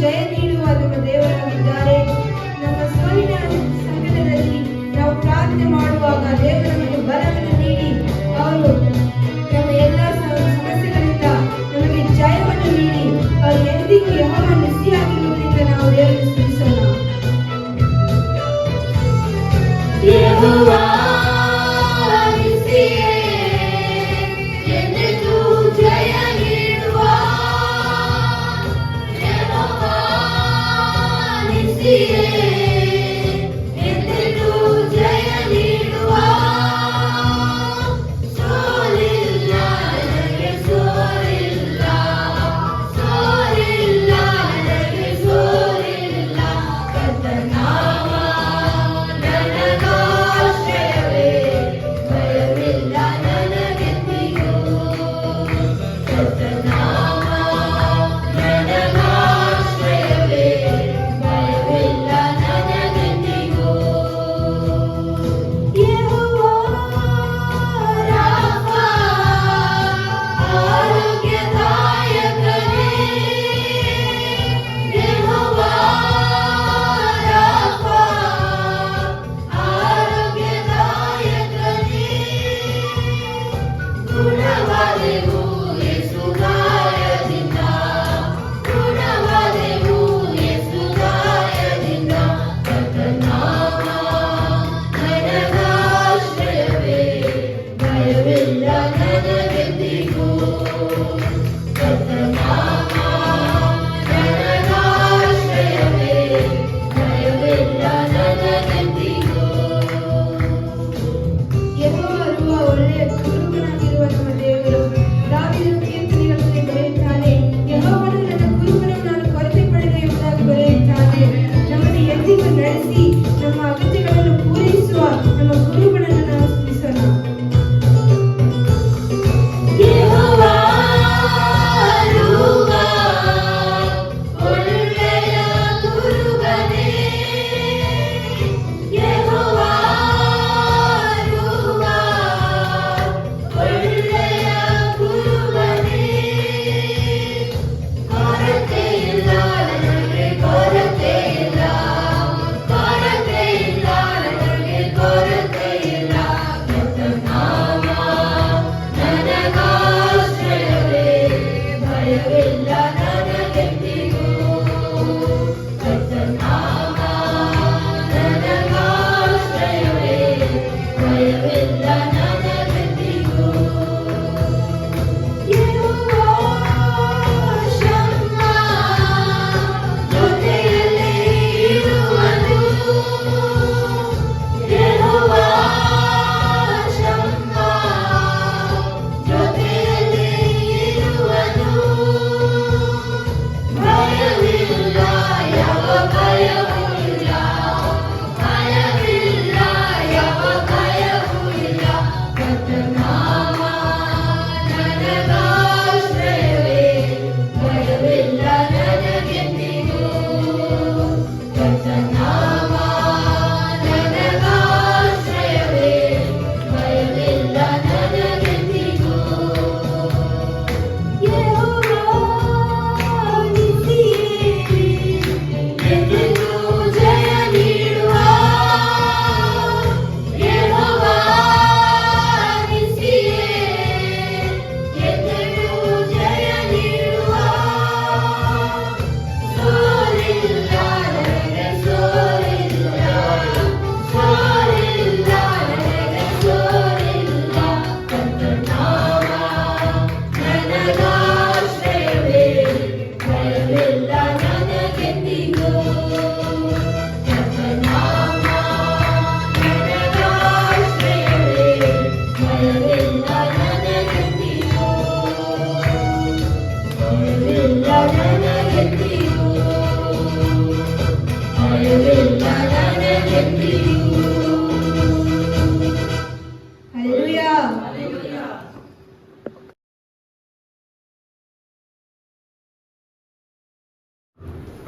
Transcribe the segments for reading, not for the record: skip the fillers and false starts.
ಜಯ ನೀಡುವ ನಮ್ಮ ದೇವರಾಗಿದ್ದಾರೆ. ನಮ್ಮ ಸೋಲಿನ ಸಂಕಟದಲ್ಲಿ ನಾವು ಪ್ರಾರ್ಥನೆ ಮಾಡುವಾಗ ದೇವರು ನಮಗೆ ಬಲವನ್ನು ನೀಡಿ ಅವರು ನಮ್ಮ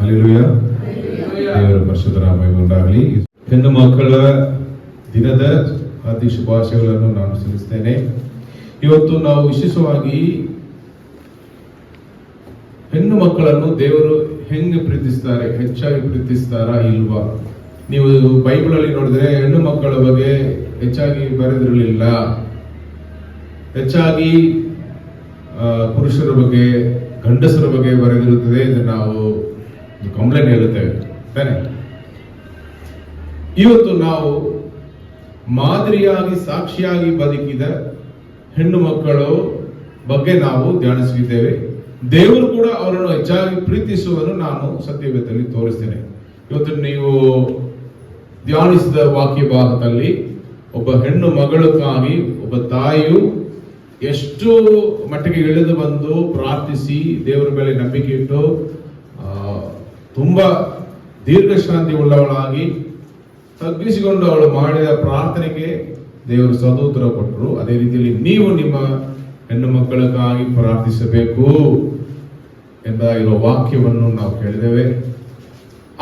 ಹಲ್ಲೆಲೂಯಾ. ದೇವರ ಪರಿಶುದ್ಧ ನಾಮಕ್ಕೆ ಉಂಟಾಗಲಿ. ಹೆಣ್ಣು ಮಕ್ಕಳ ದಿನದ ಅತಿ ಶುಭಾಶಯಗಳನ್ನು ನಾನು ಸಲ್ಲಿಸ್ತೇನೆ. ಇವತ್ತು ನಾವು ವಿಶೇಷವಾಗಿ ಹೆಣ್ಣು ಮಕ್ಕಳನ್ನು ದೇವರು ಹೆಂಗೆ ಪ್ರೀತಿಸ್ತಾರೆ, ಹೆಚ್ಚಾಗಿ ಪ್ರೀತಿಸ್ತಾರಾ ಇಲ್ವಾ? ನೀವು ಬೈಬಲ್ ಅಲ್ಲಿ ನೋಡಿದ್ರೆ ಹೆಣ್ಣು ಮಕ್ಕಳ ಬಗ್ಗೆ ಹೆಚ್ಚಾಗಿ ಬರೆದಿರಲಿಲ್ಲ. ಹೆಚ್ಚಾಗಿ ಪುರುಷರ ಬಗ್ಗೆ, ಗಂಡಸರ ಬಗ್ಗೆ ಬರೆದಿರುತ್ತದೆ. ಇದನ್ನು ನಾವು ಕಂಪ್ಲೇಂಟ್ ಹೇಳುತ್ತೇವೆ ತಾನೆ. ಇವತ್ತು ನಾವು ಮಾದರಿಯಾಗಿ ಸಾಕ್ಷಿಯಾಗಿ ಬದುಕಿದ ಹೆಣ್ಣು ಮಕ್ಕಳು ಬಗ್ಗೆ ನಾವು ಧ್ಯಾನಿಸಿದ್ದೇವೆ. ದೇವರು ಕೂಡ ಅವರನ್ನು ಹೆಚ್ಚಾಗಿ ಪ್ರೀತಿಸುವುದನ್ನು ನಾನು ಸತ್ಯವೇದದಲ್ಲಿ ತೋರಿಸ್ತೇನೆ. ಇವತ್ತು ನೀವು ಧ್ಯಾನಿಸಿದ ವಾಕ್ಯ ಭಾಗದಲ್ಲಿ ಒಬ್ಬ ಹೆಣ್ಣು ಮಗಳಿಗಾಗಿ ಒಬ್ಬ ತಾಯಿಯು ಎಷ್ಟು ಮಟ್ಟಿಗೆ ಇಳಿದು ಬಂದು ಪ್ರಾರ್ಥಿಸಿ ದೇವರ ಮೇಲೆ ನಂಬಿಕೆ ಇಟ್ಟು ತುಂಬಾ ದೀರ್ಘಶಾಂತಿ ಉಳ್ಳವಳಾಗಿ ತಗ್ಗಿಸಿಕೊಂಡು ಅವಳು ಮಾಡಿದ ಪ್ರಾರ್ಥನೆಗೆ ದೇವರು ಸದುತ್ತರ ಕೊಟ್ಟರು. ಅದೇ ರೀತಿಯಲ್ಲಿ ನೀವು ನಿಮ್ಮ ಹೆಣ್ಣು ಮಕ್ಕಳಿಗಾಗಿ ಪ್ರಾರ್ಥಿಸಬೇಕು ಎಂದ ಇರುವ ವಾಕ್ಯವನ್ನು ನಾವು ಕೇಳಿದ್ದೇವೆ.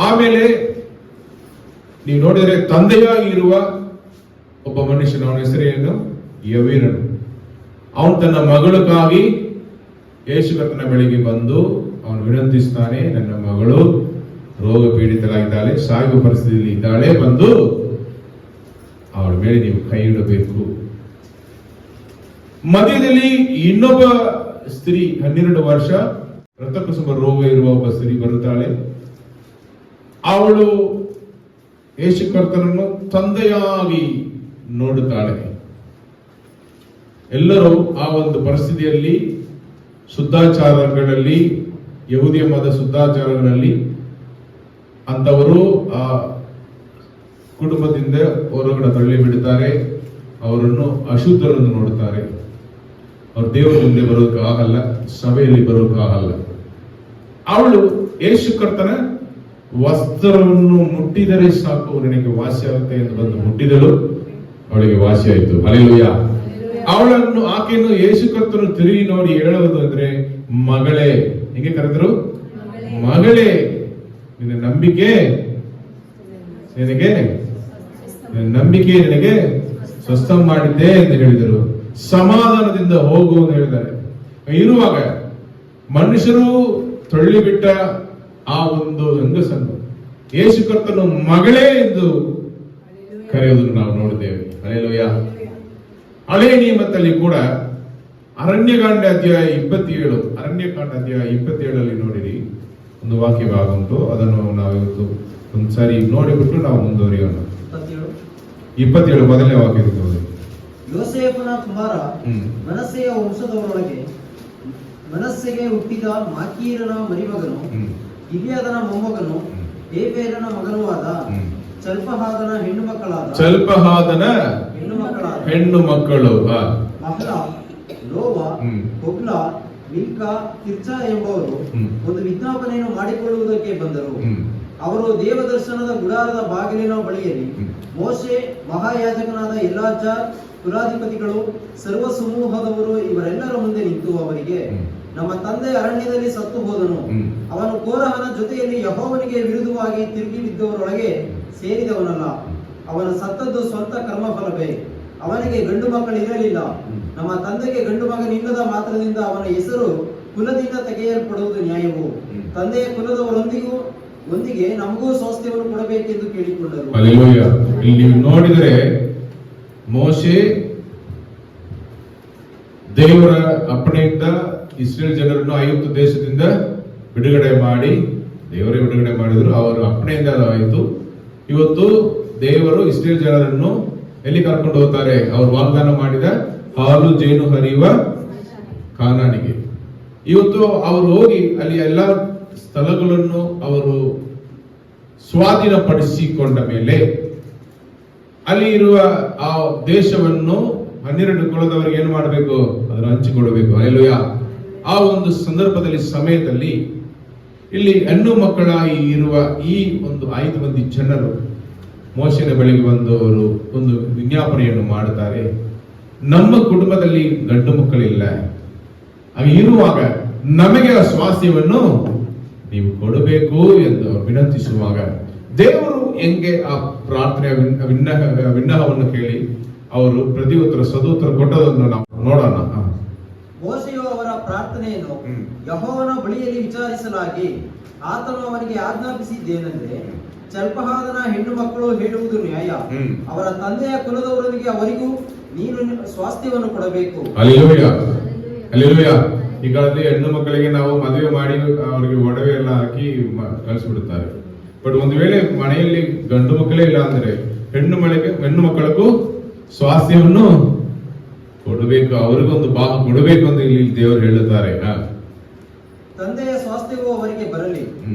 ಆಮೇಲೆ ನೀವು ನೋಡಿದರೆ ತಂದೆಯಾಗಿ ಇರುವ ಒಬ್ಬ ಮನುಷ್ಯನ, ಅವನ ಹೆಸರೇನು? ಯವೀರನು. ಅವನು ತನ್ನ ಮಗಳಿಗಾಗಿ ಯೇಸುಕರ್ತನ ಬಳಿಗೆ ಬಂದು ಅವನು ವಿನಂತಿಸ್ತಾನೆ, ನನ್ನ ಮಗಳು ರೋಗ ಪೀಡಿತರಾಗಿದ್ದಾಳೆ, ಸಾಯುವ ಪರಿಸ್ಥಿತಿಯಲ್ಲಿ ಇದ್ದಾಳೆ, ಬಂದು ಅವಳ ಮೇಲೆ ನೀವು ಕೈ ಇಡಬೇಕು. ಮಧ್ಯದಲ್ಲಿ ಇನ್ನೊಬ್ಬ ಸ್ತ್ರೀ 12 ವರ್ಷ ರಕ್ತಕುಸುಮ ರೋಗ ಇರುವ ಒಬ್ಬ ಸ್ತ್ರೀ ಬರುತ್ತಾಳೆ. ಅವಳು ಯೇಸು ಕರ್ತನನ್ನು ತಂದೆಯಾಗಿ ನೋಡುತ್ತಾಳೆ. ಎಲ್ಲರೂ ಆ ಒಂದು ಪರಿಸ್ಥಿತಿಯಲ್ಲಿ ಶುದ್ಧಾಚಾರಗಳಲ್ಲಿ, ಯಹೂದಿಯ ಮತ ಶುದ್ಧಾಚಾರಗಳಲ್ಲಿ ಅಂತವರು ಆ ಕುಟುಂಬದಿಂದ ಹೊರಗಡೆ ತಳ್ಳಿ ಬಿಡುತ್ತಾರೆ. ಅವರನ್ನು ಅಶುದ್ಧರನ್ನು ನೋಡುತ್ತಾರೆ. ಅವರು ದೇವರ ಮುಂದೆ ಬರೋದಕ್ಕಾಗಲ್ಲ, ಸಭೆಯಲ್ಲಿ ಬರೋದಕ್ಕಾಗಲ್ಲ. ಅವಳು ಯೇಸು ಕರ್ತನ ವಸ್ತ್ರವನ್ನು ಮುಟ್ಟಿದರೆ ಸಾಕು, ನನಗೆ ವಾಸಿ ಆಗುತ್ತೆ ಎಂದು ಬಂದು ಮುಟ್ಟಿದಳು. ಅವಳಿಗೆ ವಾಸಿ ಆಯಿತು. ಹಲ್ಲೆಲೂಯಾ. ಆಕೆಯನ್ನು ಯೇಸು ಕರ್ತನು ತಿರುಗಿ ನೋಡಿ ಹೇಳುವುದು ಅಂದ್ರೆ, ಮಗಳೇ. ಹೆಂಗೆ ಕರೆದರು? ಮಗಳೇ, ನಿನ್ನ ನಂಬಿಕೆ ನಿನಗೆ ಸ್ವಸ್ಥ ಮಾಡಿದ್ದೆ ಎಂದು ಹೇಳಿದರು. ಸಮಾಧಾನದಿಂದ ಹೋಗು ಎಂದು ಹೇಳಿದ್ದಾರೆ. ಇರುವಾಗ ಮನುಷ್ಯರು ತಳ್ಳಿಬಿಟ್ಟ ಆ ಒಂದು ಹೆಂಗಸನ್ನು ಯೇಸು ಕರ್ತನು ಮಗಳೇ ಎಂದು ಕರೆಯುವುದನ್ನು ನಾವು ನೋಡಿದ್ದೇವೆ. ಹಲ್ಲೆಲೂಯಾ. ಹಳೆಯ ನಿಯಮದಲ್ಲಿ ಕೂಡ ಅರಣ್ಯಕಾಂಡ ಅಧ್ಯಾಯ 27 ನೋಡಿರಿ, ಒಂದು ವಾಕ್ಯ ಭಾಗ ಉಂಟು. ಅದನ್ನು ನಾವು ಇವತ್ತು ಒಂದ್ಸಾರಿ ನೋಡಿಬಿಟ್ಟು ನಾವು ಮುಂದುವರಿಯೋಣ. 27 ಮೊದಲನೇ ವಾಕ್ಯದಿಂದ ಯೋಸೇಫನ ಕುಮಾರ ಮನಸ್ಸೆಯ ವಂಶದವರೊಳಗೆ ಮನಸ್ಸೆಗೆ ಹುಟ್ಟಿದ ಮಾಕೀರನ ಮರಿಮಗನು, ಗಿಲ್ಯಾದನ ಮೊಮ್ಮಗನು, ಹೇಬೇರನ ಮಗನೂ ಆದ ಚಲ್ಪಹಾದನ ಹೆಣ್ಣು ಮಕ್ಕಳು ಮಹ್ಲಾ, ನೋವ, ಹೊಗ್ಲಾ, ಮಿಲ್ಕಾ, ತಿರ್ಚಾ ಎಂಬವರು ಒಂದು ವಿಜ್ಞಾಪನೆಯನ್ನು ಮಾಡಿಕೊಳ್ಳುವುದಕ್ಕೆ ಬಂದರು. ಅವರು ದೇವದರ್ಶನದ ಗುಡಾರದ ಬಾಗಿಲಿನ ಬಳಿಯಲ್ಲಿ ಮೋಶೆ, ಮಹಾಯಾಜಕನಾದ ಎಲ್ಲಾಜಾರ್, ಕುಲಾಧಿಪತಿಗಳು, ಸರ್ವ ಸಮೂಹದವರು ಇವರೆಲ್ಲರ ಮುಂದೆ ನಿಂತು ಅವರಿಗೆ, ನಮ್ಮ ತಂದೆ ಅರಣ್ಯದಲ್ಲಿ ಸತ್ತು ಹೋದನು. ಅವನು ಕೋರಹನ ಜೊತೆಯಲ್ಲಿ ಯೆಹೋವನಿಗೆ ವಿರುದ್ಧವಾಗಿ ತಿರುಗಿ ಬಿದ್ದವರೊಳಗೆ ಸೇರಿದವನಲ್ಲ. ಅವನು ಸತ್ತದ್ದು ಸ್ವಂತ ಕರ್ಮಫಲವೇ. ಅವನಿಗೆ ಗಂಡು ಮಕ್ಕಳಿರಲಿಲ್ಲ. ನಮ್ಮ ತಂದೆಗೆ ಗಂಡು ಮಗನಿಲ್ಲದ ಮಾತ್ರದಿಂದ ಅವನ ಹೆಸರು ಕುಲದಿಂದ ತೆಗೆಯಲ್ಪಡುವುದು ನ್ಯಾಯವು. ತಂದೆಯ ಕುಲದವರೊಂದಿಗೆ ನಮಗೂ ಸ್ವಾಸ್ಥ್ಯವನ್ನು ಕೊಡಬೇಕೆಂದು ಕೇಳಿಕೊಂಡರು. ಇಲ್ಲಿ ನೋಡಿದರೆ ಮೋಶೆ ದೇವರ ಅಪ್ಪಣೆಯಿಂದ ಇಸ್ರೇಲ್ ಜನರನ್ನು ಐಗುಪ್ತ ದೇಶದಿಂದ ಬಿಡುಗಡೆ ಮಾಡಿ, ದೇವರೇ ಬಿಡುಗಡೆ ಮಾಡಿದ್ರು, ಅವರ ಅಪ್ಪಣೆಯಿಂದ ಆಯಿತು. ಇವತ್ತು ದೇವರು ಇಸ್ರೇಲ್ ಜನರನ್ನು ಎಲ್ಲಿ ಕರ್ಕೊಂಡು ಹೋಗ್ತಾರೆ? ಅವರು ವಾಗ್ದಾನ ಮಾಡಿದ ಹಾಲು ಜೇನು ಹರಿಯುವ ಕಾನಾನಿಗೆ. ಇವತ್ತು ಅವರು ಹೋಗಿ ಅಲ್ಲಿ ಎಲ್ಲ ಸ್ಥಳಗಳನ್ನು ಅವರು ಸ್ವಾಧೀನಪಡಿಸಿಕೊಂಡ ಮೇಲೆ ಅಲ್ಲಿ ಇರುವ ಆ ದೇಶವನ್ನು 12 ಕುಲದವರಿಗೆ ಏನು ಮಾಡಬೇಕು? ಅದನ್ನು ಹಂಚಿಕೊಡಬೇಕು. ಹಲ್ಲೆಲೂಯಾ. ಆ ಒಂದು ಸಂದರ್ಭದಲ್ಲಿ, ಸಮಯದಲ್ಲಿ ಇಲ್ಲಿ ಹೆಣ್ಣು ಮಕ್ಕಳಾಗಿ ಇರುವ ಈ ಒಂದು 5 ಮಂದಿ ಜನರು ಮೋಶೆನ ಬಳಿಗೆ ಬಂದು ಅವರು ಒಂದು ವಿಜ್ಞಾಪನೆಯನ್ನು ಮಾಡುತ್ತಾರೆ. ನಮ್ಮ ಕುಟುಂಬದಲ್ಲಿ ಗಂಡು ಮಕ್ಕಳಿಲ್ಲ, ಇರುವಾಗ ನಮಗೆ ಆ ಸ್ವಾಸ್ಥ್ಯವನ್ನು ನೀವು ಕೊಡಬೇಕು ಎಂದು ವಿನಂತಿಸುವಾಗ ದೇವರು ಹೆಂಗೆ ಆ ಪ್ರಾರ್ಥನೆಯ ವಿನ್ನಹವನ್ನು ಕೇಳಿ ಅವರು ಪ್ರತಿಯುತ್ತರ ಸದುತ್ತರ ಕೊಟ್ಟದನ್ನು ನಾವು ನೋಡೋಣ. ಮೋಶೆಯು ಅವರ ಪ್ರಾರ್ಥನೆಯನ್ನು ಯೆಹೋವನ ಬಳಿಯಲ್ಲಿ ವಿಚಾರಿಸಲಾಗಿ ಆತನು ಅವನಿಗೆ ಆಜ್ಞಾಪಿಸಿದ್ದೇನೆಂದ್ರೆ, ಚಲ್ಪಹಾದನ ಹೆಣ್ಣು ಮಕ್ಕಳು ಹೇಳುವುದು ನ್ಯಾಯ. ಅವರ ತಂದೆಯ ಕುಲದವರೊಂದಿಗೆ ಅವರಿಗೂ ನೀನು ಸ್ವಾಸ್ಥ್ಯವನ್ನು ಕೊಡಬೇಕು. Hallelujah, hallelujah. ಈ ಕಾಲದಲ್ಲಿ ಹೆಣ್ಣು ಮಕ್ಕಳಿಗೆ ನಾವು ಮದುವೆ ಮಾಡಿ ಅವರಿಗೆ ಒಡವೆ ಎಲ್ಲ ಹಾಕಿ ಕಳಿಸ್ಬಿಡುತ್ತಾರೆ. ಬಟ್ ಒಂದು ವೇಳೆ ಮನೆಯಲ್ಲಿ ಗಂಡು ಮಕ್ಕಳೇ ಇಲ್ಲ ಅಂದ್ರೆ ಹೆಣ್ಣು ಮಕ್ಕಳಿಗೂ ಸ್ವಾಸ್ಥ್ಯವನ್ನು ಕೊಡಬೇಕು, ಅವರಿಗೊಂದು ಭಾಗ ಕೊಡಬೇಕು ಅಂತ ಇಲ್ಲಿ ದೇವರು ಹೇಳುತ್ತಾರೆ. ತಂದೆಯ ಸ್ವಾಸ್ಥ್ಯವು ಅವರಿಗೆ ಬರಲಿ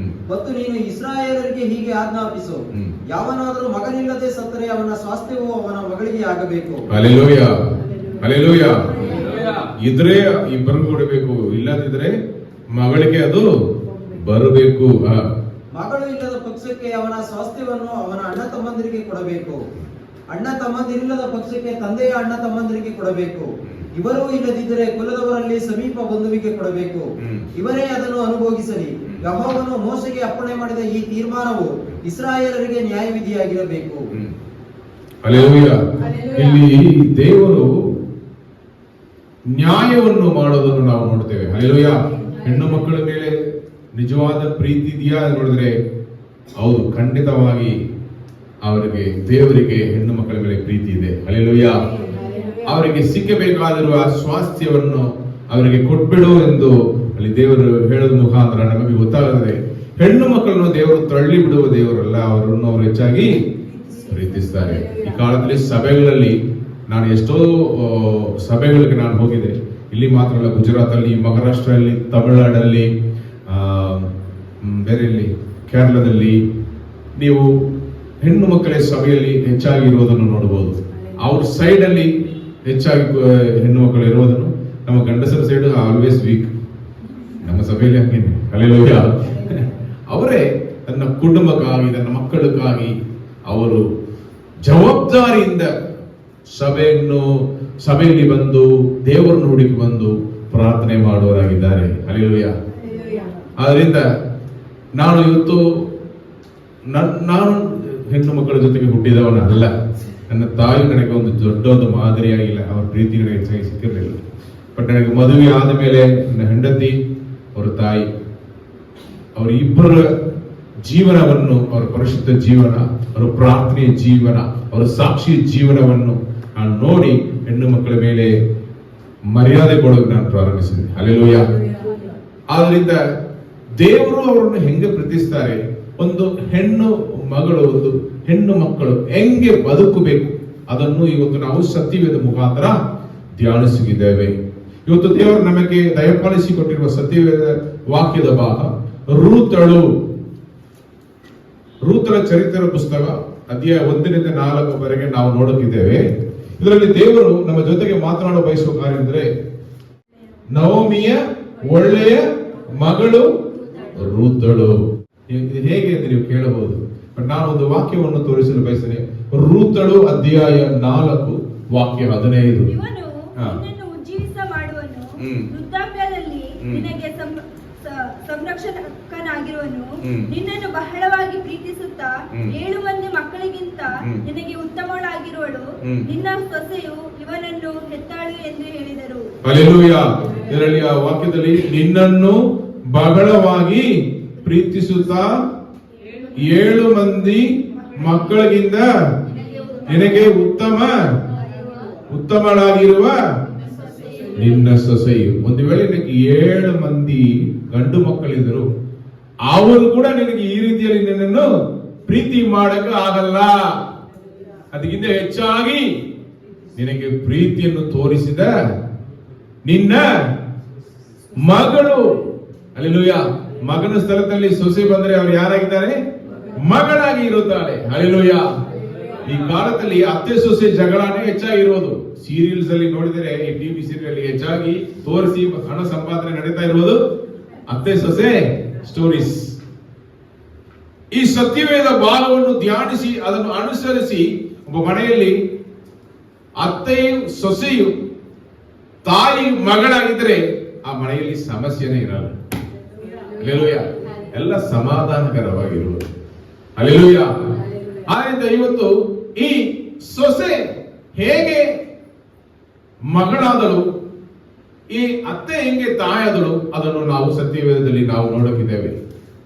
ಮತ್ತು ನೀನು ಇಸ್ರಾಯೇಲರಿಗೆ ಹೀಗೆ ಆಜ್ಞಾಪಿಸು, ಯಾವನಾದರೂ ಮಗನಿಲ್ಲದೆ ಸತ್ತರೆ ಅವನ ಸ್ವಾಸ್ಥ್ಯವು ಅವನ ಮಗಳಿಗೆ ಆಗಬೇಕು. Hallelujah, hallelujah. ಇದ್ರೆ ಇಬ್ಬರಿಗೂ ಕೊಡಬೇಕು, ಇಲ್ಲದಿದ್ರೆ ಮಗಳಿಗೆ ಅದು ಬರಬೇಕು. ಮಗಳು ಇಲ್ಲದ ಪಕ್ಷಕ್ಕೆ ಅವನ ಸ್ವಾಸ್ಥ್ಯವನ್ನು ಅವನ ಅಣ್ಣ ತಮ್ಮಂದಿರಿಗೆ ಕೊಡಬೇಕು. ಅಣ್ಣ ತಮ್ಮಂದಿರಿಲ್ಲದ ಪಕ್ಷಕ್ಕೆ ತಂದೆಯ ಅಣ್ಣ ತಮ್ಮಂದಿರಿಗೆ ಕೊಡಬೇಕು. ಇವರೂ ಇಲ್ಲದಿದ್ದರೆ ಕುಲದವರಲ್ಲಿ ಸಮೀಪ ಬಂಧುವಿಗೆ ಕೊಡಬೇಕು. ಇವರೇ ಅದನ್ನು ಅನುಭೋಗಿಸಲಿ. ಯೆಹೋವನು ಮೋಶೆಗೆ ಅಪ್ಪಣೆ ಮಾಡಿದ ಈ ತೀರ್ಮಾನವು ಇಸ್ರಾಯೇಲರಿಗೆ ನ್ಯಾಯವಿಧಿಯಾಗಿರಬೇಕು. ಹಲ್ಲೆಲೂಯಾ. ಇಲ್ಲಿ ದೇವರು ನ್ಯಾಯವನ್ನು ಮಾಡೋದನ್ನು ನಾವು ನೋಡ್ತೇವೆ. ಹಲ್ಲೆಲೂಯಾ. ಹೆಣ್ಣು ಮಕ್ಕಳ ಮೇಲೆ ನಿಜವಾದ ಪ್ರೀತಿ ಇದೆಯಾ ನೋಡಿದ್ರೆ ಹೌದು, ಖಂಡಿತವಾಗಿ ಅವರಿಗೆ ದೇವರಿಗೆ ಹೆಣ್ಣು ಮಕ್ಕಳ ಮೇಲೆ ಪ್ರೀತಿ ಇದೆ. ಹಲ್ಲೆಲೂಯಾ. ಅವರಿಗೆ ಸಿಕ್ಕಬೇಕಾಗಿರುವ ಸ್ವಾಸ್ಥ್ಯವನ್ನು ಅವರಿಗೆ ಕೊಟ್ಬಿಡು ಎಂದು ಅಲ್ಲಿ ದೇವರು ಹೇಳೋದ ಮುಖಾಂತರ ನಮಗೆ ಗೊತ್ತಾಗುತ್ತದೆ. ಹೆಣ್ಣು ಮಕ್ಕಳನ್ನು ದೇವರು ತಳ್ಳಿ ಬಿಡುವ ದೇವರಲ್ಲ, ಅವರನ್ನು ಅವರು ಹೆಚ್ಚಾಗಿ ಪ್ರೀತಿಸ್ತಾರೆ. ಈ ಕಾಲದಲ್ಲಿ ಸಭೆಗಳಲ್ಲಿ ನಾನು ಎಷ್ಟೋ ಸಭೆಗಳಿಗೆ ನಾನು ಹೋಗಿದೆ. ಇಲ್ಲಿ ಮಾತ್ರ ಅಲ್ಲ, ಗುಜರಾತ್ ಅಲ್ಲಿ, ಮಹಾರಾಷ್ಟ್ರದಲ್ಲಿ, ತಮಿಳುನಾಡಲ್ಲಿ, ಬೇರೆ ಇಲ್ಲಿ ಕೇರಳದಲ್ಲಿ ನೀವು ಹೆಣ್ಣು ಮಕ್ಕಳ ಸಭೆಯಲ್ಲಿ ಹೆಚ್ಚಾಗಿ ಇರುವುದನ್ನು ನೋಡಬಹುದು. ಅವ್ರ ಸೈಡ್ ಅಲ್ಲಿ ಹೆಚ್ಚಾಗಿ ಹೆಣ್ಣು ಮಕ್ಕಳು ಇರುವುದನ್ನು, ನಮ್ಮ ಗಂಡಸರ ಸೈಡ್ ಆಲ್ವೇಸ್ ವೀಕ್. ನಮ್ಮ ಸಭೆಯಲ್ಲಿ ಹಂಗೇನೆ. ಹಲ್ಲೆಲೂಯಾ. ಅವರೇ ತನ್ನ ಕುಟುಂಬಕ್ಕಾಗಿ, ತನ್ನ ಮಕ್ಕಳಕ್ಕಾಗಿ ಅವರು ಜವಾಬ್ದಾರಿಯಿಂದ ಸಭೆಯಲ್ಲಿ ಬಂದು ದೇವರನ್ನು ಹುಡುಕಿ ಬಂದು ಪ್ರಾರ್ಥನೆ ಮಾಡುವವರಾಗಿದ್ದಾರೆ. ಹಲ್ಲೆಲೂಯಾ. ಆದ್ರಿಂದ ನಾನು ಇವತ್ತು ನಾನು ಹೆಣ್ಣು ಮಕ್ಕಳ ಜೊತೆಗೆ ಹುಟ್ಟಿದವನಲ್ಲ. ನನ್ನ ತಾಯಿ ನನಗೆ ಒಂದು ದೊಡ್ಡ ಮಾದರಿಯಾಗಿಲ್ಲ, ಅವರ ಪ್ರೀತಿ ನನಗೆ ಹೆಚ್ಚಾಗಿ ಸಿಕ್ಕಿರಲಿಲ್ಲ. ಬಟ್ ನನಗೆ ಮದುವೆ ಆದ ಮೇಲೆ ನನ್ನ ಹೆಂಡತಿ, ಅವರ ತಾಯಿ, ಅವರ ಇಬ್ಬರ ಜೀವನವನ್ನು, ಅವರ ಪರಿಶುದ್ಧ ಜೀವನ, ಅವರ ಪ್ರಾರ್ಥನೆಯ ಜೀವನ, ಅವರ ಸಾಕ್ಷಿ ಜೀವನವನ್ನು ನಾನು ನೋಡಿ ಹೆಣ್ಣು ಮಕ್ಕಳ ಮೇಲೆ ಮರ್ಯಾದೆ ಕೊಡೋಕೆ ನಾನು ಪ್ರಾರಂಭಿಸಿದೆ. ಹಲ್ಲೆಲೂಯಾ. ಆದ್ರಿಂದ ದೇವರು ಅವರನ್ನು ಹೆಂಗೆ ಪ್ರೀತಿಸ್ತಾರೆ, ಒಂದು ಹೆಣ್ಣು ಮಕ್ಕಳು ಹೆಂಗೆ ಬದುಕಬೇಕು ಅದನ್ನು ಇವತ್ತು ನಾವು ಸತ್ಯವೇದ ಮುಖಾಂತರ ಧ್ಯಾನಿಸಿದ್ದೇವೆ. ಇವತ್ತು ದೇವರು ನಮಗೆ ದಯಪಾಲಿಸಿಕೊಟ್ಟಿರುವ ಸತ್ಯವೇದ ವಾಕ್ಯದ ಭಾಗ ರೂತಳ ಚರಿತ್ರೆ ಪುಸ್ತಕ ಅಧ್ಯಾಯ 1-4 ನಾವು ನೋಡುತ್ತಿದ್ದೇವೆ. ಇದರಲ್ಲಿ ದೇವರು ನಮ್ಮ ಜೊತೆಗೆ ಮಾತನಾಡಲು ಬಯಸುವ ಕಾರ್ಯ ಎಂದರೆ, ನವೋಮಿಯ ಒಳ್ಳೆಯ ಮಗಳು ರೂತಳು. ಹೇಗೆ ಅಂತ ನೀವು ಕೇಳಬಹುದು. ನಾನು ಒಂದು ವಾಕ್ಯವನ್ನು ತೋರಿಸಲು ಬಯಸ್ತೇನೆ. ರೂತಳು ಅಧ್ಯಾಯ 4 ವಾಕ್ಯ 15. ನಿನ್ನನ್ನು ಉಜ್ಜೀವಿಸ ಮಾಡುವನು, ವೃದ್ಧಾಪ್ಯದಲ್ಲಿ ನಿನಗೆ ಸಂರಕ್ಷಕನಾಗಿರುವನು, ನಿನ್ನನ್ನು ಬಹಳವಾಗಿ ಪ್ರೀತಿಸುತ್ತಾ 7 ಮಂದಿ ಮಕ್ಕಳಿಗಿಂತ ನಿನಗೆ ಉತ್ತಮಳಾಗಿರುವಳು, ನಿನ್ನ ಸೊಸೆಯು ಇವನನ್ನು ಹೆತ್ತಾಳು ಎಂದು ಹೇಳಿದರು. ಹಲ್ಲೆಲೂಯಾ. ಇದರಲ್ಲಿ ಆ ವಾಕ್ಯದಲ್ಲಿ ನಿನ್ನನ್ನು ಬಹಳವಾಗಿ ಪ್ರೀತಿಸುತ್ತಾ 7 ಮಂದಿ ಮಕ್ಕಳಿಗಿಂತ ನಿನಗೆ ಉತ್ತಮಳಾಗಿರುವ ನಿನ್ನ ಸೊಸೆಯು. ಒಂದು ವೇಳೆ ನಿನಗೆ 7 ಮಂದಿ ಗಂಡು ಮಕ್ಕಳಿದ್ದರು, ಅವರು ಕೂಡ ನಿನಗೆ ಈ ರೀತಿಯಲ್ಲಿ ನಿನ್ನನ್ನು ಪ್ರೀತಿ ಮಾಡಕ್ಕೆ ಆಗಲ್ಲ. ಅದಕ್ಕಿಂತ ಹೆಚ್ಚಾಗಿ ನಿನಗೆ ಪ್ರೀತಿಯನ್ನು ತೋರಿಸಿದ ನಿನ್ನ ಮಗಳು. ಹಲ್ಲೆಲೂಯಾ. ಮಗನ ಸ್ಥಳದಲ್ಲಿ ಸೊಸೆ ಬಂದರೆ ಅವರು ಯಾರಾಗಿದ್ದಾರೆ? ಮಗಳಾಗಿ ಇರುತ್ತಾಳೆ. ಹಲ್ಲೆಲೂಯಾ. ಈ ಕಾಲದಲ್ಲಿ ಅತ್ತೆ ಸೊಸೆ ಜಗಳನೇ ಹೆಚ್ಚಾಗಿರುವುದು. ಸೀರಿಯಲ್ಸ್ ಅಲ್ಲಿ ನೋಡಿದರೆ, ಈ ಟಿವಿ ಸೀರಿಯಲ್ ಹೆಚ್ಚಾಗಿ ತೋರಿಸಿ ಹಣ ಸಂಪಾದನೆ ನಡೀತಾ ಇರುವುದು ಅತ್ತೆ ಸೊಸೆ ಸ್ಟೋರೀಸ್. ಈ ಸತ್ಯವೇದ ಭಾಗವನ್ನು ಧ್ಯಾನಿಸಿ ಅದನ್ನು ಅನುಸರಿಸಿ ಒಬ್ಬ ಮನೆಯಲ್ಲಿ ಅತ್ತೆಯು ಸೊಸೆಯು ತಾಯಿ ಮಗಳಾಗಿದ್ದರೆ ಆ ಮನೆಯಲ್ಲಿ ಸಮಸ್ಯೆನೇ ಇರಲ್ಲ. ಹಲ್ಲೆಲೂಯಾ. ಎಲ್ಲ ಸಮಾಧಾನಕರವಾಗಿರುವುದು. ಹಲ್ಲೆಲೂಯಾ. ಆದ್ದರಿಂದ ಇವತ್ತು ಈ ಸೊಸೆ ಹೇಗೆ ಮಗಳಾದಳು, ಈ ಅತ್ತೆ ಹೆಂಗೆ ತಾಯಾದಳು, ಅದನ್ನು ನಾವು ಸತ್ಯವೇದದಲ್ಲಿ ನಾವು ನೋಡುತ್ತಿದ್ದೇವೆ.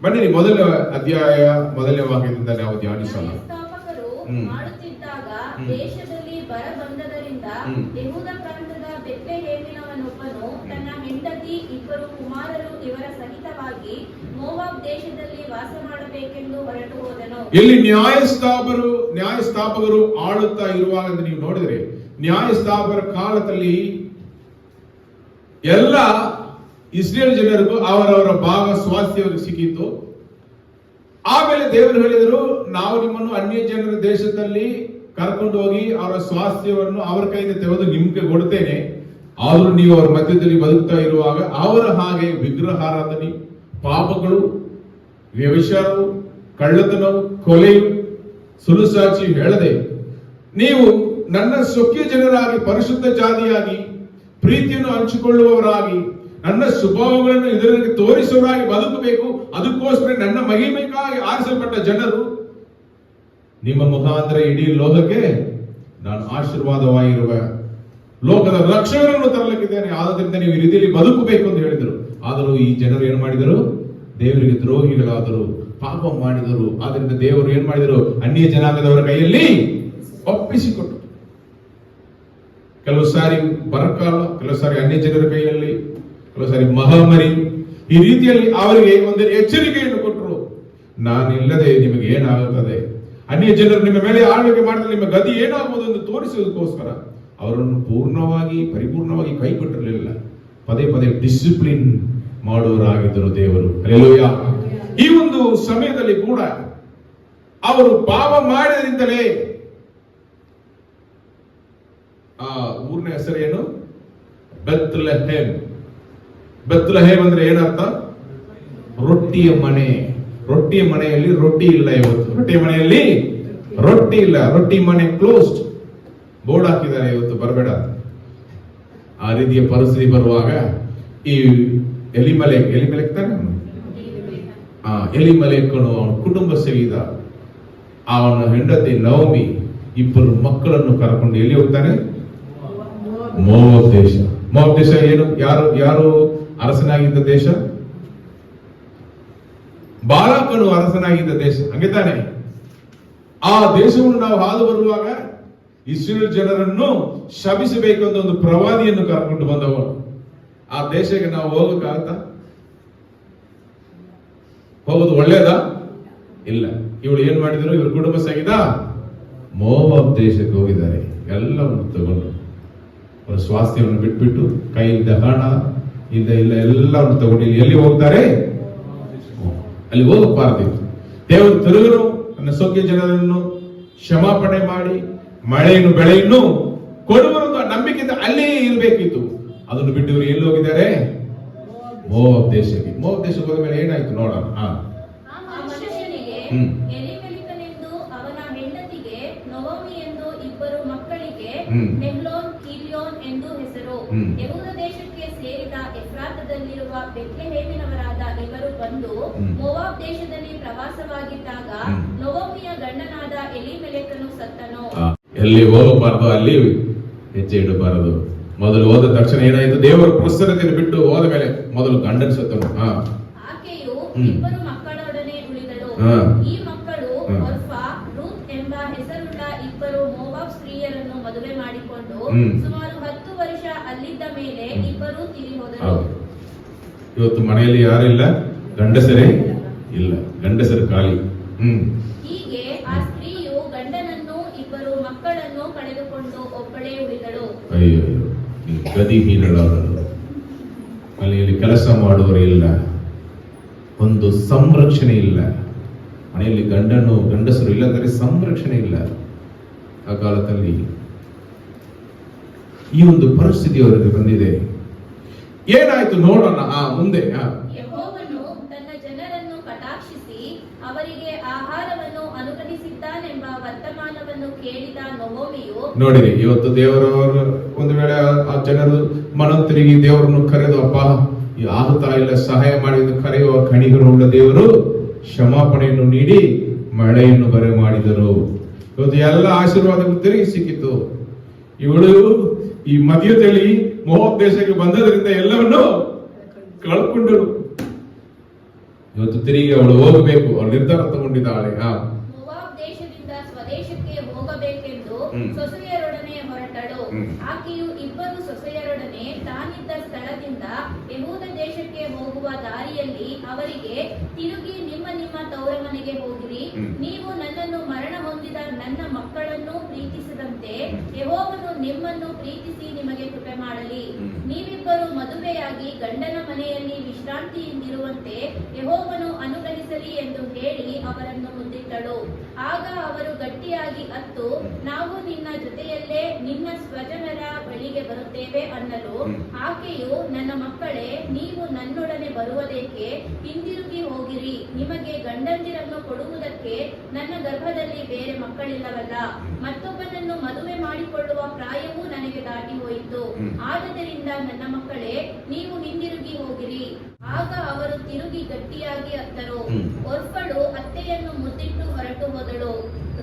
ಬನ್ನಿ ಮೊದಲ ಅಧ್ಯಾಯ ಮೊದಲನೇ ವಾಕ್ಯದಿಂದ ನಾವು ಧ್ಯಾನಿಸೋಣ. ನ್ಯಾಯಸ್ಥಾಪಕರು ಹ್ಮ್. ಮಾಡುತ್ತಿದ್ದಾಗ ಹ್ಮ್. ದೇಶದಲ್ಲಿ ಬರ ಬಂದದರಿಂದ ಹ್ಮ್. ಯೆಹೂದ ಪ್ರಾಂತದ ಬೆತ್ಲೆಹೇಮಿನವನೊಬ್ಬನು ತನ್ನ ಹೆಂಡತಿ ಇಬ್ಬರು ಕುಮಾರರು ಇವರ ಸಹಿತವಾಗಿ ಮೋವಾಬ್ ದೇಶದಲ್ಲಿ ವಾಸ ಮಾಡಬೇಕೆಂದು ಹೊರಟು ಹೋದನು. ಇಲ್ಲಿ ನ್ಯಾಯಸ್ಥಾಪಕರು ಆಳುತ್ತಾ ಇರುವಾಗ ಅಂತ ನೀವು ನೋಡಿದ್ರೆ, ನ್ಯಾಯಸ್ಥಾಪಕರ ಕಾಲದಲ್ಲಿ ಎಲ್ಲ ಇಸ್ರೇಲ್ ಜನರಿಗೂ ಅವರವರ ಭಾಗ ಸ್ವಾಸ್ಥ್ಯವನ್ನು ಸಿಕ್ಕಿತ್ತು. ಆಮೇಲೆ ದೇವರು ಹೇಳಿದರು, ನಾವು ನಿಮ್ಮನ್ನು ಅನ್ಯ ಜನರ ದೇಶದಲ್ಲಿ ಕರ್ಕೊಂಡು ಹೋಗಿ ಅವರ ಸ್ವಾಸ್ಥ್ಯವನ್ನು ಅವರ ಕೈಯಿಂದ ತೆಗೆದು ನಿಮ್ಗೆ ಕೊಡ್ತೇನೆ. ಆದರೂ ನೀವು ಅವರ ಮಧ್ಯದಲ್ಲಿ ಬದುಕ್ತಾ ಇರುವಾಗ ಅವರ ಹಾಗೆ ವಿಗ್ರಹಾರಾಧನೆ, ಪಾಪಗಳು, ವ್ಯಭಿಚಾರವು, ಕಳ್ಳತನವು, ಕೊಲೆಯು, ಸುಳ್ಳುಸಾಕ್ಷಿ ಹೇಳದೆ ನೀವು ನನ್ನ ಸ್ವಕೀಯ ಜನರಾಗಿ, ಪರಿಶುದ್ಧ ಜಾತಿಯಾಗಿ, ಪ್ರೀತಿಯನ್ನು ಹಂಚಿಕೊಳ್ಳುವವರಾಗಿ, ನನ್ನ ಸ್ವಭಾವಗಳನ್ನು ಇದರಲ್ಲಿ ತೋರಿಸುವವರಾಗಿ ಬದುಕಬೇಕು. ಅದಕ್ಕೋಸ್ಕರ ನನ್ನ ಮಹಿಮೆಗಾಗಿ ಆರಿಸಲ್ಪಟ್ಟ ಜನರು ನಿಮ್ಮ ಮುಖಾಂತರ ಇಡೀ ಲೋಕಕ್ಕೆ ನಾನು ಆಶೀರ್ವಾದವಾಗಿರುವ ಲೋಕದ ರಕ್ಷಣೆಯನ್ನು ತರಲಿಕ್ಕಿದ್ದೇನೆ. ಆದ್ದರಿಂದ ನೀವು ಈ ರೀತಿಯಲ್ಲಿ ಬದುಕಬೇಕು ಅಂತ ಹೇಳಿದರು. ಆದರೂ ಈ ಜನರು ಏನ್ ಮಾಡಿದರು? ದೇವರಿಗೆ ದ್ರೋಹಿಗಳಾದರು, ಪಾಪ ಮಾಡಿದರು. ಆದ್ರಿಂದ ದೇವರು ಏನ್ ಮಾಡಿದರು? ಅನ್ಯ ಜನಾಂಗದವರ ಕೈಯಲ್ಲಿ ಒಪ್ಪಿಸಿಕೊಟ್ಟರು. ಕೆಲವು ಸಾರಿ ಬರಕಾಲ, ಕೆಲವು ಸಾರಿ ಅನ್ಯ ಜನರ ಕೈಯಲ್ಲಿ, ಕೆಲವು ಸಾರಿ ಮಹಾಮಾರಿ. ಈ ರೀತಿಯಲ್ಲಿ ಅವರಿಗೆ ಒಂದು ಎಚ್ಚರಿಕೆಯನ್ನು ಕೊಟ್ಟರು. ನಾನಿಲ್ಲದೆ ನಿಮಗೆ ಏನಾಗುತ್ತದೆ, ಅನ್ಯ ಜನರು ನಿಮ್ಮ ಮೇಲೆ ಆಳ್ವಿಕೆ ಮಾಡಿದ್ರೆ ನಿಮ್ಮ ಗತಿ ಏನಾಗುವುದು ಎಂದು ತೋರಿಸುವುದಕ್ಕೋಸ್ಕರ ಅವರನ್ನು ಪರಿಪೂರ್ಣವಾಗಿ ಕೈ ಕೊಟ್ಟಿರಲಿಲ್ಲ. ಪದೇ ಪದೇ ಡಿಸಿಪ್ಲಿನ್ ಮಾಡುವವರಾಗಿದ್ದರು ದೇವರು. ಹಲ್ಲೆಲೂಯಾ. ಈ ಒಂದು ಸಮಯದಲ್ಲಿ ಕೂಡ ಅವರು ಪಾಪ ಮಾಡಿದ್ರಿಂದಲೇ ಆ ಊರಿನ ಹೆಸರೇನು? ಬೆತ್ಲೆಹೇಮ್. ಬೆತ್ಲೆಹೇಮ್ ಅಂದ್ರೆ ಏನರ್ಥ? ರೊಟ್ಟಿಯ ಮನೆ. ರೊಟ್ಟಿಯ ಮನೆಯಲ್ಲಿ ರೊಟ್ಟಿ ಇಲ್ಲ. ಇವತ್ತು ರೊಟ್ಟಿಯ ಮನೆಯಲ್ಲಿ ರೊಟ್ಟಿ ಇಲ್ಲ. ರೊಟ್ಟಿ ಮನೆ ಕ್ಲೋಸ್ಡ್ ಬೋರ್ಡ್ ಹಾಕಿದ್ದಾರೆ, ಇವತ್ತು ಬರಬೇಡ. ಆ ರೀತಿಯ ಪರಿಸ್ಥಿತಿ ಬರುವಾಗ ಈ ಎಲಿಮೆಲೆಕ್ ತಾನೆ, ಎಲಿಮೆಲೆಕನು ಅವನ ಕುಟುಂಬ ಸಹಿತ ಅವನ ಹೆಂಡತಿ ನವಮಿ ಇಬ್ಬರು ಮಕ್ಕಳನ್ನು ಕರ್ಕೊಂಡು ಎಲ್ಲಿ ಹೋಗ್ತಾನೆ? ಮೋವಾಬ್ ದೇಶ. ಮೋವಾಬ್ ದೇಶ ಏನು? ಯಾರು ಅರಸನಾಗಿದ್ದ ದೇಶ? ಬಾಲಾಕನು ಅರಸನಾಗಿದ್ದ ದೇಶ. ಹಂಗೆ ತಾನೆ? ಆ ದೇಶವನ್ನು ನಾವು ಹಾದು ಬರುವಾಗ ಇಸ್ರೇಲ್ ಜನರನ್ನು ಶಪಿಸಬೇಕು ಅಂತ ಒಂದು ಪ್ರವಾದಿಯನ್ನು ಕರ್ಕೊಂಡು ಬಂದವರು. ಆ ದೇಶಕ್ಕೆ ನಾವು ಹೋಗಕ್ಕಾಗತ್ತಾ? ಹೋಗೋದು ಒಳ್ಳೇದಾ? ಇಲ್ಲ. ಇವಳು ಏನ್ ಮಾಡಿದ್ರು? ಇವ್ರ ಕುಟುಂಬ ಸಹಿತ ಮೋವಾಬ್ ದೇಶಕ್ಕೆ ಹೋಗಿದ್ದಾರೆ. ಎಲ್ಲವನ್ನು ತಗೊಂಡು ಅವರ ಸ್ವಾಸ್ಥ್ಯವನ್ನು ಬಿಟ್ಬಿಟ್ಟು, ಕೈಯಿಂದ ಹಣ ಇಲ್ಲ ಎಲ್ಲವನ್ನು ತಗೊಂಡು ಎಲ್ಲಿ ಹೋಗ್ತಾರೆ? ಅಲ್ಲಿ ಹೋಗಬಾರ್ದಿತ್ತು. ದೇವರು ತಿರುಗರು ನನ್ನ ಸ್ವಕೀಯ ಜನರನ್ನು ಕ್ಷಮಾಪಣೆ ಮಾಡಿ ಮಳೆಯನ್ನು ಬೆಳೆಯನ್ನು ಕೊಡುವ ನಂಬಿಕೆಯಿಂದ ಅಲ್ಲೇ ಇರಬೇಕಿತ್ತು. ಅದನ್ನು ಬಿಟ್ಟು ಇವರು ಎಲ್ಲಿ ಹೋಗಿದ್ದಾರೆ? ಮೋವಾಬ್ ದೇಶಕ್ಕೆ. ಮೋವಾಬ್ ದೇಶಕ್ಕೆ ಹೋದ ಮೇಲೆ ಏನಾಯ್ತು ನೋಡೋಣ. ಆ ಮನುಷ್ಯನಿಗೆ ಎಲಿಮೆಲೆಕನೆಂದು, ಅವನ ಹೆಂಡತಿಗೆ ನವಮಿ ಎಂದು, ಇಬ್ಬರು ಮಕ್ಕಳಿಗೆ ಮೆಹ್ಲೋನ್, ಕಿಲ್ಯೋನ್ ಎಂದು ಹೆಸರು. ಯೆಹೂದ ದೇಶಕ್ಕೆ ಸೇರಿದ ಎಫ್ರಾತದಲ್ಲಿರುವ ಬೆತ್ಲೆಹೇಮಿನವರಾದ ಇವರು ಬಂದು ಮೋವಾಬ್ ದೇಶದಲ್ಲಿ ಪ್ರವಾಸವಾಗಿದ್ದಾಗ ನವಮಿಯ ಗಂಡನಾದ ಎಲಿಮೆಲೆಕನು ಸತ್ತನು. ಎಲ್ಲಿ ಹೋಗಬಾರದು ಅಲ್ಲಿ ಹೆಜ್ಜೆ ಇಡಬಾರದು. ಮೊದಲು ಹೋದ ತಕ್ಷಣ ಏನಾಯ್ತು? ದೇವರ ಪ್ರಸನ್ನತೆಯನ್ನು ಬಿಟ್ಟು ಹೋದ ಮೇಲೆ ಮೊದಲು ಗಂಡನ ಸತ್ತನು. ಆಕೆಯು ಇಬ್ಬರು ಮಕ್ಕಳೊಡನೆ ಉಳಿದಳು. ಈ ಮಕ್ಕಳು ಒರ್ಫಾ, ರೂತ್ ಎಂಬ ಹೆಸರುಳ್ಳ ಇಬ್ಬರು ಮೋವಾಬ್ ಸ್ತ್ರೀಯರನ್ನು ಮದುವೆ ಮಾಡಿಕೊಂಡು ಸುಮಾರು 10 ವರ್ಷ ಅಲ್ಲಿದ್ದ ಮೇಲೆ ಇಬ್ಬರು ತೀರಿ ಹೋದರು. ಇವತ್ತು ಮನೆಯಲ್ಲಿ ಯಾರಿಲ್ಲ? ಗಂಡಸರೇ ಇಲ್ಲ. ಗಂಡಸರು ಖಾಲಿ. ಹೀಗೆ ಆ ಸ್ತ್ರೀಯು ಗಂಡನನ್ನು ಇಬ್ಬರು ಮಕ್ಕಳನ್ನು ಕಳೆದುಕೊಂಡು ಒಬ್ಬಳೇ ಉಳಿದಳು. ಅಯ್ಯೋ, ಗದಿಹೀನಳಾದಳು. ಮನೆಯಲ್ಲಿ ಕೆಲಸ ಮಾಡುವರು ಇಲ್ಲ, ಒಂದು ಸಂರಕ್ಷಣೆ ಇಲ್ಲ. ಮನೆಯಲ್ಲಿ ಗಂಡಸರು ಇಲ್ಲಂದರೆ ಸಂರಕ್ಷಣೆ ಇಲ್ಲ. ಆ ಕಾಲದಲ್ಲಿ ಈ ಒಂದು ಪರಿಸ್ಥಿತಿ ಅವರಿಗೆ ಬಂದಿದೆ. ಏನಾಯ್ತು ನೋಡೋಣ ಮುಂದೆ. ಯೆಹೋವನು ತನ್ನ ಜನರನ್ನು ಕಟಾಕ್ಷಿಸಿ ಅವರಿಗೆ ಆಹಾರವನ್ನು ಅನುಗ್ರಹಿಸಿದ್ದಾನೆಂಬ ವರ್ತಮಾನವನ್ನು ಕೇಳಿದ ನವೋಮಿಯು, ನೋಡಿರಿ, ಇವತ್ತು ದೇವರವರು ಒಂದು ವೇಳೆ ಆ ಜನರು ಮನ ತಿರುಗಿ ದೇವರನ್ನು ಕರೆದು, ಅಪ್ಪ ಆಗುತ್ತಾ ಇಲ್ಲ, ಸಹಾಯ ಮಾಡಿದ ಕರೆಯುವ ಕಣಿಗರುಳ್ಳ ದೇವರು ಕ್ಷಮಾಪಣೆಯನ್ನು ನೀಡಿ ಮಳೆಯನ್ನು ಬರೆ ಮಾಡಿದರು. ಇವತ್ತು ಎಲ್ಲ ಆಶೀರ್ವಾದಗಳು ತಿರುಗಿ ಸಿಕ್ಕಿತು. ಇವಳು ಈ ಮಧ್ಯದಲ್ಲಿ ಮೋವಾಬ್ ದೇಶಕ್ಕೆ ಬಂದದರಿಂದ ಎಲ್ಲವನ್ನು ಕಳ್ಕೊಂಡಳು. ಇವತ್ತು ತಿರುಗಿ ಅವಳು ಹೋಗಬೇಕು, ಅವಳು ನಿರ್ಧಾರ ತಗೊಂಡಿದ್ದಾಳೆ. ಮೋವಾಬ್ ದೇಶದಿಂದ ಸ್ವದೇಶಕ್ಕೆ ಹೋಗಬೇಕೆಂದು ಸೊಸೆಯರೊಡನೆ ಹೊರಟಳು. ಆಕೆಯು ಇಬ್ಬರು ಸೊಸೆಯರೊಡನೆ ತಾನಿದ್ದ ಸ್ಥಳದಿಂದ ಯೆಹೂದ ದೇಶಕ್ಕೆ ಹೋಗುವ ದಾರಿಯಲ್ಲಿ ಅವರಿಗೆ, ತಿರುಗಿ ನಿಮ್ಮ ನಿಮ್ಮ ತವರ ಮನೆಗೆ ಹೋಗಿರಿ. ನೀವು ನನ್ನನ್ನು ಮರಣ ಹೊಂದಿದ ನನ್ನ ಮಕ್ಕಳನ್ನು ಪ್ರೀತಿಸಿದಂತೆ ಯೆಹೋವನು ನಿಮ್ಮನ್ನು ಪ್ರೀತಿಸಿ ನಿಮಗೆ ಕೃಪೆ ಮಾಡಲಿ. ನೀವಿಬ್ಬರು ಮದುವೆಯಾಗಿ ಗಂಡನ ಮನೆಯಲ್ಲಿ ವಿಶ್ರಾಂತಿಯಿಂದಿರುವಂತೆ ಯೆಹೋವನು ಅನುಗ್ರಹಿಸಲಿ ಎಂದು ಹೇಳಿ ಅವರನ್ನು ಮುದ್ದಿಟ್ಟಳು. ಆಗ ಅವರು ಗಟ್ಟಿಯಾಗಿ ಅತ್ತು, ನಾವು ನಿನ್ನ ಜೊತೆಯಲ್ಲೇ ನಿನ್ನ ಸ್ವಜನರ ಬಳಿಗೆ ಬರುತ್ತೇವೆ ಅನ್ನಲು, ಆಕೆಯು, ನನ್ನ ಮಕ್ಕಳೇ, ನೀವು ನನ್ನೊಡನೆ ಬರುವುದೇಕೆ? ಹಿಂದಿರುಗಿ ಹೋಗಿರಿ. ನಿಮಗೆ ಗಂಡಂದಿರನ್ನು ಕೊಡುವುದಕ್ಕೆ ನನ್ನ ಗರ್ಭದಲ್ಲಿ ಬೇರೆ ಮಕ್ಕಳಿಲ್ಲವಲ್ಲ. ಮತ್ತೊಬ್ಬನನ್ನು ಮದುವೆ ಮಾಡಿಕೊಳ್ಳುವ ಪ್ರಾಯವೂ ನನಗೆ ದಾಟಿ ಹೋಯಿತು. ಆದದರಿಂದ ನನ್ನ ಮಕ್ಕಳೇ, ನೀವು ಹಿಂದಿರುಗಿ ಹೋಗಿರಿ. ಆಗ ಅವರು ತಿರುಗಿ ಗಟ್ಟಿಯಾಗಿ ಅತ್ತರು. ಒರ್ಫಳು ಅತ್ತೆಯನ್ನು ಮುದ್ದಿಟ್ಟು ಹೊರಟು ಹೋದಳು.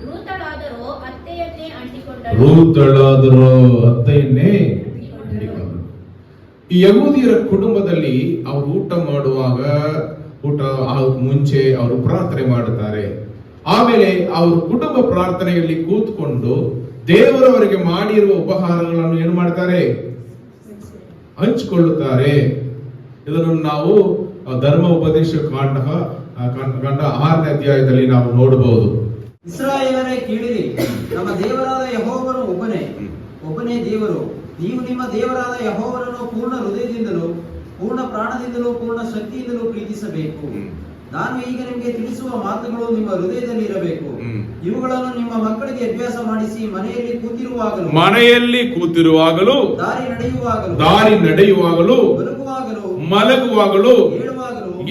ರೂತಳಾದರೋ ಅತ್ತೆಯನ್ನೇ ಅಂಟಿಕೊಂಡಳು. ಈ ಯಹೂದಿಯರ ಕುಟುಂಬದಲ್ಲಿ ಅವರು ಊಟ ಮಾಡುವಾಗ, ಊಟ ಮುಂಚೆ ಅವರು ಪ್ರಾರ್ಥನೆ ಮಾಡುತ್ತಾರೆ. ಆಮೇಲೆ ಅವರು ಕುಟುಂಬ ಪ್ರಾರ್ಥನೆಯಲ್ಲಿ ಕೂತ್ಕೊಂಡು ದೇವರವರಿಗೆ ಮಾಡಿರುವ ಉಪಹಾರಗಳನ್ನು ಏನು ಮಾಡ್ತಾರೆ? ಹಂಚಿಕೊಳ್ಳುತ್ತಾರೆ. ಇದನ್ನು ನಾವು ಧರ್ಮ ಉಪದೇಶ ಕಾಂಡ 6ನೇ ಅಧ್ಯಾಯದಲ್ಲಿ ನಾವು ನೋಡಬಹುದು. ಇಸ್ರಾಯೇಲರೇ ಕೇಳಿರಿ, ನಮ್ಮ ದೇವರಾದ ಯೆಹೋವನು ಒಬ್ಬನೇ ದೇವರು. ನೀವು ನಿಮ್ಮ ದೇವರಾದ ಯೆಹೋವನನ್ನು ಪೂರ್ಣ ಹೃದಯದಿಂದಲೂ ಪೂರ್ಣ ಪ್ರಾಣದಿಂದಲೂ ಪೂರ್ಣ ಶಕ್ತಿಯಿಂದಲೂ ಪ್ರೀತಿಸಬೇಕು. ನಾನು ಈಗ ನಿಮಗೆ ತಿಳಿಸುವ ಮಾತುಗಳು ನಿಮ್ಮ ಹೃದಯದಲ್ಲಿ ಇರಬೇಕು. ಇವುಗಳನ್ನು ನಿಮ್ಮ ಮಕ್ಕಳಿಗೆ ಅಭ್ಯಾಸ ಮಾಡಿಸಿ, ಮನೆಯಲ್ಲಿ ಕೂತಿರುವಾಗಲೂ ದಾರಿ ನಡೆಯುವಾಗಲೂ ಮಲಗುವಾಗಲೂ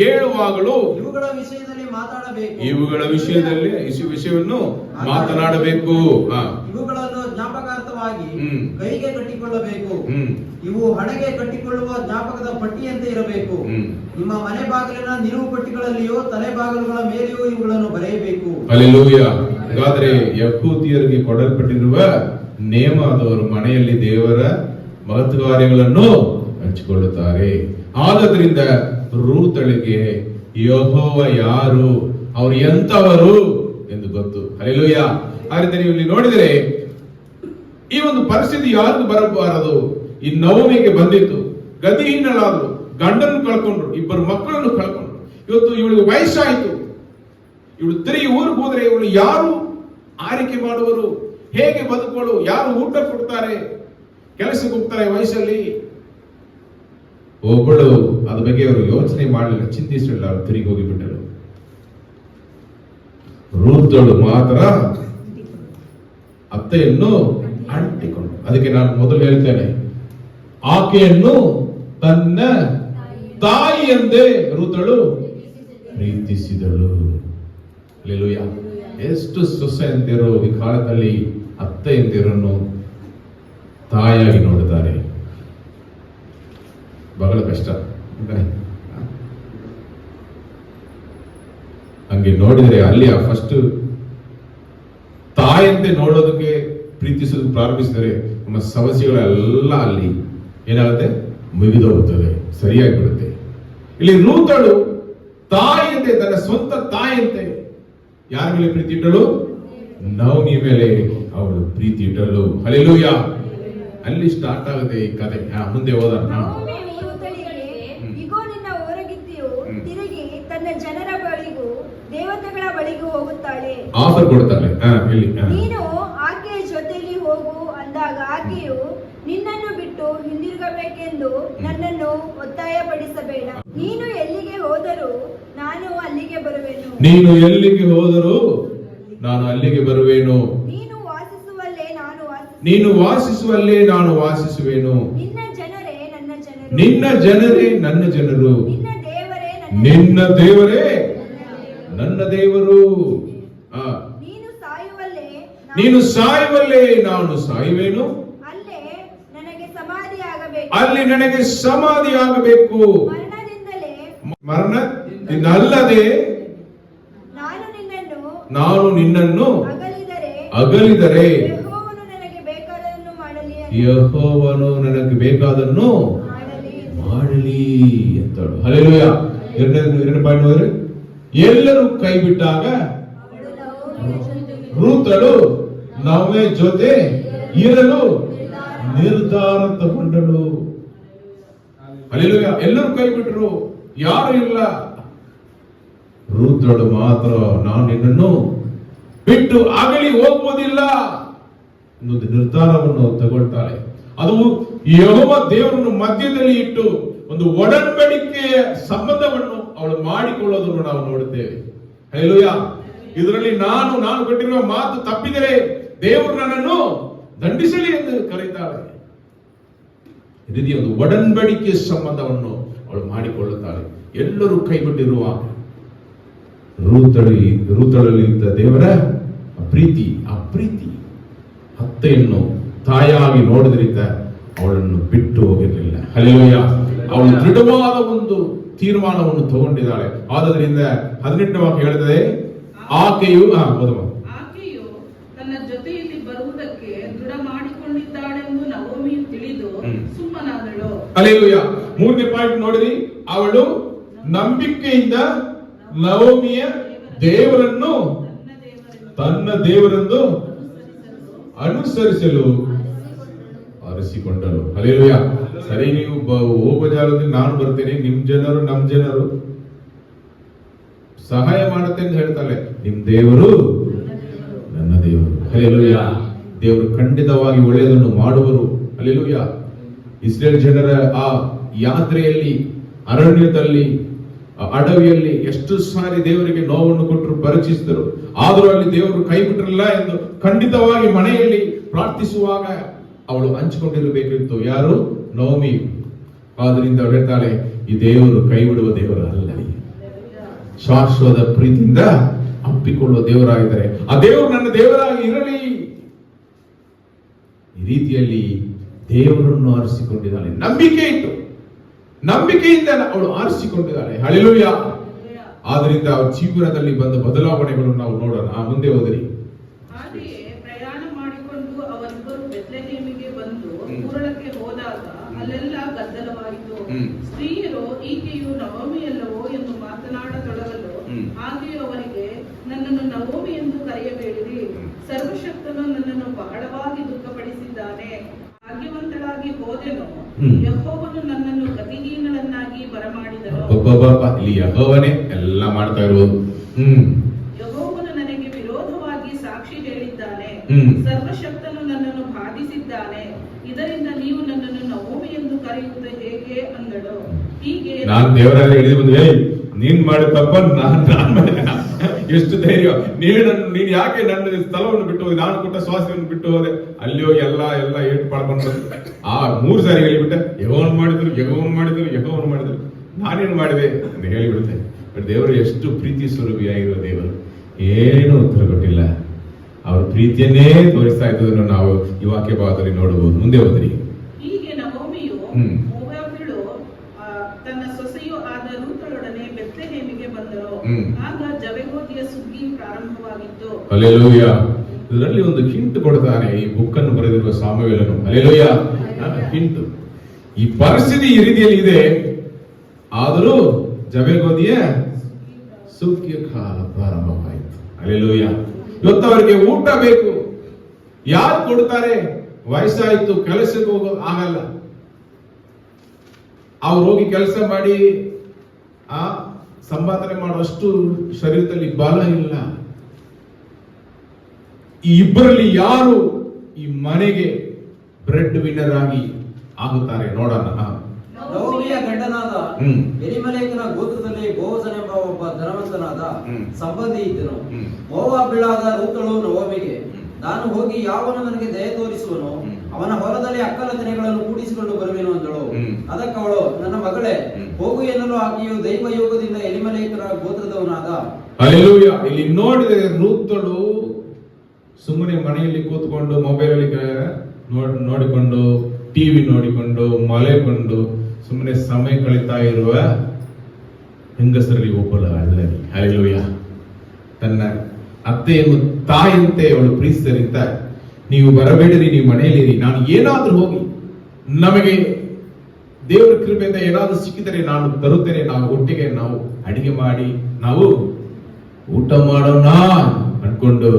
ಏಳುವಾಗಲೂ ಇವುಗಳ ವಿಷಯವನ್ನು ಮಾತನಾಡಬೇಕು. ಇವುಗಳನ್ನು ಜ್ಞಾಪಕಾರ್ಥವಾಗಿ ಕೈಗೆ ಕಟ್ಟಿಕೊಳ್ಳಬೇಕು. ಇವು ಹಣೆಗೆ ಕಟ್ಟಿಕೊಳ್ಳುವ ಜ್ಞಾಪಕದ ಪಟ್ಟಿಯಂತೆ ಇರಬೇಕು. ನಿಮ್ಮ ಮನೆ ಬಾಗಿಲಿನ ನಿಲುವು ಪಟ್ಟಿಗಳಲ್ಲಿಯೋ ತಲೆ ಬಾಗಿಲುಗಳ ಮೇಲೆಯೋ ಇವುಗಳನ್ನು ಬರೆಯಬೇಕು. ಹಲ್ಲೆಲೂಯಾ. ಹಾಗಾದ್ರೆ ಯಹೂದಿಯರಿಗೆ ಕೊಡಲ್ಪಟ್ಟಿರುವ ನೇಮದವರು ಮನೆಯಲ್ಲಿ ದೇವರ ಮಹತ್ ಕಾರ್ಯಗಳನ್ನು ಹಂಚಿಕೊಳ್ಳುತ್ತಾರೆ. ಆದ್ರಿಂದ ರೂತಳಿಗೆ ಯೆಹೋವ ಯಾರು, ಅವರು ಎಂತವರು ಎಂದು ಗೊತ್ತು. ಹಲ್ಲೆಲೂಯಾ. ಆದ್ರಿಂದ ನೀವು ಇಲ್ಲಿ ನೋಡಿದರೆ ಈ ಒಂದು ಪರಿಸ್ಥಿತಿ ಯಾರಿಗೂ ಬರಬಾರದು. ಈ ನವಮಿಗೆ ಬಂದಿತ್ತು. ಗತಿಹೀನಳಾದ್ರು, ಗಂಡನ್ನು ಕಳ್ಕೊಂಡ್ರು, ಇಬ್ಬರು ಮಕ್ಕಳನ್ನು ಕಳ್ಕೊಂಡ್ರು. ಇವತ್ತು ಇವಳಿಗೆ ವಯಸ್ಸಾಯಿತು. ಇವಳು ತಿರುಗಿ ಊರಿಗೆ ಹೋದ್ರೆ ಇವಳು ಯಾರು ಆರೈಕೆ ಮಾಡುವರು? ಹೇಗೆ ಬದುಕೋಳು? ಯಾರು ಊಟ ಕೊಡ್ತಾರೆ? ಕೆಲಸಕ್ಕೆ ಹೋಗ್ತಾರೆ ವಯಸ್ಸಲ್ಲಿ. ಒಬ್ಬಳು ಅದ್ರ ಬಗ್ಗೆ ಅವರು ಯೋಚನೆ ಮಾಡಲಿಲ್ಲ, ಚಿಂತಿಸಲಿಲ್ಲ. ಅವರು ತಿರುಗಿ ಹೋಗಿಬಿಟ್ಟರು. ರೂತಳು ಮಾತ್ರ ಅತ್ತೆಯನ್ನು ಅಂಟಿಕೊಂಡು, ಅದಕ್ಕೆ ನಾನು ಮೊದಲು ಹೇಳ್ತೇನೆ, ಆಕೆಯನ್ನು ತನ್ನ ತಾಯಿಯಂದೇ ರೂತಳು ಪ್ರೀತಿಸಿದಳು. ಹಲ್ಲೆಲೂಯಾ. ಎಷ್ಟು ಸೊಸೆಯಂದಿರು ಈ ಕಾಲದಲ್ಲಿ ಅತ್ತೆಯಂದಿರನ್ನು ತಾಯಿಯಾಗಿ ನೋಡುತ್ತಾರೆ. ಬಹಳ ಕಷ್ಟ. ಹಂಗೆ ನೋಡಿದರೆ ಅಲ್ಲಿ ಫಸ್ಟ್ ತಾಯಿಯಂತೆ ನೋಡೋದಕ್ಕೆ ಪ್ರೀತಿಸೋದಕ್ಕೆ ಪ್ರಾರಂಭಿಸಿದರೆ ನಮ್ಮ ಸಮಸ್ಯೆಗಳೆಲ್ಲ ಅಲ್ಲಿ ಏನಾಗುತ್ತೆ? ಮುಗಿದೋಗುತ್ತದೆ, ಸರಿಯಾಗಿ ಬಿಡುತ್ತೆ. ಇಲ್ಲಿ ರೂತಳು ತಾಯಿಯಂತೆ, ತನ್ನ ಸ್ವಂತ ತಾಯಿಯಂತೆ ಯಾರ ಮೇಲೆ ಪ್ರೀತಿ ಇಟ್ಟಳು? ನವಮಿ ಮೇಲೆ ಅವಳು ಪ್ರೀತಿ ಇಟ್ಟಳು. ಹಲ್ಲೆಲೂಯಾ. ಅಲ್ಲಿ ಸ್ಟಾರ್ಟ್ ಆಗುತ್ತೆ ಈ ಕಥೆ. ಮುಂದೆ ಹೋದ ಇಗೋ ನಿನ್ನ ಹೊರಗಿದ್ದೆಯು ತಿರುಗಿ ತನ್ನ ಜನರ ಬಳಿಗೂ ದೇವತೆಗಳ ಬಳಿಗೂ ಹೋಗುತ್ತಾಳೆ. ಆಫರ್ ಕೊಡ್ತಾಳೆ. ನೀನು ಆಕೆಯ ಜೊತೆಯಲ್ಲಿ ಹೋಗು ಅಂದಾಗ ಆಕೆಯು, ನಿನ್ನನ್ನು ಬಿಟ್ಟು ಹಿಂದಿರುಗಬೇಕೆಂದು ನನ್ನನ್ನು ಒತ್ತಾಯಪಡಿಸಬೇಡ. ನೀನು ಎಲ್ಲಿಗೆ ಹೋದರೂ ನಾನು ಅಲ್ಲಿಗೆ ಬರುವೆನು. ನೀನು ಎಲ್ಲಿಗೆ ಹೋದರೂ ನಾನು ಅಲ್ಲಿಗೆ ಬರುವೆನು. ನೀನು ವಾಸಿಸುವಲ್ಲೇ ನಾನು ವಾಸಿಸುವೆನು. ನಿನ್ನ ಜನರೇ ನನ್ನ ಜನರು, ನಿನ್ನ ಜನರೇ ನನ್ನ ಜನರು, ನಿನ್ನ ದೇವರೇ ನನ್ನ ದೇವರು. ನೀನು ಸಾಯುವಲ್ಲೇ ನಾನು ಸಾಯುವೆನು. ಅಲ್ಲಿ ನನಗೆ ಸಮಾಧಿ ಆಗಬೇಕು. ಮರಣ ಇದಲ್ಲದೆ ನಾನು ನಿನ್ನನ್ನು ಅಗಲಿದರೆ ಯೆಹೋವನು ನನಗೆ ಬೇಕಾದದ್ದನ್ನು ಮಾಡಲಿ ಯೆಹೋವನು ನನಗೆ ಬೇಕಾದನ್ನು ಮಾಡಲಿ ಅಂತೇಳು. ಹಲ್ಲೆಲೂಯ. ಎರಡನೇ ಪಾಯಿಂಟ್ ಹೋದ್ರೆ, ಎಲ್ಲರೂ ಕೈ ಬಿಟ್ಟಾಗ ರೂತಳು ನವೇ ಜೊತೆ ಇರಲು ನಿರ್ಧಾರ ತಗೊಂಡಳು. ಹಲ್ಲೆಲೂಯ. ಎಲ್ಲರೂ ಕೈ ಬಿಟ್ರು, ಯಾರು ಇಲ್ಲ. ರೂತಳು ಮಾತ್ರ ನಾನು ನಿನ್ನನ್ನು ಬಿಟ್ಟು ಆಗಲಿ ಹೋಗುವುದಿಲ್ಲ ಅನ್ನೊಂದು ನಿರ್ಧಾರವನ್ನು ತಗೊಳ್ತಾಳೆ. ಅದು ಯೆಹೋವ ದೇವರನ್ನು ಮಧ್ಯದಲ್ಲಿ ಇಟ್ಟು ಒಂದು ಒಡಂಬಡಿಕೆಯ ಸಂಬಂಧವನ್ನು ಅವಳು ಮಾಡಿಕೊಳ್ಳೋದನ್ನು ನಾವು ನೋಡುತ್ತೇವೆ. ಹಲ್ಲೆಲೂಯ. ಇದರಲ್ಲಿ ನಾನು ಕೊಟ್ಟಿರುವ ಮಾತು ತಪ್ಪಿದರೆ ದೇವರು ನನ್ನನ್ನು ದಂಡಿಸಲಿ ಎಂದು ಕರೆಯುತ್ತಾಳೆ. ಈ ರೀತಿಯ ಒಂದು ಒಡಂಬಡಿಕೆಯ ಸಂಬಂಧವನ್ನು ಅವಳು ಮಾಡಿಕೊಳ್ಳುತ್ತಾಳೆ. ಎಲ್ಲರೂ ಕೈಬಿಟ್ಟಿರುವ ರೂತಳಲ್ಲಿ ಇದ್ದ ದೇವರ ಪ್ರೀತಿ, ಆ ಪ್ರೀತಿ ಅತ್ತೆಯನ್ನು ತಾಯಾಗಿ ನೋಡಿದ್ರಿಂದ ಅವಳನ್ನು ಬಿಟ್ಟು ಹೋಗಿರಲಿಲ್ಲ. ಹಲ್ಲೆಲೂಯ. ಅವಳು ದೃಢವಾದ ಒಂದು ತೀರ್ಮಾನವನ್ನು ತಗೊಂಡಿದ್ದಾಳೆ. ಆದ್ದರಿಂದ 18ನೇ ವಾಕ್ಯ ಹೇಳ್ತದೆ, ಆಕೆಯು ತನ್ನ ಜೊತೆಯಲ್ಲಿ ಬರುವುದಕ್ಕೆ ದೃಢ ಮಾಡಿಕೊಂಡಿದ್ದಾಳೆಂದು ನವೋಮಿಯು ತಿಳಿದು ಸುಮ್ಮನಾದಳು. ಹಲ್ಲೆಲೂಯ. 3ನೇ ಪಾಯಿಂಟ್ ನೋಡಿರಿ, ಅವಳು ನಂಬಿಕೆಯಿಂದ ನವೋಮಿಯ ದೇವರನ್ನು ತನ್ನ ದೇವರೆಂದು ಅನುಸರಿಸಲು ಅರಸಿಕೊಂಡಳು. ಹಲ್ಲೆಲೂಯ. ಸರಿ, ನೀವು ಹೋಗೋ ಜಾಗದಲ್ಲಿ ನಾನು ಬರ್ತೇನೆ, ನಿಮ್ ಜನರು ನಮ್ ಜನರು ಸಹಾಯ ಮಾಡುತ್ತೆ ಅಂತ ಹೇಳ್ತಾಳೆ. ನಿಮ್ ದೇವರು ನನ್ನ ದೇವರು. ಹಲ್ಲೆಲೂಯ. ದೇವರು ಖಂಡಿತವಾಗಿ ಒಳ್ಳೆಯದನ್ನು ಮಾಡುವರು. ಹಲ್ಲೆಲೂಯ. ಇಸ್ರೇಲ್ ಜನರ ಆ ಯಾತ್ರೆಯಲ್ಲಿ, ಅರಣ್ಯದಲ್ಲಿ, ಅಡವಿಯಲ್ಲಿ ಎಷ್ಟು ಸಾರಿ ದೇವರಿಗೆ ನೋವನ್ನು ಕೊಟ್ಟರು, ಪರೀಕ್ಷಿಸಿದರು. ಆದರೂ ಅಲ್ಲಿ ದೇವರು ಕೈ ಬಿಟ್ಟಿರಲಿಲ್ಲ ಎಂದು ಖಂಡಿತವಾಗಿ ಮನೆಯಲ್ಲಿ ಪ್ರಾರ್ಥಿಸುವಾಗ ಅವಳು ಹಂಚಿಕೊಂಡಿರಬೇಕಿತ್ತು. ಯಾರು? ನವೋಮಿ. ಆದ್ರಿಂದ ಅವಳು ಹೇಳ್ತಾಳೆ, ಈ ದೇವರು ಕೈ ಬಿಡುವ ದೇವರು ಅಲ್ಲ, ಶಾಶ್ವತ ಪ್ರೀತಿಯಿಂದ ಅಪ್ಪಿಕೊಳ್ಳುವ ದೇವರಾಗಿದ್ದಾರೆ. ಆ ದೇವರು ನನ್ನ ದೇವರಾಗಿ ಇರಲಿ. ಈ ರೀತಿಯಲ್ಲಿ ದೇವರನ್ನು ಆರಿಸಿಕೊಂಡಿದ್ದಾಳೆ. ನಂಬಿಕೆ ಇಟ್ಟು, ನಂಬಿಕೆಯಿಂದ ಅವಳು ಆರಿಸಿಕೊಂಡಿದ್ದಾಳೆ. ಹಲ್ಲೆಲೂಯ. ಆದ್ರಿಂದ ಅವರ ಜೀವನದಲ್ಲಿ ಬಂದ ಬದಲಾವಣೆಗಳನ್ನು ನಾವು ನೋಡೋಣ. ಮುಂದೆ ಹೋದರಿ. ಹಾಗೆಯೇ ಪ್ರಯಾಣ ಮಾಡಿಕೊಂಡು ಅವರಿಬ್ಬರು ಬೆತ್ಲೆಹೇಮಿಗೆ ಬಂದು ಊರೊಳಕ್ಕೆ ಹೋದಾಗ ಅಲ್ಲೆಲ್ಲ ಗದ್ದಲವಾಯಿತು. ಸ್ತ್ರೀಯರು ಈಕೆಯು ನವೋಮಿಯಲ್ಲವೋ ಎಂದು ಮಾತನಾಡತೊಡಗಲು ಆಕೆಯು ಅವರಿಗೆ, ನನ್ನನ್ನು ನವೋಮಿ ಎಂದು ಕರೆಯಬೇಡಿರಿ, ಸರ್ವಶಕ್ತನು ನನ್ನನ್ನು ಬಹಳವಾಗಿ ದುಃಖಪಡಿಸಿದ್ದಾನೆ. ಭಾಗ್ಯವಂತಳಾಗಿ ಹೋದೆನು, ಯೆಹೋವನು ನನ್ನನ್ನು ಗತಿಹೀನಳನ್ನಾಗಿ ಬರಮಾಡಿದನು. ಇಲ್ಲಿ ಯೆಹೋವನೇ ಎಲ್ಲ ಮಾಡ್ತಾ ಇರುವುದು. ಯೆಹೋವನು ನನಗೆ ವಿರೋಧವಾಗಿ ಸಾಕ್ಷಿ ಹೇಳಿದ್ದಾನೆ, ಸರ್ವಶಕ್ತನು ನನ್ನನ್ನು ಬಾಧಿಸಿದ್ದಾನೆ. ಇದರಿಂದ ನೀವು ನನ್ನನ್ನು ನವೋಮಿ ಎಂದು ಕರೆಯುವುದು ಹೇಗೆ ಅಂದಳು. ಹೀಗೆ ನಾನು ದೇವರಲ್ಲಿ ಹಿಡಿದು ಬಂದೆ, ನೀನ್ ಮಾಡಿದ ತಪ್ಪ ನಾನ್ ಮಾಡಿದೆ. ಎಷ್ಟು ಧೈರ್ಯ! ನೀನ್ ಯಾಕೆ ನನ್ನ ಸ್ಥಳವನ್ನು ಬಿಟ್ಟು ಹೋದೆ, ನಾನು ಕೊಟ್ಟ ಸ್ವಾಸ್ಥ್ಯವನ್ನು ಬಿಟ್ಟು ಹೋದೆ, ಅಲ್ಲಿ ಹೋಗಿ ಎಲ್ಲ ಏಟು ಪಡ್ಕೊಂಡು ಆ 3 ಸಾರಿ ಹೇಳಿಬಿಟ್ಟೆ, ಯೆಹೋವನು ಮಾಡಿದ್ರು, ನಾನೇನು ಮಾಡಿದೆ ಅಂತ ಹೇಳಿಬಿಡುತ್ತೆ. ದೇವರು ಎಷ್ಟು ಪ್ರೀತಿ ಸ್ವರೂಪಿಯಾಗಿರುವ ದೇವರು ಏನು ಉತ್ತರ ಕೊಟ್ಟಿಲ್ಲ. ಅವ್ರ ಪ್ರೀತಿಯನ್ನೇ ತೋರಿಸ್ತಾ ಇದ್ದದನ್ನು ನಾವು ಈ ವಾಕ್ಯ ಭಾಗದಲ್ಲಿ ನೋಡಬಹುದು. ಮುಂದೆ ಹೋದ್ರಿ. ಹೀಗೆ ನವೋಮಿಯು ಮೋವಾಬ್ಯಳು ತನ್ನ ಸೊಸೆಯು ಆದ ರೂತಳೊಡನೆ ಬೆತ್ಲೆಹೇಮಿಗೆ ಬಂದರು. ಆಗ ಜವೆಗೋದಿಯ ಸುಗ್ಗಿ ಪ್ರಾರಂಭವಾಗಿತ್ತು. ಹಲ್ಲೆಲೂಯ. ಇದರಲ್ಲಿ ಒಂದು ಹಿಂಟ್ ಕೊಡ್ತಾನೆ ಈ ಬುಕ್ ಅನ್ನು ಬರೆದಿರುವ ಸಾಮುವೇಲನು. ಹಲ್ಲೆಲೂಯ. ಹಿಂಟ್. ಈ ಪರಿಸ್ಥಿತಿ ಈ ರೀತಿಯಲ್ಲಿ ಇದೆ, ಆದರೂ ಜವೆಗೋದಿಯ ಸುಗ್ಗಿಯ ಕಾಲ ಪ್ರಾರಂಭವಾಯಿತು. ಹಲ್ಲೆಲೂಯ. ಇವತ್ತು ಅವರಿಗೆ ಊಟ ಬೇಕು. ಯಾರು ಕೊಡ್ತಾರೆ? ವಯಸ್ಸಾಯ್ತು, ಕೆಲಸಕ್ಕೆ ಹೋಗೋದು ಆಗಲ್ಲ. ಅವ್ರು ಹೋಗಿ ಕೆಲಸ ಮಾಡಿ ಸಂಪಾದನೆ ಮಾಡುವಷ್ಟು ಶರೀರದಲ್ಲಿ ಬಲ ಇಲ್ಲ. ಈ ಇಬ್ಬರಲ್ಲಿ ಯಾರು ಈ ಮನೆಗೆ ಬ್ರೆಡ್ ವಿನ್ನರ್ ಆಗಿ ಆಗುತ್ತಾರೆ ನೋಡೋಣ. ನವೋಮಿಯ ಗಂಡನಾದ ಎಲಿಮೆಲೆಕನ ಗೋತ್ರದಲ್ಲಿ ಬೋವಜನೆಂಬ ಒಬ್ಬ ಧನವಂತನಾದ ಸಂಬಂಧಿ ಇದ್ದನು. ಮೋವಾಬ್ಯಳಾದ ರೂತಳು ನವೋಮಿಗೆ, ನಾನು ಹೋಗಿ ಯಾವನು ನನಗೆ ದಯ ತೋರಿಸುವನು ಅವನ ಹೊಲದಲ್ಲಿ ಅಕ್ಕಲತನೆಗಳನ್ನು ಕೂಡಿಸಿಕೊಂಡು ಬರುವೆನು ಅಂದಳು. ಅದಕ್ಕವಳು, ನನ್ನ ಮಗಳೇ ಹೋಗು ಎನ್ನಲು ಆಕೆಯು ದೈವಯೋಗದಿಂದ ಎಲಿಮೆಲೆಕನ ಗೋತ್ರದವನಾದ. ಹಲ್ಲೆಲೂಯ. ಇಲ್ಲಿ ನೋಡಿದರೆ ರೂತಳು ಸುಮ್ಮನೆ ಮನೆಯಲ್ಲಿ ಕೂತ್ಕೊಂಡು ಮೊಬೈಲ್ ಅಲ್ಲಿ ನೋಡಿಕೊಂಡು, ಟಿವಿ ನೋಡಿಕೊಂಡು, ಮಲೆಕೊಂಡು ಸುಮ್ಮನೆ ಸಮಯ ಕಳೀತಾ ಇರುವ ಹೆಂಗಸರಲ್ಲಿ ಒಬ್ಬಳ ಅಲ್ಲರಿ. ಹಲ್ಲೆಲೂಯಾ. ತನ್ನ ಅತ್ತೆಯನ್ನು ತಾಯಿಯಂತೆ ಅವಳು ಪ್ರೀತಿಸಿದರಿಂದ ನೀವು ಬರಬೇಡಿರಿ, ನೀವು ಮನೆಯಲ್ಲಿರಿ, ನಾನು ಏನಾದ್ರೂ ಹೋಗಿ ನಮಗೆ ದೇವರ ಕೃಪೆಯಿಂದ ಏನಾದ್ರೂ ಸಿಕ್ಕಿದರೆ ನಾನು ತರುತ್ತೇನೆ, ನಾವು ಒಟ್ಟಿಗೆ ನಾವು ಅಡಿಗೆ ಮಾಡಿ ನಾವು ಊಟ ಮಾಡೋಣ ಅನ್ಕೊಂಡು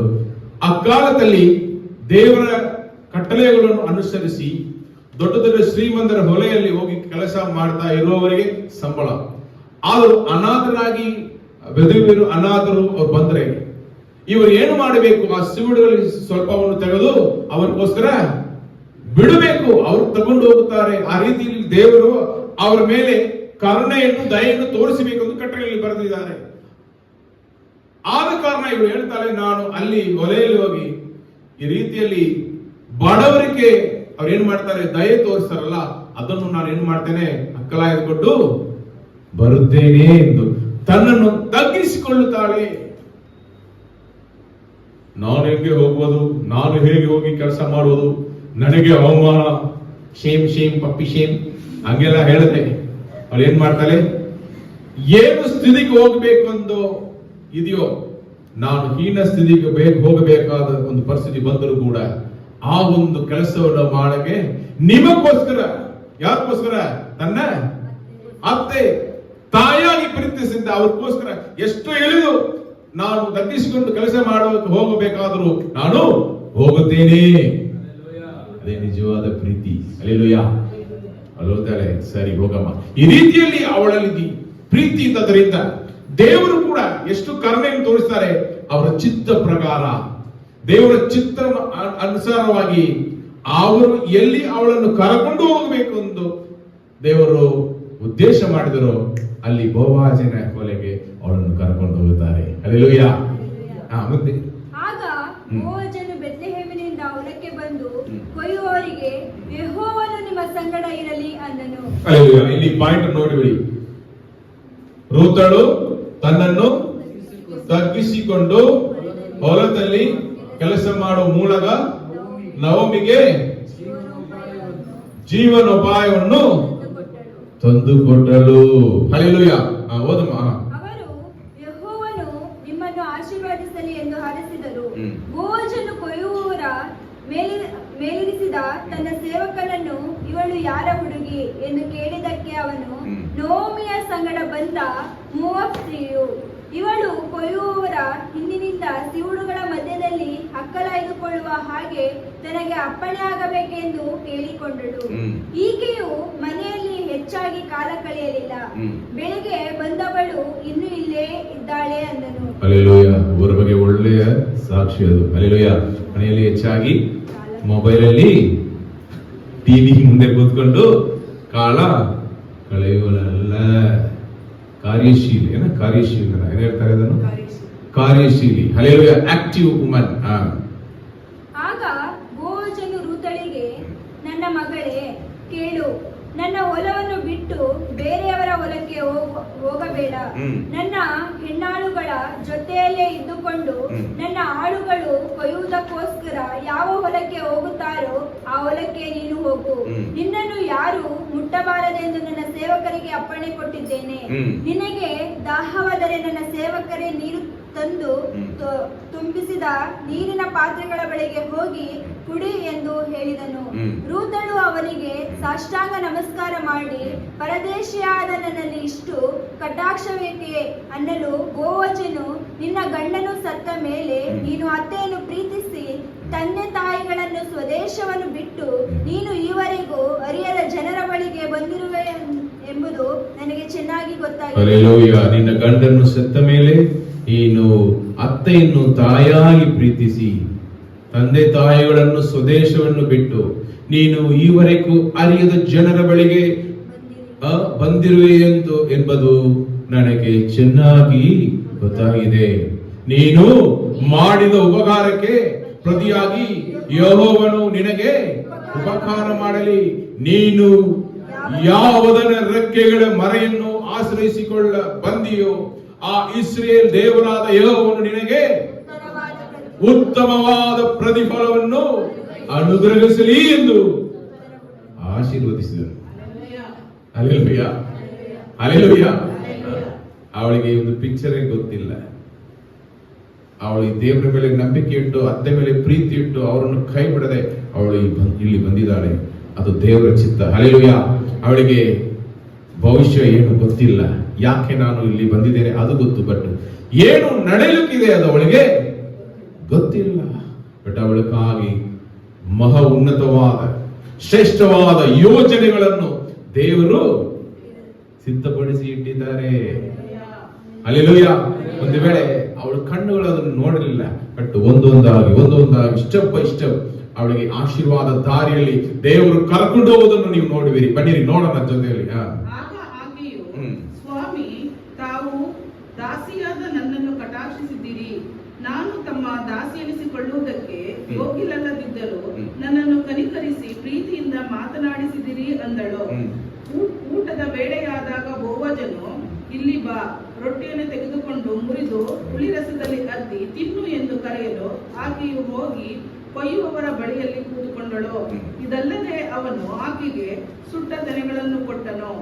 ಆ ಕಾಲದಲ್ಲಿ ದೇವರ ಕಟ್ಟಳೆಗಳನ್ನು ಅನುಸರಿಸಿ ದೊಡ್ಡ ದೊಡ್ಡ ಶ್ರೀಮಂತರ ಹೊಲೆಯಲ್ಲಿ ಹೋಗಿ ಕೆಲಸ ಮಾಡ್ತಾ ಇರುವವರಿಗೆ ಸಂಬಳ. ಆದರೂ ಅನಾಥರಾಗಿ ಬೆದರಿರು ಅನಾಥರು ಅವ್ರು ಬಂದ್ರೆ ಇವರು ಏನು ಮಾಡಬೇಕು? ಆ ಸಿವುಡುಗಳಲ್ಲಿ ಸ್ವಲ್ಪವನ್ನು ತೆಗೆದು ಅವರಿಗೋಸ್ಕರ ಬಿಡಬೇಕು. ಅವರು ತಗೊಂಡು ಹೋಗುತ್ತಾರೆ. ಆ ರೀತಿಯಲ್ಲಿ ದೇವರು ಅವರ ಮೇಲೆ ಕರುಣೆಯನ್ನು ದಯೆಯನ್ನು ತೋರಿಸಬೇಕು ಎಂದು ಕಟ್ಟಳೆಯಲ್ಲಿ ಬರೆದಿದ್ದಾರೆ. ಆದ ಕಾರಣ ಇವರು ಹೇಳ್ತಾರೆ, ನಾನು ಅಲ್ಲಿ ಹೊಲೆಯಲ್ಲಿ ಹೋಗಿ ಈ ರೀತಿಯಲ್ಲಿ ಬಡವರಿಗೆ ಅವ್ರು ಏನ್ ಮಾಡ್ತಾರೆ, ದಯೆ ತೋರಿಸ್ತಾರಲ್ಲ, ಅದನ್ನು ನಾನು ಏನ್ ಮಾಡ್ತೇನೆ, ಅಕ್ಕಲಾಯ್ದುಕೊಂಡು ಬರುತ್ತೇನೆ ಎಂದು ತನ್ನನ್ನು ತಗ್ಗಿಸಿಕೊಳ್ಳುತ್ತಾಳೆ. ನಾನು ಹೆಂಗೆ ಹೋಗುವುದು, ನಾನು ಹೇಗೆ ಹೋಗಿ ಕೆಲಸ ಮಾಡುವುದು, ನನಗೆ ಅವಮಾನ, ಶೇಮ್ ಶೇಮ್ ಪಪ್ಪಿ ಶೇಮ್ ಹಂಗೆಲ್ಲ ಹೇಳಿದೆ. ಅವಳು ಏನ್ ಮಾಡ್ತಾಳೆ, ಏನು ಸ್ಥಿತಿಗೆ ಹೋಗ್ಬೇಕು ಎಂದು ಇದೆಯೋ, ನಾನು ಹೀನ ಸ್ಥಿತಿಗೆ ಹೋಗಬೇಕಾದ ಒಂದು ಪರಿಸ್ಥಿತಿ ಬಂದರೂ ಕೂಡ ಆ ಒಂದು ಕೆಲಸವನ್ನು ಮಾಡಕ್ಕೆ ನಿಮಗೋಸ್ಕರ, ಯಾರಿಗೋಸ್ಕರ, ತನ್ನ ಅತ್ತೆ ತಾಯಿಯಾಗಿ ಪ್ರೀತಿಸಿದ್ದ ಅವ್ರಿಗೋಸ್ಕರ ಎಷ್ಟು ಎಳೆದು ನಾನು ತಗ್ಗಿಸಿಕೊಂಡು ಕೆಲಸ ಮಾಡೋಕೆ ಹೋಗಬೇಕಾದರೂ ನಾನು ಹೋಗುತ್ತೇನೆ. ಅದೇ ನಿಜವಾದ ಪ್ರೀತಿ. ಹಲ್ಲೆಲೂಯಾ. ಅಲ್ಲೋದಾಳೆ, ಸರಿ ಹೋಗಮ್ಮ. ಈ ರೀತಿಯಲ್ಲಿ ಅವಳಲ್ಲಿ ಪ್ರೀತಿ ಇದ್ದದರಿಂದ ದೇವರು ಕೂಡ ಎಷ್ಟು ಕರುಣೆಯನ್ನು ತೋರಿಸ್ತಾರೆ. ಅವರ ಚಿತ್ತ ಪ್ರಕಾರ, ದೇವರ ಚಿತ್ತ ಅನುಸಾರವಾಗಿ ಅವರು ಎಲ್ಲಿ ಅವಳನ್ನು ಕರಕೊಂಡು ಹೋಗಬೇಕು ಎಂದು ದೇವರು ಉದ್ದೇಶ ಮಾಡಿದರು, ಅಲ್ಲಿ ಬೋವಾಜಿನ ಹೊಲೆಗೆ ಅವಳನ್ನು ಕರ್ಕೊಂಡು ಹೋಗುತ್ತಾರೆ. ಹಲ್ಲೆಲೂಯಾ. ಮುಂದೆ ಆಗ ಬೋವಜನು ಬೆತ್ಲೆಹೇಮಿನಿಂದ ಹೊಲಕ್ಕೆ ಬಂದು ಕೊಯ್ಯುವವರಿಗೆ, ಯೆಹೋವನು ನಿಮ್ಮ ಸಂಗಡ ಇರಲಿ ಅಂದನು. ಹಲ್ಲೆಲೂಯಾ. ಇಲ್ಲಿ ಪಾಯಿಂಟ್ ನೋಡಿಬಿಡಿ. ರೂತಳು ತನ್ನನ್ನು ತಗ್ಗಿಸಿಕೊಂಡು ಹೊಲದಲ್ಲಿ ಕೆಲಸ ಮಾಡುವ ಮೂಲಕ ನವಮಿಗೆ ಜೀವನೋಪಾಯವನ್ನು ತಂದುಕೊಟ್ಟಳು. ಹಲ್ಲೆಲೂಯಾ. ಓದಮ್ಮ. ಅವರು, ಯೆಹೋವನು ನಿಮ್ಮನ್ನು ಆಶೀರ್ವದಿಸಲಿ ಎಂದು ಹಾರೈಸಿದರು. ಬೋವಜನು ಕೊಯ್ಯುವವರ ಮೇಲಿರಿಸಿದ ತನ್ನ ಸೇವಕನನ್ನು, ಇವಳು ಯಾರ ಹುಡುಗಿ ಎಂದು ಕೇಳಿದಕ್ಕೆ ಅವನು, ನೊವೊಮಿಯ ಸಂಗಡ ಬಂದ ಮೋವಾಬ್ ಸ್ತ್ರೀಯು, ಇವಳು ಕೊಯ್ಯುವವರ ಹಿಂದಿನಿಂದ ಸಿವುಡುಗಳ ಮಧ್ಯದಲ್ಲಿ ಹಕ್ಕಲಾಯ್ದುಕೊಳ್ಳುವ ಹಾಗೆ ತನಗೆ ಅಪ್ಪಣೆ ಆಗಬೇಕೆಂದು ಕೇಳಿಕೊಂಡಳು. ಈಕೆಯು ಮನೆಯಲ್ಲಿ ಹೆಚ್ಚಾಗಿ ಕಾಲ ಕಳೆಯಲಿಲ್ಲ. ಬೆಳಿಗ್ಗೆ ಬಂದವಳು ಇನ್ನೂ ಇಲ್ಲೇ ಇದ್ದಾಳೆ ಅಂದನು. ಹಲ್ಲೆಲೂಯಾ. ಅವರ ಬಗ್ಗೆ ಒಳ್ಳೆಯ ಸಾಕ್ಷಿ ಅದು. ಹಲ್ಲೆಲೂಯಾ. ಮನೆಯಲ್ಲಿ ಹೆಚ್ಚಾಗಿ ಮೊಬೈಲ್ ಅಲ್ಲಿ ಟಿವಿ ಮುಂದೆ ಕೂತ್ಕೊಂಡು ಕಾಲ ಕಳೆಯುವಲ್ಲ, ಕಾರ್ಯಶೀಲಿ. ಕಾರ್ಯಶೀಲ ಏನ್ ಹೇಳ್ತಾರೆ ಅದನ್ನು? ಕಾರ್ಯಶೀಲಿ. ಹಲ್ಲೆಲೂಯಾ. Active woman. ಆಗ ಬೋವಜನು ರೂತಳಿಗೆ, ನನ್ನ ಮಗಳೇ ಕೇಳು, ನನ್ನ ಹೊಲವನ್ನು ಬಿಟ್ಟು ಬೇರೆಯವರ ಹೊಲಕ್ಕೆ ಹೋಗಬೇಡ. ನನ್ನ ಹೆಣ್ಣಾಳುಗಳ ಜೊತೆಯಲ್ಲೇ ಇದ್ದುಕೊಂಡು ನನ್ನ ಆಳುಗಳು ಕೊಯ್ಯುವುದಕ್ಕೋಸ್ಕರ ಯಾವ ಹೊಲಕ್ಕೆ ಹೋಗುತ್ತಾರೋ ಆ ಹೊಲಕ್ಕೆ ನೀನು ಹೋಗು. ನಿನ್ನನ್ನು ಯಾರು ಮುಟ್ಟಬಾರದೆಂದು ನನ್ನ ಸೇವಕರಿಗೆ ಅಪ್ಪಣೆ ಕೊಟ್ಟಿದ್ದೇನೆ. ನಿನಗೆ ದಾಹವಾದರೆ ನನ್ನ ಸೇವಕರೇ ನೀರು ತಂದು ತುಂಬಿಸಿದ ನೀರಿನ ಪಾತ್ರೆಗಳ ಬಳಿಗೆ ಹೋಗಿ ಕುಡಿ ಎಂದು ಹೇಳಿದನು. ರೂತಳು ಅವನಿಗೆ ಸಾಷ್ಟಾಂಗ ನಮಸ್ಕಾರ ಮಾಡಿ, ಪರದೇಶಿಯಾದ ನನ್ನಲ್ಲಿ ಇಷ್ಟು ಕಟಾಕ್ಷವೇಕೆ ಅನ್ನಲು, ಬೋವಜನು, ನಿನ್ನ ಗಂಡನು ಸತ್ತ ಮೇಲೆ ನೀನು ಅತ್ತೆಯನ್ನು ಪ್ರೀತಿಸಿ ತಂದೆ ತಾಯಿಗಳನ್ನು ಸ್ವದೇಶವನ್ನು ಬಿಟ್ಟು ನೀನು ಈವರೆಗೂ ಅರಿಯದ ಜನರ ಬಳಿಗೆ ಬಂದಿರುವೆ ಎಂಬುದು ನನಗೆ ಚೆನ್ನಾಗಿ ಗೊತ್ತಾಗಿದೆ. ನಿನ್ನ ಗಂಡನ್ನು ಸತ್ತ ಮೇಲೆ ನೀನು ಅತ್ತೆಯನ್ನು ತಾಯಾಗಿ ಪ್ರೀತಿಸಿ ತಂದೆ ತಾಯಿಗಳನ್ನು ಸ್ವದೇಶವನ್ನು ಬಿಟ್ಟು ನೀನು ಈವರೆಗೂ ಅರಿಯದ ಜನರ ಬಳಿಗೆ ಬಂದಿರುವೆ ಎಂಬುದು ನನಗೆ ಚೆನ್ನಾಗಿ ಗೊತ್ತಾಗಿದೆ. ನೀನು ಮಾಡಿದ ಉಪಕಾರಕ್ಕೆ ಪ್ರತಿಯಾಗಿ ಯೆಹೋವನು ನಿನಗೆ ಉಪಕಾರ ಮಾಡಲಿ. ನೀನು ಯಾವುದರ ರೆಕ್ಕೆಗಳ ಮರೆಯನ್ನು ಆಶ್ರಯಿಸಿಕೊಳ್ಳ ಬಂದಿಯೋ ಆ ಇಸ್ರೇಲ್ ದೇವರಾದ ಯೆಹೋವನು ನಿನಗೆ ಉತ್ತಮವಾದ ಪ್ರತಿಫಲವನ್ನು ಅನುಗ್ರಹಿಸಲಿ ಎಂದು ಆಶೀರ್ವದಿಸಿದರು. ಹಲ್ಲೆಲೂಯಾ. ಹಲ್ಲೆಲೂಯಾ. ಅವಳಿಗೆ ಒಂದು ಪಿಕ್ಚರೇ ಗೊತ್ತಿಲ್ಲ. ಅವಳು ಈ ದೇವರ ಮೇಲೆ ನಂಬಿಕೆ ಇಟ್ಟು, ಅತ್ತೆ ಮೇಲೆ ಪ್ರೀತಿ ಇಟ್ಟು, ಅವರನ್ನು ಕೈ ಬಿಡದೆ ಅವಳು ಇಲ್ಲಿ ಬಂದಿದ್ದಾಳೆ. ಅದು ದೇವರ ಚಿತ್ತ. ಹಲ್ಲೆಲೂಯಾ. ಅವಳಿಗೆ ಭವಿಷ್ಯ ಏನು ಗೊತ್ತಿಲ್ಲ. ಯಾಕೆ ನಾನು ಇಲ್ಲಿ ಬಂದಿದ್ದೇನೆ ಅದು ಗೊತ್ತು, ಬಟ್ ಏನು ನಡೆಯಲಿಕ್ಕಿದೆ ಅದು ಅವಳಿಗೆ ಗೊತ್ತಿಲ್ಲ. ಬಟ್ ಅವಳಿಗಾಗಿ ಮಹಾ ಉನ್ನತವಾದ ಶ್ರೇಷ್ಠವಾದ ಯೋಜನೆಗಳನ್ನು ದೇವರು ಸಿದ್ಧಪಡಿಸಿ ಇಟ್ಟಿದ್ದಾರೆ. ಹಲ್ಲೆಲೂಯಾ. ಒಂದು ವೇಳೆ ಅವಳ ಕಣ್ಣುಗಳು ಅದನ್ನು ನೋಡಲಿಲ್ಲ, ಬಟ್ ಒಂದೊಂದಾಗಿ ಸ್ಟೆಪ್ ಬೈ ಸ್ಟೆಪ್ ಅವಳಿಗೆ ಆಶೀರ್ವಾದ ದಾರಿಯಲ್ಲಿ ದೇವರು ಕರ್ಕೊಂಡು ಹೋಗುವುದನ್ನು ನೀವು ನೋಡುವಿರಿ. ಬನ್ನಿರಿ ನೋಡೋಣ ಜೊತೆಯಲ್ಲಿ. ಆಗ ಆಕೆಯು, ಸ್ವಾಮಿ, ತಾವು ದಾಸಿಯಾದ ನನ್ನನ್ನು ಕಟಾಕ್ಷಿಸಿದ್ದೀರಿ. ನಾನು ತಮ್ಮ ದಾಸಿ ಎನಿಸಿಕೊಳ್ಳುವುದಕ್ಕೆ ಯೋಗ್ಯಲಲ್ಲದಿದ್ದರೂ ನನ್ನನ್ನು ಕನಿಕರಿಸಿ ಪ್ರೀತಿಯಿಂದ ಮಾತನಾಡಿಸಿದಿರಿ ಅಂದಳು. ಊಟದ ವೇಳೆಯಾದಾಗ ಬೋವಜನು, ಇಲ್ಲಿ ಬಾ, ರೊಟ್ಟಿಯನ್ನು ತೆಗೆದುಕೊಂಡು ಮುರಿದು ಹುಳಿರಸದಲ್ಲಿ ಅದ್ದಿ ತಿನ್ನು ಎಂದು ಕರೆಯಲು ಆಕೆಯು ಹೋಗಿ ಕೊಯ್ಯುವವರ ಬಳಿಯಲ್ಲಿ ಕೂತುಕೊಂಡಳು. ಇದಲ್ಲದೆ ಅವನು ಆಕೆಗೆ ಸುಟ್ಟ ತೆನೆಗಳನ್ನು ಕೊಟ್ಟನು.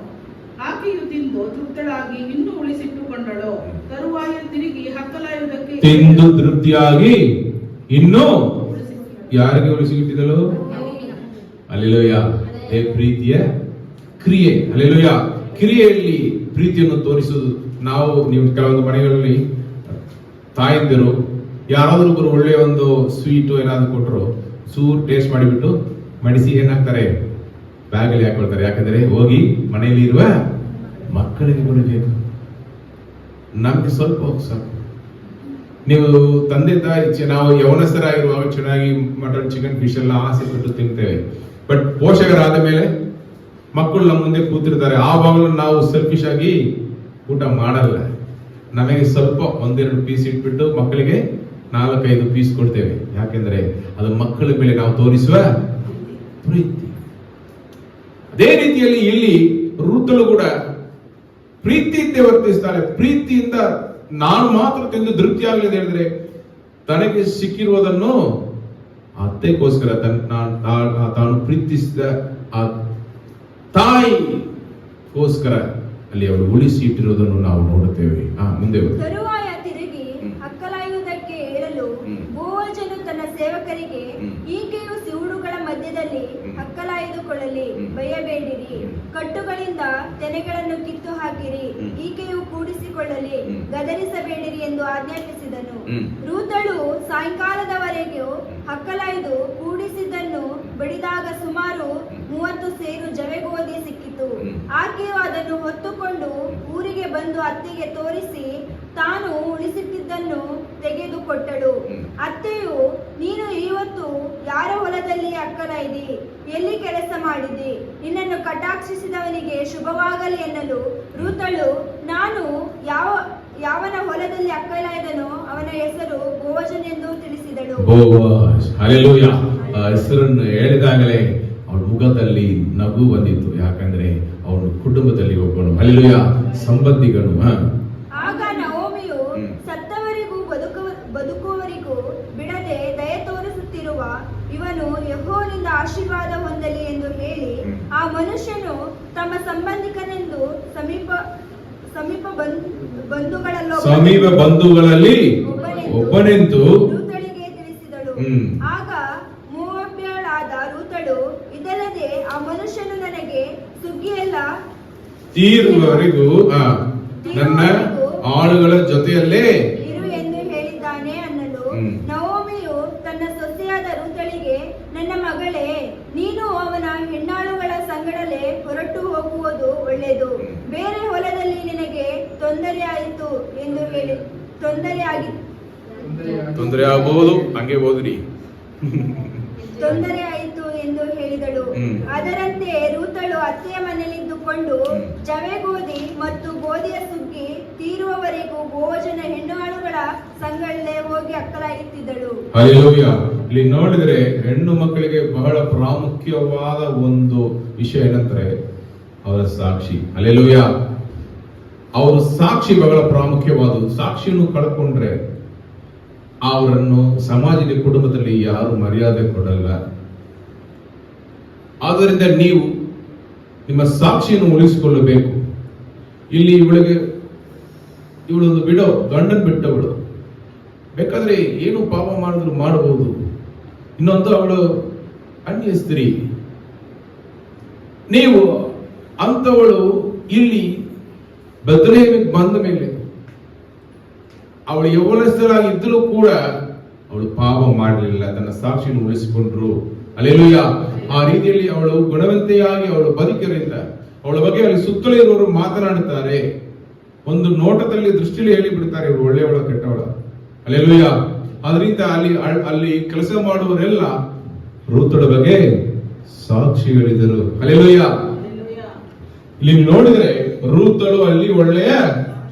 ಆಕೆಯು ತಿಂದು ತೃಪ್ತಳಾಗಿ ಇನ್ನೂ ಉಳಿಸಿಟ್ಟುಕೊಂಡಳು. ತರುವಾಯ ತಿರುಗಿ ಹಕ್ಕಲಾಯುವುದಕ್ಕೆ ತಿಂದು ತೃಪ್ತಿಯಾಗಿ ಇನ್ನೂ ಯಾರಿಗೆ ಉಳಿಸಿಟ್ಟಿದಳು? ಹಲ್ಲೆಲೂಯಾ. ಪ್ರೀತಿಯ ಕ್ರಿಯೆ. ಹಲ್ಲೆಲೂಯಾ. ಕ್ರಿಯೆಯಲ್ಲಿ ಪ್ರೀತಿಯನ್ನು ತೋರಿಸುವುದು. ನೀವು ಕೆಲವೊಂದು ಮನೆಗಳಲ್ಲಿ ತಾಯಂದಿರು ಯಾರಾದ್ರೂ ಒಬ್ಬರು ಒಳ್ಳೆಯ ಒಂದು ಸ್ವೀಟು ಏನಾದ್ರು ಕೊಟ್ಟರು, ಚೂರು ಟೇಸ್ಟ್ ಮಾಡಿಬಿಟ್ಟು ಮಡಿಸಿ ಏನಾಗ್ತಾರೆ, ಬ್ಯಾಗಲ್ಲಿ ಹಾಕೊಳ್ತಾರೆ. ಯಾಕಂದ್ರೆ ಹೋಗಿ ಮನೆಯಲ್ಲಿ ಇರುವ ಮಕ್ಕಳಿಗೆ ಕೊಡಬೇಕು. ನಮ್ಗೆ ಸ್ವಲ್ಪ ಸಾಕು. ನೀವು ತಂದೆ ತಾಯಿ, ನಾವು ಯವನಸ್ಥರಾಗಿರುವಾಗ ಚೆನ್ನಾಗಿ ಮಟನ್, ಚಿಕನ್, ಫಿಶ್ ಎಲ್ಲ ಆಸೆ ಪಟ್ಟು ತಿಂತೇವೆ. ಬಟ್ ಪೋಷಕರಾದ ಮೇಲೆ ಮಕ್ಕಳು ನಮ್ಮ ಮುಂದೆ ಕೂತಿರ್ತಾರೆ, ಆವಾಗಲೂ ನಾವು ಸೆಲ್ಫಿಶ್ ಆಗಿ ಊಟ ಮಾಡಲ್ಲ. ನಮಗೆ ಸ್ವಲ್ಪ ಒಂದೆರಡು ಪೀಸ್ ಇಟ್ಬಿಟ್ಟು ಮಕ್ಕಳಿಗೆ 4-5 ಪೀಸ್ ಕೊಡ್ತೇವೆ. ಯಾಕೆಂದ್ರೆ ಅದು ಮಕ್ಕಳ ಮೇಲೆ ನಾವು ತೋರಿಸುವ ಪ್ರೀತಿ. ಅದೇ ರೀತಿಯಲ್ಲಿ ಇಲ್ಲಿ ಋತಳು ಕೂಡ ಪ್ರೀತಿಯಿಂದ ವರ್ತಿಸ್ತಾಳೆ. ಪ್ರೀತಿಯಿಂದ ನಾನು ಮಾತ್ರ ತಿಂದು ತೃಪ್ತಿ ಆಗಲಿದೆ ಹೇಳಿದ್ರೆ, ತನಗೆ ಸಿಕ್ಕಿರುವುದನ್ನು ಅತ್ತೆಗೋಸ್ಕರ ತಾನು ಪ್ರೀತಿಸಿದ ಆ ತಾಯಿಗೋಸ್ಕರ ಅಲ್ಲಿ ಅವಳು ಉಳಿಸಿ ಇಟ್ಟಿರುವುದನ್ನು ನಾವು ನೋಡುತ್ತೇವೆ. ಮುಂದೆ ತರುವಾಯ ತಿರುಗಿ ಹಕ್ಕಲಾಯುವುದಕ್ಕೆ ಹೇಳಲು ಬೋವಜನು ತನ್ನ ಸೇವಕರಿಗೆ, ಈಕೆಯು ಸಿವುಡುಗಳ ಮಧ್ಯದಲ್ಲಿ ಹಕ್ಕಲಾಯ್ದುಕೊಳ್ಳಲಿ, ಭಯಬೇಡಿರಿ. ಕಟ್ಟುಗಳಿಂದ ತೆನೆಗಳನ್ನು ಕಿತ್ತು ಹಾಕಿರಿ, ಈಕೆಯು ಕೂಡಿಸಿಕೊಳ್ಳಲಿ, ಗದರಿಸಬೇಡಿರಿ ಎಂದು ಆಜ್ಞಾಪಿಸಿದನು. ರೂತಳು ಸಾಯಂಕಾಲದವರೆಗೂ ಹಕ್ಕಲಾಯ್ದು ಕೂಡಿಸಿದ್ದನ್ನು ಬಡಿದಾಗ ಸುಮಾರು 30 ಸೇರು ಜವೆಗೋಧಿ ಸಿಕ್ಕಿತು. ಆಕೆಯು ಅದನ್ನು ಹೊತ್ತುಕೊಂಡು ಊರಿಗೆ ಬಂದು ಅತ್ತೆಗೆ ತೋರಿಸಿ ತಾನು ಉಳಿಸಿಟ್ಟಿದ್ದನ್ನು ತೆಗೆದುಕೊಟ್ಟಳು. ಅತ್ತೆಯು, ನೀನು ಇವತ್ತು ಯಾರ ಹೊಲದಲ್ಲಿ ಅಕ್ಕಲಾಯ್ದಿ? ಎಲ್ಲಿ ಕೆಲಸ ಮಾಡಿದಿ? ನಿನ್ನನ್ನು ಕಟಾಕ್ಷಿಸಿದವನಿಗೆ ಶುಭವಾಗಲಿ ಎನ್ನಲು ರೂತಳು, ನಾನು ಯಾವನ ಹೊಲದಲ್ಲಿ ಅಕ್ಕಲಾಯ್ದನೋ ಅವನ ಹೆಸರು ಬೋವಜನ್ ಎಂದು ತಿಳಿಸಿದಳು. ಹಲ್ಲೆಲೂಯಾ. ಆ ಹೆಸರನ್ನು ಹೇಳಿದಾಗಲೇ ಅವಳ ಮುಖದಲ್ಲಿ ನಗು ಬಂದಿತ್ತು. ಯಾಕಂದ್ರೆ ಅವನು ಕುಟುಂಬದಲ್ಲಿ ಒಬ್ಬನು. ಹಲ್ಲೆಲೂಯಾ. ಸಂಬಂಧಿಗನು. ಆಗ ನವೋಮಿಯು, ಸತ್ತವರಿಗೂ ಬದುಕುವವರಿಗೂ ಬಿಡದೆ ದಯೆ ತೋರಿಸುತ್ತಿರುವ ಇವನು ಯೆಹೋವನಿಂದ ಆಶೀರ್ವಾದ ಹೊಂದಲಿ ಎಂದು ಹೇಳಿ, ಆ ಮನುಷ್ಯನು ತಮ್ಮ ಸಂಬಂಧಿಕನೆಂದು ಸಮೀಪ ಬಂಧುಗಳಲ್ಲಿ ಒಬ್ಬನೆಂದು ರೂತಳಿಗೆ ತಿಳಿಸಿದಳು. ಆಗ ಮೋವಾಬ್ಯಳಾದ ರೂತಳು, ಇದಲ್ಲದೆ ಆ ಮನುಷ್ಯನು ನನಗೆ ಸುಗ್ಗಿಯೆಲ್ಲ ತೀರುವವರೆಗೂ ನನ್ನ ಆಳುಗಳ ಜೊತೆಯಲ್ಲೇ ಇರು ಎಂದು ಹೇಳಿದ್ದಾನೆ ಅನ್ನಲು, ನವೋಮಿಯು ತನ್ನ ಸೊಸೆಯಾದ ರೂತಳಿಗೆ, ನನ್ನ ಮಗಳೇ, ನೀನು ಅವನ ಹೆಣ್ಣಾಳುಗಳ ಸಂಗಡಲೇ ಹೊರಟು ಹೋಗುವುದು ಒಳ್ಳೆಯದು. ಬೇರೆ ಹೊಲದಲ್ಲಿ ನಿನಗೆ ತೊಂದರೆಯಾಯಿತು ಎಂದು ಹೇಳಿ ತೊಂದರೆ ಆಗಬಹುದು, ಹಂಗೆ ಹೋದ್ರಿ. ತೊಂದರೆಯಾಯಿತು ಎಂದು ಹೇಳಿದಳು. ಅದರಂತೆ ರೂತಳು ಅತ್ತೆಯ ಮನೆಯಲ್ಲಿದ್ದುಕೊಂಡು ಜವೆಗೋಧಿ ಮತ್ತು ಗೋಧಿಯ ಸುಗ್ಗಿ ತೀರುವವರೆಗೂ ಬೋವಜನ ಹೆಣ್ಣುಗಳ ಸಂಗಡಲೇ ಹೋಗಿ ಅಕ್ಕಲಾಗುತ್ತಿದ್ದಳು. ಹಲ್ಲೆಲೂಯಾ. ಇಲ್ಲಿ ನೋಡಿದ್ರೆ ಹೆಣ್ಣು ಮಕ್ಕಳಿಗೆ ಬಹಳ ಪ್ರಾಮುಖ್ಯವಾದ ಒಂದು ವಿಷಯ ಏನಂದ್ರೆ ಅವರ ಸಾಕ್ಷಿ. ಹಲ್ಲೆಲೂಯಾ. ಅವರ ಸಾಕ್ಷಿ ಬಹಳ ಪ್ರಾಮುಖ್ಯವಾದದ್ದು. ಸಾಕ್ಷಿಯನ್ನು ಕಳ್ಕೊಂಡ್ರೆ ಅವರನ್ನು ಸಮಾಜದ ಕುಟುಂಬದಲ್ಲಿ ಯಾರು ಮರ್ಯಾದೆ ಕೊಡಲ್ಲ. ಆದ್ದರಿಂದ ನೀವು ನಿಮ್ಮ ಸಾಕ್ಷಿಯನ್ನು ಉಳಿಸಿಕೊಳ್ಳಬೇಕು. ಇಲ್ಲಿ ಇವಳಿಗೆ ಇವಳೊಂದು ಬಿಡೋ, ಗಂಡನ್ ಬಿಟ್ಟವಳು, ಬೇಕಾದ್ರೆ ಏನು ಪಾಪ ಮಾಡಿದ್ರು ಮಾಡಬಹುದು. ಇನ್ನೊಂದು ಅವಳು ಅನ್ಯ ಸ್ತ್ರೀ. ನೀವು ಅಂತವಳು ಇಲ್ಲಿ ಬೆತ್ಲೆಹೇಮಿಗೆ ಬಂದ ಮೇಲೆ ಅವಳು ಯೌವನಸ್ಥರಾಗಿದ್ದರೂ ಕೂಡ ಅವಳು ಪಾಪ ಮಾಡಲಿಲ್ಲ, ತನ್ನ ಸಾಕ್ಷಿಯನ್ನು ಉಳಿಸಿಕೊಂಡ್ರು. ಹಲ್ಲೆಲೂಯಾ. ಆ ರೀತಿಯಲ್ಲಿ ಅವಳು ಗುಣವಂತೆಯಾಗಿ ಅವಳು ಬದುಕಿರಿಂದ ಅವಳ ಬಗ್ಗೆ ಅಲ್ಲಿ ಸುತ್ತಲೂ ಇರುವವರು ಮಾತನಾಡುತ್ತಾರೆ. ಒಂದು ನೋಟದಲ್ಲಿ ದೃಷ್ಟಿಯಲ್ಲಿ ಹೇಳಿ ಬಿಡ್ತಾರೆ, ಇವರು ಒಳ್ಳೆಯವಳ ಕೆಟ್ಟವಳ. ಹಲ್ಲೆಲೂಯಾ. ಅದರಿಂದ ಅಲ್ಲಿ ಕೆಲಸ ಮಾಡುವವರೆಲ್ಲ ರೂತಳ ಬಗ್ಗೆ ಸಾಕ್ಷಿಗಳಿದರು. ಹಲ್ಲೆಲೂಯಾ. ಇಲ್ಲಿ ನೋಡಿದ್ರೆ ರೂತಳು ಅಲ್ಲಿ ಒಳ್ಳೆಯ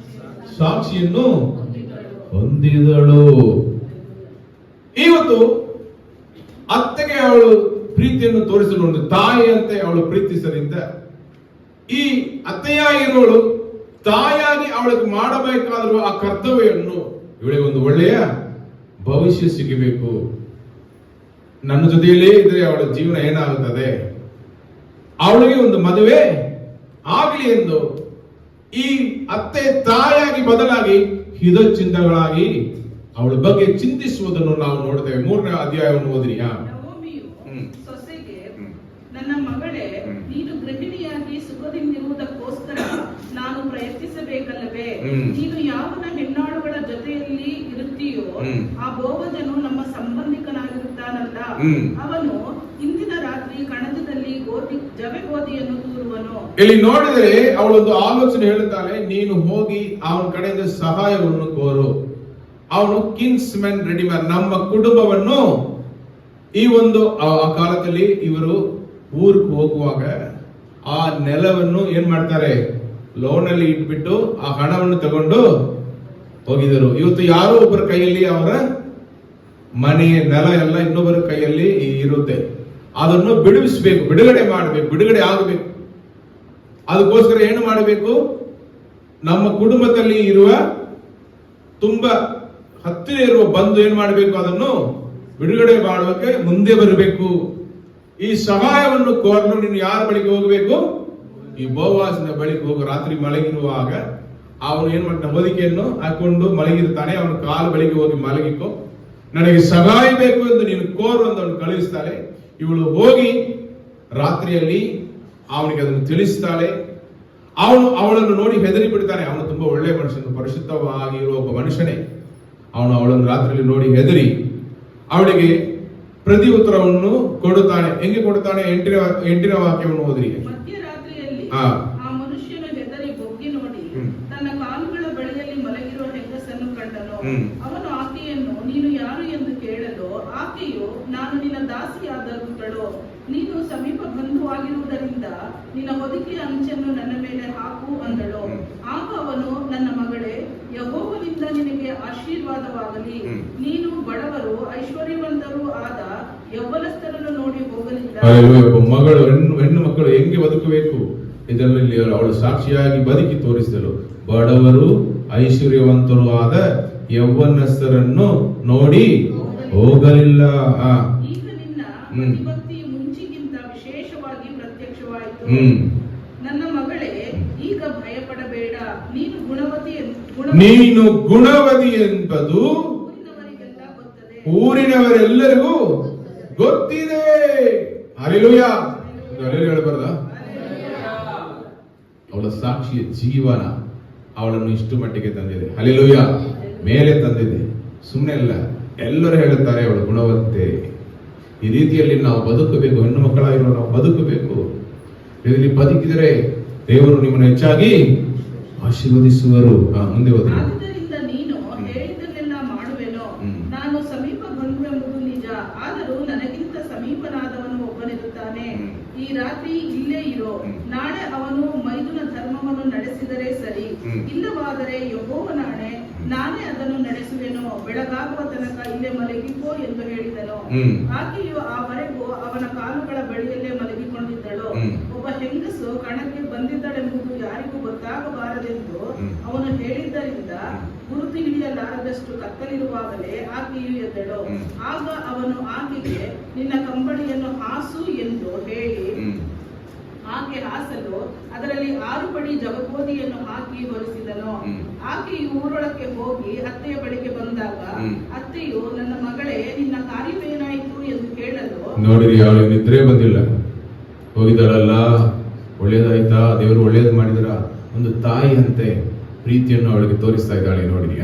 ಸಾಕ್ಷಿಯನ್ನು ಹೊಂದಿದಳು. ಇವತ್ತು ಅತ್ತೆಗೆ ಅವಳು ಪ್ರೀತಿಯನ್ನು ತೋರಿಸಲು ಒಂದು ತಾಯಿಯಂತೆ ಅವಳು ಪ್ರೀತಿಸಲಿಂದ ಈ ಅತ್ತೆಯಾಗಿರುವಳು ತಾಯಾಗಿ ಅವಳಿಗೆ ಮಾಡಬೇಕಾದರೂ ಆ ಕರ್ತವ್ಯವನ್ನು ಇವಳಿಗೆ ಒಂದು ಒಳ್ಳೆಯ ಭವಿಷ್ಯ ಸಿಗಬೇಕು, ನನ್ನ ಜೊತೆಯಲ್ಲೇ ಇದ್ರೆ ಅವಳ ಜೀವನ ಏನಾಗುತ್ತದೆ, ಅವಳಿಗೆ ಒಂದು ಮದುವೆ ಆಗಲಿ ಎಂದು ಈ ಅತ್ತೆ ತಾಯಾಗಿ ಬದಲಾಗಿ ಹಿತಚಿಂತಗಳಾಗಿ ಅವಳ ಬಗ್ಗೆ ಚಿಂತಿಸುವುದನ್ನು ನಾವು ನೋಡ್ತೇವೆ. 3ನೇ ಅಧ್ಯಾಯವನ್ನು ಓದಿರಿಯಾ? ನವೋಮಿಯು ಸೊಸೆಗೆ, ನನ್ನ ಮಗಳೇ, ನೀನು ಗೃಹಿಣಿಯಾಗಿ ಸುಖದಿಂದಿರುವುದಕ್ಕೋಸ್ಕರ ನಾನು ಪ್ರಯತ್ನಿಸಬೇಕಲ್ಲವೇ? ನೀನು ಯಾವನ ಹೆಣ್ಣಾಳುಗಳ ಜೊತೆಯಲ್ಲಿ ಇರುತ್ತೀಯೋ ಆ ಬೋವಜನು ನಮ್ಮ ಸಂಬಂಧಿಕನಾಗಿರುತ್ತಾನಲ್ಲ, ಅವನು ಇಂದಿನ ರಾತ್ರಿ ಕಣಜದಲ್ಲಿ ಜವೆ ಗೋಧಿಯನ್ನು ತೂರುವನು. ಇಲ್ಲಿ ನೋಡಿದರೆ ಅವಳೊಂದು ಆಲೋಚನೆ ಹೇಳುತ್ತಾಳೆ, ನೀನು ಹೋಗಿ ಅವನ ಕಡೆಯಿಂದ ಸಹಾಯವನ್ನು ಕೋರು. ಅವನು ಕಿಂಗ್ಸ್ ಮೆನ್ ರೆಡಿಮರ್, ನಮ್ಮ ಕುಟುಂಬವನ್ನು ಈ ಒಂದು ಆ ಕಾಲದಲ್ಲಿ ಇವರು ಊರಿಗೆ ಹೋಗುವಾಗ ಆ ನೆಲವನ್ನು ಏನ್ ಮಾಡ್ತಾರೆ, ಲೋನಲ್ಲಿ ಇಟ್ಬಿಟ್ಟು ಆ ಹಣವನ್ನು ತಗೊಂಡು ಹೋಗಿದರು. ಇವತ್ತು ಯಾರೋ ಒಬ್ಬರ ಕೈಯಲ್ಲಿ ಅವರ ಮನೆಯ ನೆಲ ಎಲ್ಲ ಇನ್ನೊಬ್ಬರ ಕೈಯಲ್ಲಿ ಇರುತ್ತೆ. ಅದನ್ನು ಬಿಡುವಿಸಬೇಕು, ಬಿಡುಗಡೆ ಮಾಡಬೇಕು, ಬಿಡುಗಡೆ ಆಗಬೇಕು. ಅದಕ್ಕೋಸ್ಕರ ಏನು ಮಾಡಬೇಕು, ನಮ್ಮ ಕುಟುಂಬದಲ್ಲಿ ಇರುವ ತುಂಬಾ ಹತ್ತಿರ ಇರುವ ಬಂಧು ಏನ್ ಮಾಡಬೇಕು, ಅದನ್ನು ಬಿಡುಗಡೆ ಮಾಡೋಕೆ ಮುಂದೆ ಬರಬೇಕು. ಈ ಸಹಾಯವನ್ನು ಕೋರಲು ನೀನು ಯಾರ ಬಳಿಗೆ ಹೋಗಬೇಕು, ಈ ಬೋವಾಸನ ಬಳಿಗೆ ಹೋಗು. ರಾತ್ರಿ ಮಲಗಿರುವಾಗ ಅವನು ಏನ್ ಮಾಡ್ತಾನೆ, ಹೊದಿಕೆಯನ್ನು ಹಾಕೊಂಡು ಮಲಗಿರ್ತಾನೆ. ಅವನ ಕಾಲು ಬಳಿಗೆ ಹೋಗಿ ಮಲಗಿಕೋ, ನನಗೆ ಸಹಾಯ ಬೇಕು ಎಂದು ನೀನು ಕೋರು ಅಂತ ಅವನು ಕಳುಹಿಸ್ತಾಳೆ. ಇವಳು ಹೋಗಿ ರಾತ್ರಿಯಲ್ಲಿ ಅವನಿಗೆ ಅದನ್ನು ತಿಳಿಸ್ತಾಳೆ. ಅವಳನ್ನು ನೋಡಿ ಹೆದರಿ ಬಿಡ್ತಾನೆ. ಅವನು ತುಂಬಾ ಒಳ್ಳೆಯ ಮನುಷ್ಯನು, ಪರಿಶುದ್ಧವಾಗಿರುವ ಒಬ್ಬ ಮನುಷ್ಯನೇ. ಅವಳನ್ನು ರಾತ್ರಿಯಲ್ಲಿ ನೋಡಿ ಹೆದರಿ ಅವಳಿಗೆ ಪ್ರತಿ ಉತ್ತರವನ್ನು ಕೊಡುತ್ತಾನೆ. ಹೆಂಗೆ ಕೊಡುತ್ತಾನೆ? 8ನೇ ವಾಕ್ಯವನ್ನು ಓದ್ರಿ. ಮಧ್ಯರಾತ್ರಿಯಲ್ಲಿ ಆ ಮನುಷ್ಯನು ಹೆದರಿ ಬೊಗ್ಗಿ ನೋಡಿ ತನ್ನ ಕಾಲುಗಳ ಬಳಿಯಲ್ಲಿ ಮಲಗಿರುವ ಹೆಂಗಸನ್ನು ಕಂಡನು. ಅವನು ಆಕೆಯನ್ನು, ನೀನು ಯಾರು ಎಂದು ಕೇಳಲು, ಆಕೆಯು, ನಾನು ನಿನ್ನ ದಾಸಿಯಾದರುತ್ತಳು, ನೀನು ಸಮೀಪ ಬಂಧುವಾಗಿರುವುದರಿಂದ ನಿನ್ನ ಹೊದಿಕೆಯ ಅಂಚನ್ನು ನನ್ನ ಮೇಲೆ ಹಾಕು ಅಂದಳು. ಆಗ ಅವನು, ನನ್ನ ಮಗಳೇ, ಯೆಹೋವನಿಂದ ನಿನಗೆ ಆಶೀರ್ವಾದವಾಗಲಿ. ನೀನು ಬಡವರು ಐಶ್ವರ್ಯವಂತರೂ ಆದ ಯೌವನಸ್ಥರನ್ನು ನೋಡಿ ಹೋಗಲಿಲ್ಲ. ಮಗಳು, ಹೆಣ್ಣು ಮಕ್ಕಳು ಹೆಂಗೆ ಬದುಕಬೇಕು ಇದರಲ್ಲಿ ಅವಳು ಸಾಕ್ಷಿಯಾಗಿ ಬದುಕಿ ತೋರಿಸಿದಳು. ಬಡವರು ಐಶ್ವರ್ಯವಂತರು ಆದ ಯೌವನಸ್ಥರನ್ನು ನೋಡಿ ಹೋಗಲಿಲ್ಲ. ಈಗ ನಿನ್ನ ಪ್ರತಿಭಕ್ತಿ ಮುಂಚಿಗಿಂತ ವಿಶೇಷವಾಗಿ ಪ್ರತ್ಯಕ್ಷವಾಯಿತು. ನನ್ನ ಮಗಳೇ, ಈಗ ಭಯಪಡಬೇಡ. ನೀನು ಗುಣವತಿ ಎಂಬುದು ಊರಿನವರೆಲ್ಲರಿಗೂ ಗೊತ್ತಿದೆ. ಹಲ್ಲೆಲೂಯಾ. ಹೇಳಬಾರ್ದ? ಅವಳ ಸಾಕ್ಷಿಯ ಜೀವನ ಅವಳನ್ನು ಇಷ್ಟು ಮಟ್ಟಿಗೆ ತಂದಿದೆ. ಹಲ್ಲೆಲೂಯಾ. ಮೇಲೆ ತಂದಿದೆ, ಸುಮ್ಮನೆ ಅಲ್ಲ. ಎಲ್ಲರೂ ಹೇಳುತ್ತಾರೆ ಅವಳು ಗುಣವಂತೆ. ಈ ರೀತಿಯಲ್ಲಿ ನಾವು ಬದುಕಬೇಕು, ಹೆಣ್ಣು ಮಕ್ಕಳಾಗಿರೋ ನಾವು ಬದುಕಬೇಕು. ಇದರಲ್ಲಿ ಬದುಕಿದರೆ ದೇವರು ನಿಮ್ಮನ್ನು ಹೆಚ್ಚಾಗಿ ಆಶೀರ್ವದಿಸುವರು. ಮುಂದೆ ಹೋದ. ಆದ್ದರಿಂದ ನೀನು ಹೇಳಿದ್ದನ್ನೆಲ್ಲ ಮಾಡುವೆನೋ. ನಾನು ಸಮೀಪ ಬಂಧುವೆಂಬುದು ನಿಜ, ಆದರೂ ನನಗಿಂತ ಸಮೀಪನಾದವನು ಒಬ್ಬನಿರುತ್ತಾನೆ. ಈ ರಾತ್ರಿ ಇಲ್ಲೇ ಇರೋ, ನಾಳೆ ಅವನು ಮೈದುನ ಧರ್ಮವನ್ನು ನಡೆಸಿದರೆ ಸರಿ, ಇಲ್ಲವಾದರೆ ಯೆಹೋವನಾಣೆ ನಾನೇ ಅದನ್ನು ನಡೆಸುವೆನೋ. ಬೆಳಗಾಗುವ ತನಕ ಇಲ್ಲೇ ಮಲಗಿಕೋ ಎಂದು ಹೇಳಿದನು. ಆಕೆಯು ಆವರೆಗೂ ಅವನ ಕಾಲುಗಳ ಬಳಿಯಲ್ಲೇ ಮಲಗಿಕೊಂಡಿದ್ದಳು. ಒಬ್ಬ ಹೆಂಗಸು ಕಣಕ್ಕೆ ಬಂದಿದ್ದಳೆಂಬುದು ಯಾರಿಗೂ ಗೊತ್ತಾಗಬಾರದೆಂದು ಅವನು ಹೇಳಿದ್ದರಿಂದ ಗುರುತು ಹಿಡಿಯಲಾರದಷ್ಟು ಕತ್ತಲಿರುವಾಗಲೇ ಆಕೆಯು ಎದ್ದಳು. ಆಗ ಅವನು ಆಕೆಗೆ, ನಿನ್ನ ಕಂಬಳಿಯನ್ನು ಹಾಸು ಎಂದು ಹೇಳಿ ಆಕೆ ಹಾಸಲು ಅದರಲ್ಲಿ 6 ಪಡಿ ಜವಗೋದಿಯನ್ನು ಹಾಕಿ ಹೊರಿಸಿದನು. ಆಕೆಯು ಊರೊಳಕ್ಕೆ ಹೋಗಿ ಅತ್ತೆಯ ಬಳಿಗೆ ಬಂದಾಗ ಅತ್ತೆಯು, ನನ್ನ ಮಗಳೇ, ನಿನ್ನ ಕಾರ್ಯವೇನಾಯಿತು ಎಂದು ಕೇಳಲು, ನೋಡಿರಿ, ಅವಳಿಗೆ ನಿದ್ರೆ ಬಂದಿಲ್ಲ. ಹೋಗಿದಾಳಲ್ಲ, ಒಳ್ಳೇದಾಯ್ತಾ, ದೇವರು ಒಳ್ಳೇದು ಮಾಡಿದ್ರ, ಒಂದು ತಾಯಿ ಅಂತೆ ಪ್ರೀತಿಯನ್ನು ಅವಳಿಗೆ ತೋರಿಸ್ತಾ ಇದ್ದಾಳೆ. ನೋಡಿರಿ,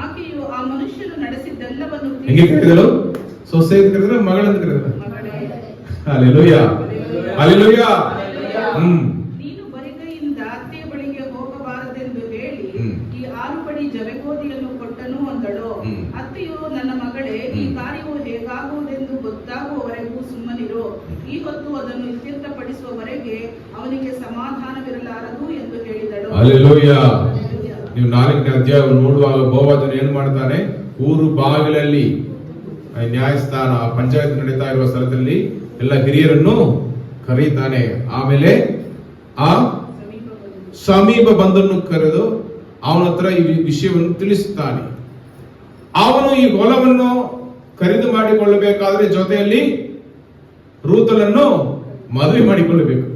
ಆಕೆಯು ಆ ಮನುಷ್ಯನು ನಡೆಸಿದ್ದೆಲ್ಲವನ್ನು ಹೆಂಗೆ ಕರೆದಳು? ಸೊಸೆ ಅಂತ ಕರೆದ್ರ, ಮಗಳಂತ ಕರೆದ್ರ? Hallelujah, hallelujah. ನೀನು ಬರಿಗೈಯಿಂದ ಅತ್ತೆಯ ಬಳಿಗೆ ಹೋಗಬಾರದೆಂದು ಹೇಳಿ ಈ 6 ಪಡಿ ಜವೆಗೋದಿಯನ್ನು ಕೊಟ್ಟನು ಅಂದಳು. ಅತ್ತೆಯು, ನನ್ನ ಮಗಳೇ, ಈ ಕಾರ್ಯವು ಹೇಗಾಗುವುದೆಂದು ಗೊತ್ತಾಗುವವರೆಗೂ ಸುಮ್ಮನಿರು. ಈ ಹೊತ್ತು ಅದನ್ನು ಇತ್ಯರ್ಥಪಡಿಸುವವರೆಗೆ ಅವನಿಗೆ ಸಮಾಧಾನವಿರಲಾರದು ಎಂದು ಹೇಳಿದಳು. ಹಲ್ಲೆಲೂಯಾ. ನೀವು 4ನೇ ಅಧ್ಯಾಯ ನೋಡುವಾಗ ಬೋವಾಜನು ಏನ್ ಮಾಡ್ತಾನೆ? ಊರು ಬಾಗಿಲಲ್ಲಿ ನ್ಯಾಯಸ್ಥಾನ, ಪಂಚಾಯತ್ ನಡೀತಾ ಇರುವ ಸ್ಥಳದಲ್ಲಿ ಎಲ್ಲ ಹಿರಿಯರನ್ನು ಕರೀತಾನೆ. ಆಮೇಲೆ ಆ ಸಮೀಪ ಬಂದನ್ನು ಕರೆದು ಅವನ ಹತ್ರ ಈ ವಿಷಯವನ್ನು ತಿಳಿಸುತ್ತಾನೆ. ಅವನು ಈ ಹೊಲವನ್ನು ಖರೀದಿ ಮಾಡಿಕೊಳ್ಳಬೇಕಾದ್ರೆ ಜೊತೆಯಲ್ಲಿ ರೂತಲನ್ನು ಮದುವೆ ಮಾಡಿಕೊಳ್ಳಬೇಕು.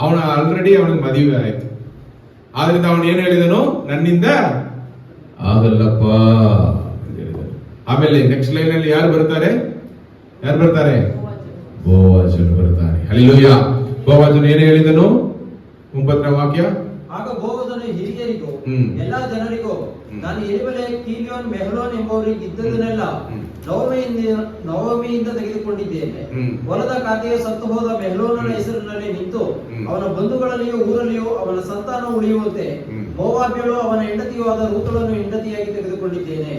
ಆಲ್ರೆಡಿ ಅವನಿಗೆ ಮದುವೆ ಆಯ್ತು. ಆದ್ರಿಂದ ಅವನು ಏನ್ ಹೇಳಿದನು? ನನ್ನಿಂದ ಆಗಲ್ಲಪ್ಪ ಅಂತ ಹೇಳಿದನು. ಆಮೇಲೆ ನೆಕ್ಸ್ಟ್ ಲೈನ್ ಅಲ್ಲಿ ಯಾರು ಬರ್ತಾರೆ? ಬೋವಾಜನು ಬರ್ತಾನೆ. ಹಲ್ಲೆಲೂಯಾ. ಬೋವಾಜನು ಏನು ಹೇಳಿದನು? 9ನೇ ವಾಕ್ಯ. ಆಗ ಬೋವಜನು ಹಿರಿಯರಿಗೂ ಎಲ್ಲಾ ಜನರಿಗೂ, ನಾನು ಎಲಿಮೆಲೆಕ್, ಕಿಲ್ಯೋನ್, ಮೆಹಲೋನ್ ಎಂಬವರಿಗೆ ಇದ್ದದನ್ನೆಲ್ಲ ನವಮಿಯಿಂದ ತೆಗೆದುಕೊಂಡಿದ್ದೇನೆ. ಹೊಲದ ಖಾತೆಯು ಸತ್ತು ಹೋದ ಮೆಹಲೋನನ ಹೆಸರಿನಲ್ಲಿ ನಿಂತು ಅವನ ಬಂಧುಗಳಲ್ಲಿಯೂ ಊರಲ್ಲಿಯೂ ಅವನ ಸಂತಾನ ಉಳಿಯುವಂತೆ ಮೋವಾಬ್ಯಳು ಅವನ ಹೆಂಡತಿಯೂ ಆದ ರೂತಳನ್ನು ಹೆಂಡತಿಯಾಗಿ ತೆಗೆದುಕೊಂಡಿದ್ದೇನೆ.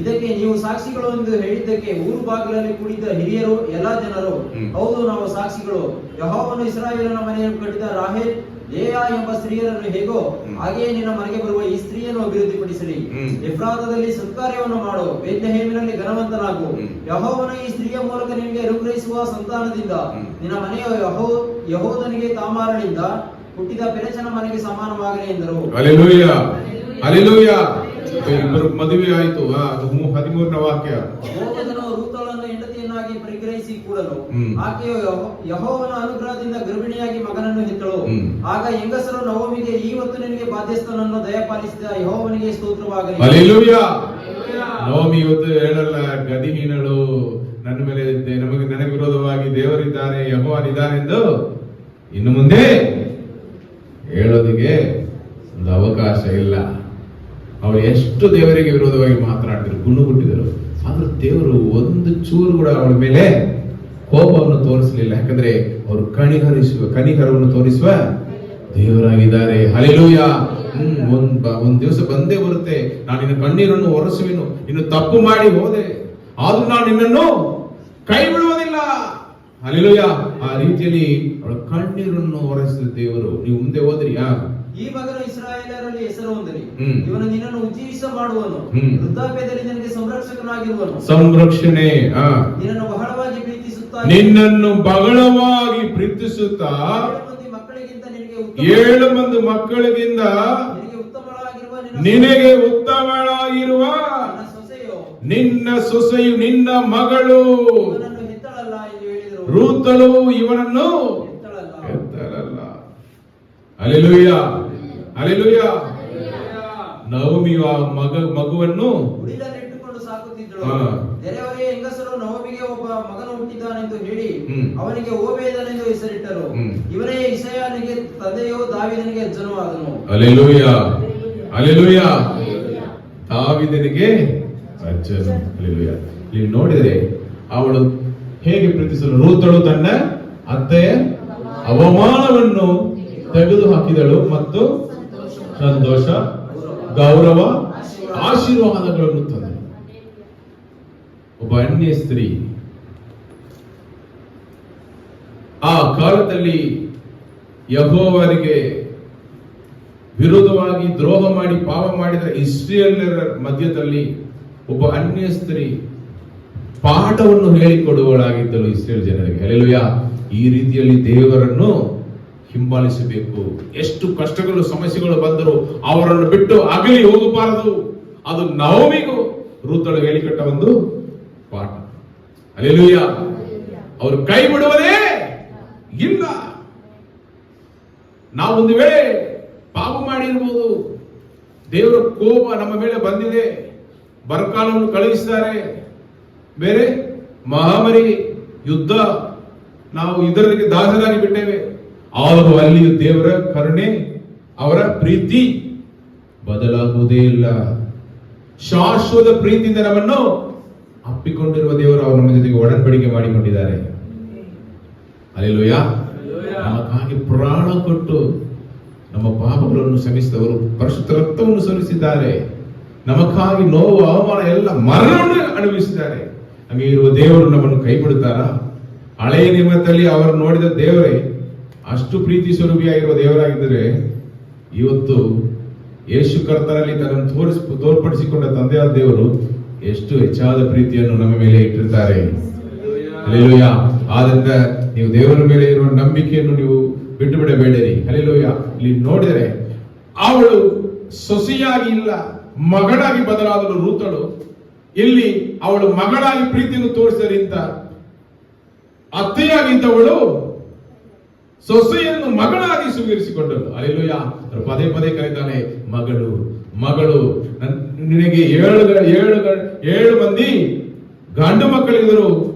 ಇದಕ್ಕೆ ನೀವು ಸಾಕ್ಷಿಗಳು ಎಂದು ಹೇಳಿದ್ದಕ್ಕೆ ಊರು ಬಾಗಿಲಲ್ಲಿ ಕೂಡಿದ್ದ ಹಿರಿಯರು ಎಲ್ಲಾ ಜನರು, ಹೌದು, ನಾವು ಸಾಕ್ಷಿಗಳು. ಯೆಹೋವನು ಇಸ್ರಾಯೇಲನ ಮನೆಯನ್ನು ಕಟ್ಟಿದ ರಾಹೇಲ್, ಲೇಯಾ ಎಂಬ ಸ್ತ್ರೀಯರನ್ನು ಹೇಗೋ ಹಾಗೆಯೇ ನಿನ್ನ ಮನೆಗೆ ಬರುವ ಈ ಸ್ತ್ರೀಯನ್ನು ಅಭಿವೃದ್ಧಿಪಡಿಸಲಿ. ಎಫ್ರಾತದಲ್ಲಿ ಸತ್ಕಾರ್ಯವನ್ನು ಮಾಡು, ಬೇತ್ಲೆಹೇಮಿನಲ್ಲಿ ಘನವಂತನಾಗು. ಯೆಹೋವನು ಈ ಸ್ತ್ರೀಯ ಮೂಲಕ ನಿನಗೆ ಅನುಗ್ರಹಿಸುವ ಸಂತಾನದಿಂದ ನಿನ್ನ ಮನೆಯ ಯೆಹೂದನಿಗೆ ತಾಮಾರಳಿಂದ ಹುಟ್ಟಿದ ಪೆರೆಚನ ಮನೆಗೆ ಸಮಾನವಾಗಲಿ ಎಂದರು. Hallelujah, hallelujah. ಇಬ್ಬರು ಮದುವೆ ಆಯಿತು. 13ನೇ ವಾಕ್ಯ. ಬೋವಜನು ರೂತಳನ್ನು ಹೆಂಡತಿಯನ್ನಾಗಿ ಪರಿಗ್ರಹಿಸಿ ಕೂಡಲು ಆಕೆಯು ಯೆಹೋವನ ಅನುಗ್ರಹದಿಂದ ಗರ್ಭಿಣಿಯಾಗಿ ಮಗನನ್ನು ಹೆತ್ತಳು. ಆಗ ಹೆಂಗಸರು ನವಮಿಗೆ, ಈ ಹೊತ್ತು ನಿನಗೆ ಬಾಧ್ಯಸ್ಥನನ್ನು ದಯಪಾಲಿಸಿದ ಯೆಹೋವನಿಗೆ ಸ್ತೋತ್ರವಾಗಲಿ. ಹಲ್ಲೆಲೂಯಾ. ನವಮಿ ಇವತ್ತು ಹೇಳಲ್ಲ, ಗದಿಹೀನಳು, ನನ್ನ ಮೇಲೆ ನನಗೆ ವಿರೋಧವಾಗಿ ದೇವರಿದ್ದಾನೆ, ಯೆಹೋವನಿದ್ದಾನೆ ಎಂದು ಇನ್ನು ಮುಂದೆ ಹೇಳೋದಿಗೆ ಒಂದು ಅವಕಾಶ ಇಲ್ಲ. ಅವಳು ಎಷ್ಟು ದೇವರಿಗೆ ವಿರೋಧವಾಗಿ ಮಾತನಾಡ್ತಿದ್ರು, ಗುಣಗುಟ್ಟಿದರು. ಆದ್ರೂ ದೇವರು ಒಂದು ಚೂರು ಕೂಡ ಅವಳ ಮೇಲೆ ಕೋಪವನ್ನು ತೋರಿಸಲಿಲ್ಲ. ಯಾಕಂದ್ರೆ ಅವರು ಕನಿಕರವನ್ನು ತೋರಿಸುವ ದೇವರಾಗಿದ್ದಾರೆ. ಹಲ್ಲೆಲೂಯಾ. ಒಂದ್ ದಿವಸ ಬಂದೇ ಬರುತ್ತೆ, ನಾನು ನಿನ್ನ ಕಣ್ಣೀರನ್ನು ಒರೆಸುವೆನು. ಇನ್ನು ತಪ್ಪು ಮಾಡಿ ಹೋದೆ, ಆದ್ರೂ ನಾನು ನಿನ್ನನ್ನು ಕೈ ಬಿಡುವುದಿಲ್ಲ. ಹಲ್ಲೆಲೂಯಾ. ಆ ರೀತಿಯಲ್ಲಿ ಅವಳ ಕಣ್ಣೀರನ್ನು ಒರೆಸಿದ ದೇವರು. ನೀವು ಮುಂದೆ ಹೋದ್ರಿ, ಈ ಮಗನು ಇಸ್ರಾಯೇಲರಲ್ಲಿ ಹೆಸರು ಹೊಂದಲಿ, ಇವನು ನಿನ್ನನ್ನು ಉಜ್ಜೀವಿಸ ಮಾಡುವನು, ವೃದ್ಧಾಪ್ಯದಲ್ಲಿ ನಿನಗೆ ಸಂರಕ್ಷಕನಾಗಿರುವನು. ಸಂರಕ್ಷಣೆ. ನಿನ್ನನ್ನು ಬಹಳವಾಗಿ ಪ್ರೀತಿಸುತ್ತಾ, ನಿನ್ನನ್ನು ಬಹಳವಾಗಿ ಪ್ರೀತಿಸುತ್ತಾ, 7 ಮಂದಿ ಮಕ್ಕಳಿಗಿಂತ ನಿನಗೆ ಉತ್ತಮಳಾಗಿರುವ ನಿನ್ನ ಸೊಸೆಯು, ನಿನ್ನ ಮಗಳು ರೂತಳು ಇವನನ್ನು ಎತ್ತಳಲ್ಲ. Hallelujah, hallelujah. ನವಮಿಯು ಆ ಮಗುವನ್ನು ಉಡಿಲಲ್ಲಿಟ್ಟುಕೊಂಡು ಸಾಕುತ್ತಿದ್ದಳು. ನೆರೆಯವರೇ ಹೆಂಗಸರು ನವಮಿಗೆ ಒಬ್ಬ ಮಗನು ಹುಟ್ಟಿದ್ದಾನೆಂದು ಹೇಳಿ ಅವನಿಗೆ ಓಬೇದನೆಂದು ಹೆಸರಿಟ್ಟರು. ಇವರೇ ಇಷಯನಿಗೆ ತಂದೆಯೋ ದಾವೀದನಿಗೆ ಅಜ್ಜನೂ ಆದನು. Hallelujah, hallelujah. ದಾವೀದನಿಗೆ ಅಜ್ಜನು. ಹಲ್ಲೆಲೂಯಾ. ಇಲ್ಲಿ ನೋಡಿದರೆ ಅವಳು ಹೇಗೆ ಪ್ರೀತಿಸಲು, ರೂತಳು ತನ್ನ ಅತ್ತೆಯ ಅವಮಾನವನ್ನು ತೆಗೆದು ಹಾಕಿದಳು ಮತ್ತು ಸಂತೋಷ, ಗೌರವ, ಆಶೀರ್ವಾದಗಳನ್ನು ತಂದಳು. ಒಬ್ಬ ಅನ್ಯ ಸ್ತ್ರೀ ಆ ಕಾಲದಲ್ಲಿ ಯೆಹೋವನಿಗೆ ವಿರೋಧವಾಗಿ ದ್ರೋಹ ಮಾಡಿ ಪಾಪ ಮಾಡಿದ ಇಸ್ರಾಯೇಲ್ಯರ ಮಧ್ಯದಲ್ಲಿ ಒಬ್ಬ ಅನ್ಯ ಸ್ತ್ರೀ ಪಾಠವನ್ನು ಹೇಳಿಕೊಡುವಳಾಗಿದ್ದಳು ಇಸ್ರಾಯೇಲ್ ಜನರಿಗೆ. ಹಲ್ಲೆಲೂಯಾ. ಈ ರೀತಿಯಲ್ಲಿ ದೇವರನ್ನು ಹಿಂಬಾಲಿಸಬೇಕು. ಎಷ್ಟು ಕಷ್ಟಗಳು ಸಮಸ್ಯೆಗಳು ಬಂದರೂ ಅವರನ್ನು ಬಿಟ್ಟು ಅಗಲಿ ಹೋಗಬಾರದು. ಅದು ನವಮಿಗೂ ರೂತಳು ಹೇಳಿಕೊಟ್ಟ ಒಂದು ಪಾಠ. ಹಲ್ಲೆಲೂಯಾ. ಅವರು ಕೈ ಬಿಡುವುದೇ ಇಲ್ಲ. ನಾವು ಒಂದು ವೇಳೆ ಪಾಪ ಮಾಡಿರ್ಬೋದು, ದೇವರ ಕೋಪ ನಮ್ಮ ಮೇಲೆ ಬಂದಿದೆ, ಬರಗಾಲವನ್ನು ಕಳುಹಿಸಿದ್ದಾರೆ, ಬೇರೆ ಮಹಾಮಾರಿ, ಯುದ್ಧ, ನಾವು ಇದರಿಗೆ ದಾಸರಾಗಿ ಬಿಟ್ಟೇವೆ. ಆದರೂ ಅಲ್ಲಿಯೂ ದೇವರ ಕರುಣೆ, ಅವರ ಪ್ರೀತಿ ಬದಲಾಗುವುದೇ ಇಲ್ಲ. ಶಾಶ್ವತ ಪ್ರೀತಿಯಿಂದ ನಮ್ಮನ್ನು ಅಪ್ಪಿಕೊಂಡಿರುವ ದೇವರು ಅವರು ನಮ್ಮ ಜೊತೆಗೆ ಒಡಂಬಡಿಕೆ ಮಾಡಿಕೊಂಡಿದ್ದಾರೆ. ಹಲ್ಲೆಲೂಯಾ. ನಮಗಾಗಿ ಪ್ರಾಣ ಕೊಟ್ಟು ನಮ್ಮ ಪಾಪಗಳನ್ನು ಕ್ಷಮಿಸಿದವರು, ಪರಿಶುದ್ಧ ರಕ್ತವನ್ನು ಸುರಿಸಿದ್ದಾರೆ, ನಮಗಾಗಿ ನೋವು, ಅವಮಾನ ಎಲ್ಲ ಮರಣವನ್ನು ಅನುಭವಿಸಿದ್ದಾರೆ. ಹಾಗೆ ಇರುವ ದೇವರು ನಮ್ಮನ್ನು ಕೈ ಬಿಡುತ್ತಾರಾ? ಹಳೆಯ ನಿಯಮದಲ್ಲಿ ಅವರು ನೋಡಿದ ದೇವರೇ ಅಷ್ಟು ಪ್ರೀತಿ ಸ್ವರೂಪಿಯಾಗಿರುವ ದೇವರಾಗಿದ್ದರೆ, ಇವತ್ತು ಯೇಸು ಕರ್ತನಲ್ಲಿ ತನ್ನನ್ನು ತೋರ್ಪಡಿಸಿಕೊಂಡ ತಂದೆಯಾದ ದೇವರು ಎಷ್ಟು ಹೆಚ್ಚಾದ ಪ್ರೀತಿಯನ್ನು ನಮ್ಮ ಮೇಲೆ ಇಟ್ಟಿರ್ತಾರೆ. ಹಲ್ಲೆಲೂಯಾ. ಆದ್ರಿಂದ ನೀವು ದೇವರ ಮೇಲೆ ಇರುವ ನಂಬಿಕೆಯನ್ನು ನೀವು ಬಿಟ್ಟು ಬಿಡಬೇಡಿರಿ. ಹಲ್ಲೆಲೂಯಾ. ಇಲ್ಲಿ ನೋಡಿದರೆ ಅವಳು ಸೊಸೆಯಾಗಿ ಇಲ್ಲ, ಮಗಳಾಗಿ ಬದಲಾದಳು ರೂತಳು. ಇಲ್ಲಿ ಅವಳು ಮಗಳಾಗಿ ಪ್ರೀತಿಯನ್ನು ತೋರಿಸಿದರಿಂದ ಅತ್ತೆಯಾಗಿದ್ದವಳು ಸೊಸೆಯನ್ನು ಮಗಳಾಗಿ ಸ್ವೀಕರಿಸಿಕೊಂಡಳು. ಹಲ್ಲೆಲೂಯಾ. ಪದೇ ಪದೇ ಕರೀತಾನೆ, ಮಗಳು ಮಗಳು. ನಿನಗೆ ಏಳು ಮಂದಿ ಗಂಡು ಮಕ್ಕಳಿದ್ದರು,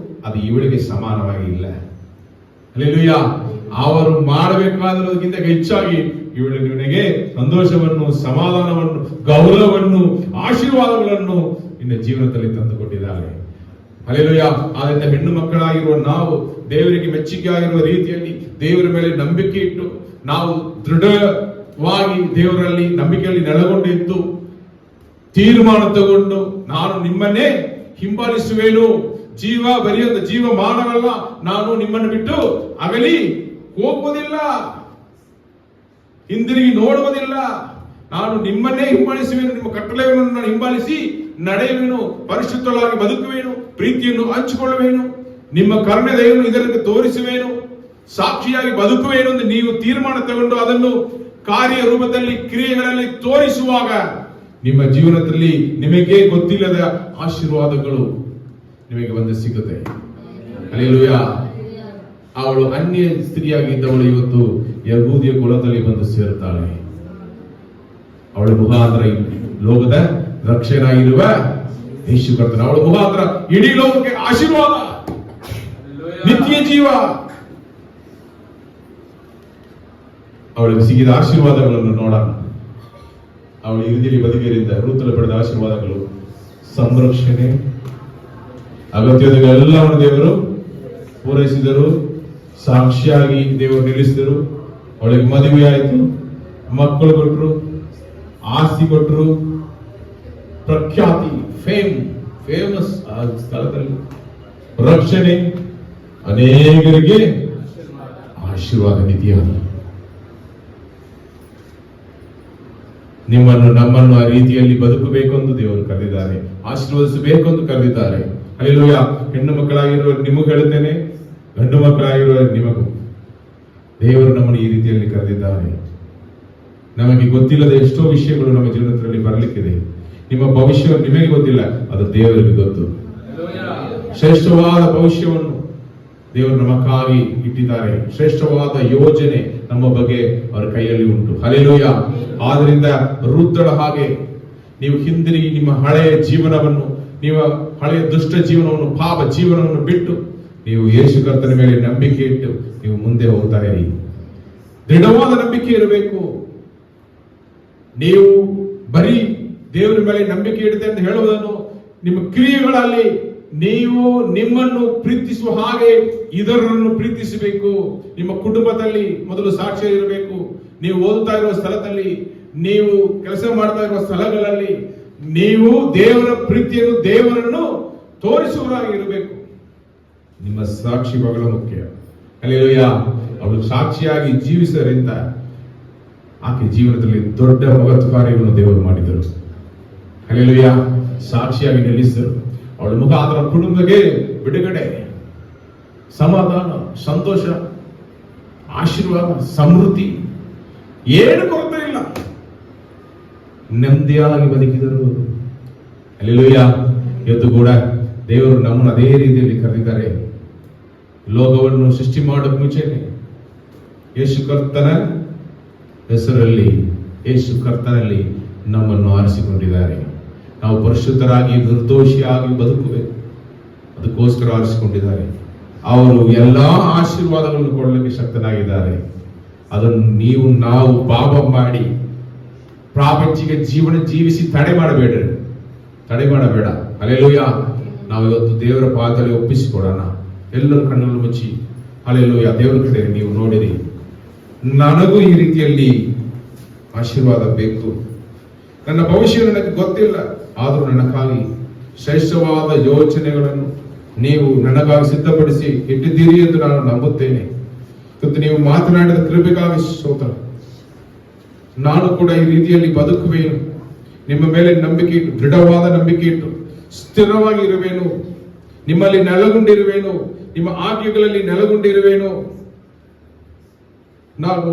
ಅದು ಇವಳಿಗೆ ಸಮಾನವಾಗಿ ಇಲ್ಲ. ಹಲ್ಲೆಲೂಯಾ. ಅವರು ಮಾಡಬೇಕಾದಕ್ಕಿಂತ ಹೆಚ್ಚಾಗಿ ಇವಳು ನಿನಗೆ ಸಂತೋಷವನ್ನು, ಸಮಾಧಾನವನ್ನು, ಗೌರವವನ್ನು, ಆಶೀರ್ವಾದಗಳನ್ನು ನಿನ್ನ ಜೀವನದಲ್ಲಿ ತಂದುಕೊಟ್ಟಿದ್ದಾರೆ. ಹಲ್ಲೆಲೂಯಾ. ಆದ್ದರಿಂದ ಹೆಣ್ಣು ಮಕ್ಕಳಾಗಿರುವ ನಾವು ದೇವರಿಗೆ ಮೆಚ್ಚುಗೆ ಆಗಿರುವ ರೀತಿಯಲ್ಲಿ ದೇವರ ಮೇಲೆ ನಂಬಿಕೆ ಇಟ್ಟು ನಾವು ದೃಢವಾಗಿ ದೇವರಲ್ಲಿ ನಂಬಿಕೆಯಲ್ಲಿ ನೆಲೆಗೊಂಡಿದ್ದು ತೀರ್ಮಾನ ತಗೊಂಡು, ನಾನು ನಿಮ್ಮನ್ನೇ ಹಿಂಬಾಲಿಸುವೇನು, ಬರೀ ಒಂದು ಜೀವಮಾನವಲ್ಲ, ನಾನು ನಿಮ್ಮನ್ನು ಬಿಟ್ಟು ಅಗಲಿ ಹೋಗುವುದಿಲ್ಲ, ಹಿಂದಿರುಗಿ ನೋಡುವುದಿಲ್ಲ, ನಾನು ನಿಮ್ಮನ್ನೇ ಹಿಂಬಾಲಿಸುವೇನು, ನಿಮ್ಮ ಕಟ್ಟಳೆಗಳನ್ನು ನಾನು ಹಿಂಬಾಲಿಸಿ ನಡೆಯುವೆನು, ಪರಿಶುದ್ಧವಾಗಿ ಬದುಕುವೇನು, ಪ್ರೀತಿಯನ್ನು ಹಂಚಿಕೊಳ್ಳುವೇನು, ನಿಮ್ಮ ಕರುಣೆ ದಯೆಯನ್ನು ಇದರಲ್ಲಿ ತೋರಿಸುವೇನು, ಸಾಕ್ಷಿಯಾಗಿ ಬದುಕುವೇನು ಎಂದು ನೀವು ತೀರ್ಮಾನ ತಗೊಂಡು ಅದನ್ನು ಕಾರ್ಯ ರೂಪದಲ್ಲಿ, ಕ್ರಿಯೆಗಳಲ್ಲಿ ತೋರಿಸುವಾಗ ನಿಮ್ಮ ಜೀವನದಲ್ಲಿ ನಿಮಗೆ ಗೊತ್ತಿಲ್ಲದ ಆಶೀರ್ವಾದಗಳು ನಿಮಗೆ ಬಂದು ಸಿಗುತ್ತೆ. ಹಲ್ಲೆಲೂಯಾ. ಅವಳು ಅನ್ಯ ಸ್ತ್ರೀಯಾಗಿದ್ದವಳು ಇವತ್ತು ಯಹೂದಿಯ ಕುಲದಲ್ಲಿ ಬಂದು ಸೇರುತ್ತಾಳೆ. ಅವಳ ಮುಖಾಂತರ ಲೋಕದ ರಕ್ಷಣಾಗಿರುವ ಯೇಸು ಕರ್ತನ, ಅವಳ ಮುಖಾಂತರ ಇಡೀ ಲೋಕಕ್ಕೆ ಆಶೀರ್ವಾದ, ನಿತ್ಯ ಜೀವ. ಅವಳಿಗೆ ಸಿಗಿದ ಆಶೀರ್ವಾದಗಳನ್ನು ನೋಡೋಣ. ಅವಳ ಹಿರಿಯಲ್ಲಿ ಬದುಕಿರಿಂದ ರೂತಲು ಪಡೆದ ಆಶೀರ್ವಾದಗಳು, ಸಂರಕ್ಷಣೆ, ಅಗತ್ಯತೆಗಳೆಲ್ಲವನ್ನು ದೇವರು ಪೂರೈಸಿದರು. ಸಾಕ್ಷಿಯಾಗಿ ದೇವರು ನಿಲ್ಲಿಸಿದರು. ಅವಳಿಗೆ ಮದುವೆ ಆಯಿತು, ಮಕ್ಕಳು ಕೊಟ್ಟರು, ಆಸ್ತಿ ಕೊಟ್ಟರು, ಪ್ರಖ್ಯಾತಿ, ಫೇಮಸ್ ಆ ಸ್ಥಳದಲ್ಲಿ, ರಕ್ಷಣೆ, ಅನೇಕರಿಗೆ ಆಶೀರ್ವಾದ ನಿಧಿಯಾದ. ನಿಮ್ಮನ್ನು ನಮ್ಮನ್ನು ಆ ರೀತಿಯಲ್ಲಿ ಬದುಕಬೇಕು ಎಂದು ದೇವರು ಕರೆದಿದ್ದಾರೆ, ಆಶೀರ್ವದಿಸಬೇಕು ಎಂದು ಕರೆದಿದ್ದಾರೆ. ಹಲ್ಲೆಲೂಯಾ. ಹೆಣ್ಣು ಮಕ್ಕಳಾಗಿರುವ ನಿಮಗೂ ಹೇಳುತ್ತೇನೆ, ಗಂಡು ಮಕ್ಕಳಾಗಿರುವ ನಿಮಗೂ ದೇವರು ನಮ್ಮನ್ನು ಈ ರೀತಿಯಲ್ಲಿ ಕರೆದಿದ್ದಾರೆ. ನಮಗೆ ಗೊತ್ತಿಲ್ಲದ ಎಷ್ಟೋ ವಿಷಯಗಳು ನಮ್ಮ ಜೀವನದಲ್ಲಿ ಬರಲಿಕ್ಕಿದೆ. ನಿಮ್ಮ ಭವಿಷ್ಯ ನಿಮಗೆ ಗೊತ್ತಿಲ್ಲ, ಅದು ದೇವರಿಗೆ ಗೊತ್ತು. ಶ್ರೇಷ್ಠವಾದ ಭವಿಷ್ಯವನ್ನು ದೇವರು ನಮಗಾಗಿ ಇಟ್ಟಿದ್ದಾರೆ. ಶ್ರೇಷ್ಠವಾದ ಯೋಜನೆ ನಮ್ಮ ಬಗ್ಗೆ ಅವರ ಕೈಯಲ್ಲಿ ಉಂಟು. ಹಲ್ಲೆಲೂಯಾ. ಆದ್ರಿಂದ ರೂತಳ ಹಾಗೆ ನೀವು ಹಿಂದಿರುಗಿ ನಿಮ್ಮ ಹಳೆಯ ಜೀವನವನ್ನು, ನಿಮ್ಮ ಹಳೆಯ ದುಷ್ಟ ಜೀವನವನ್ನು, ಪಾಪ ಜೀವನವನ್ನು ಬಿಟ್ಟು ನೀವು ಯೇಸು ಕರ್ತನ ಮೇಲೆ ನಂಬಿಕೆ ಇಟ್ಟು ನೀವು ಮುಂದೆ ಹೋಗ್ತಾ ಇರಿ. ದೃಢವಾದ ನಂಬಿಕೆ ಇರಬೇಕು. ನೀವು ಬರೀ ದೇವರ ಮೇಲೆ ನಂಬಿಕೆ ಇಡುತ್ತೆ ಅಂತ ಹೇಳುವುದನ್ನು ನಿಮ್ಮ ಕ್ರಿಯೆಗಳಲ್ಲಿ ನೀವು ನಿಮ್ಮನ್ನು ಪ್ರೀತಿಸುವ ಹಾಗೆ ಇದರನ್ನು ಪ್ರೀತಿಸಬೇಕು. ನಿಮ್ಮ ಕುಟುಂಬದಲ್ಲಿ ಮೊದಲು ಸಾಕ್ಷ್ಯ ಇರಬೇಕು. ನೀವು ಓದುತ್ತಾ ಇರುವ ಸ್ಥಳದಲ್ಲಿ, ನೀವು ಕೆಲಸ ಮಾಡ್ತಾ ಇರುವ ಸ್ಥಳಗಳಲ್ಲಿ ನೀವು ದೇವರ ಪ್ರೀತಿಯನ್ನು, ದೇವರನ್ನು ತೋರಿಸುವವರಾಗಿ ಇರಬೇಕು. ನಿಮ್ಮ ಸಾಕ್ಷಿ ಬಹಳ ಮುಖ್ಯ. ಹಲ್ಲೆಲೂಯಾ. ಅವಳು ಸಾಕ್ಷಿಯಾಗಿ ಜೀವಿಸರಿಂದ ಆಕೆ ಜೀವನದಲ್ಲಿ ದೊಡ್ಡ ಮಹತ್ವ ಕಾರ್ಯವನ್ನು ದೇವರು ಮಾಡಿದರು. ಹಲ್ಲೆಲೂಯಾ. ಸಾಕ್ಷಿಯಾಗಿ ನಿಲ್ಲಿಸಿದರು. ಅವಳ ಮುಖಾಂತರ ಕುಟುಂಬಕ್ಕೆ ಬಿಡುಗಡೆ, ಸಮಾಧಾನ, ಸಂತೋಷ, ಆಶೀರ್ವಾದ, ಸಮೃದ್ಧಿ, ಏನು ಕೊರತೆ ಇಲ್ಲ, ನೆಮ್ಮದಿಯಾಗಿ ಬದುಕಿದರು. ಹಲ್ಲೆಲೂಯಾ. ಇವತ್ತು ಕೂಡ ದೇವರು ನಮ್ಮನ್ನು ಅದೇ ರೀತಿಯಲ್ಲಿ ಕರೆದಿದ್ದಾರೆ. ಲೋಕವನ್ನು ಸೃಷ್ಟಿ ಮಾಡೋಕೆ ಮುಂಚೆನೆ ಯೇಸು ಕರ್ತನ ಹೆಸರಲ್ಲಿ, ಯೇಸು ಕರ್ತನಲ್ಲಿ ನಮ್ಮನ್ನು ಆರಿಸಿಕೊಂಡಿದ್ದಾರೆ. ನಾವು ಪರಿಶುದ್ಧರಾಗಿ ನಿರ್ದೋಷಿಯಾಗಿ ಬದುಕಬೇಕು, ಅದಕ್ಕೋಸ್ಕರ ಆರಿಸಿಕೊಂಡಿದ್ದಾರೆ. ಅವರು ಎಲ್ಲಾ ಆಶೀರ್ವಾದಗಳನ್ನು ಕೊಡಲಿಕ್ಕೆ ಶಕ್ತನಾಗಿದ್ದಾರೆ. ಅದನ್ನು ನಾವು ಪಾಪ ಮಾಡಿ ಪ್ರಾಪಂಚಿಕ ಜೀವನ ಜೀವಿಸಿ ತಡೆ ಮಾಡಬೇಡ. ಹಲ್ಲೆಲೂಯ. ನಾವು ಇವತ್ತು ದೇವರ ಪಾದದಲ್ಲಿ ಒಪ್ಪಿಸಿಕೊಡೋಣ. ಎಲ್ಲರ ಕಣ್ಣನ್ನು ಮುಚ್ಚಿ ಹಲ್ಲೆಲೂಯ. ದೇವರ ಕಡೆ ನೀವು ನೋಡಿರಿ, ನನಗೂ ಈ ರೀತಿಯಲ್ಲಿ ಆಶೀರ್ವಾದ ಬೇಕು. ನನ್ನ ಭವಿಷ್ಯ ನನಗೆ ಗೊತ್ತಿಲ್ಲ, ಆದರೂ ನನಗಾಗಿ ಶ್ರೇಷ್ಠವಾದ ಯೋಚನೆಗಳನ್ನು ನೀವು ನನಗಾಗಿ ಸಿದ್ಧಪಡಿಸಿ ಇಟ್ಟಿದ್ದೀರಿ ಎಂದು ನಾನು ನಂಬುತ್ತೇನೆ. ಇವತ್ತು ನೀವು ಮಾತನಾಡಿದ ಕೃಪೆಗಾಗಿ ಸ್ತೋತ್ರ. ನಾನು ಕೂಡ ಈ ರೀತಿಯಲ್ಲಿ ಬದುಕುವೇನು, ನಿಮ್ಮ ಮೇಲೆ ನಂಬಿಕೆ ಇಟ್ಟು, ದೃಢವಾದ ನಂಬಿಕೆ ಇಟ್ಟು ಸ್ಥಿರವಾಗಿ ಇರುವೇನು, ನಿಮ್ಮಲ್ಲಿ ನೆಲೆಗೊಂಡಿರುವೇನು, ನಿಮ್ಮ ಆಜ್ಞೆಗಳಲ್ಲಿ ನೆಲೆಗೊಂಡಿರುವೇನು. ನಾನು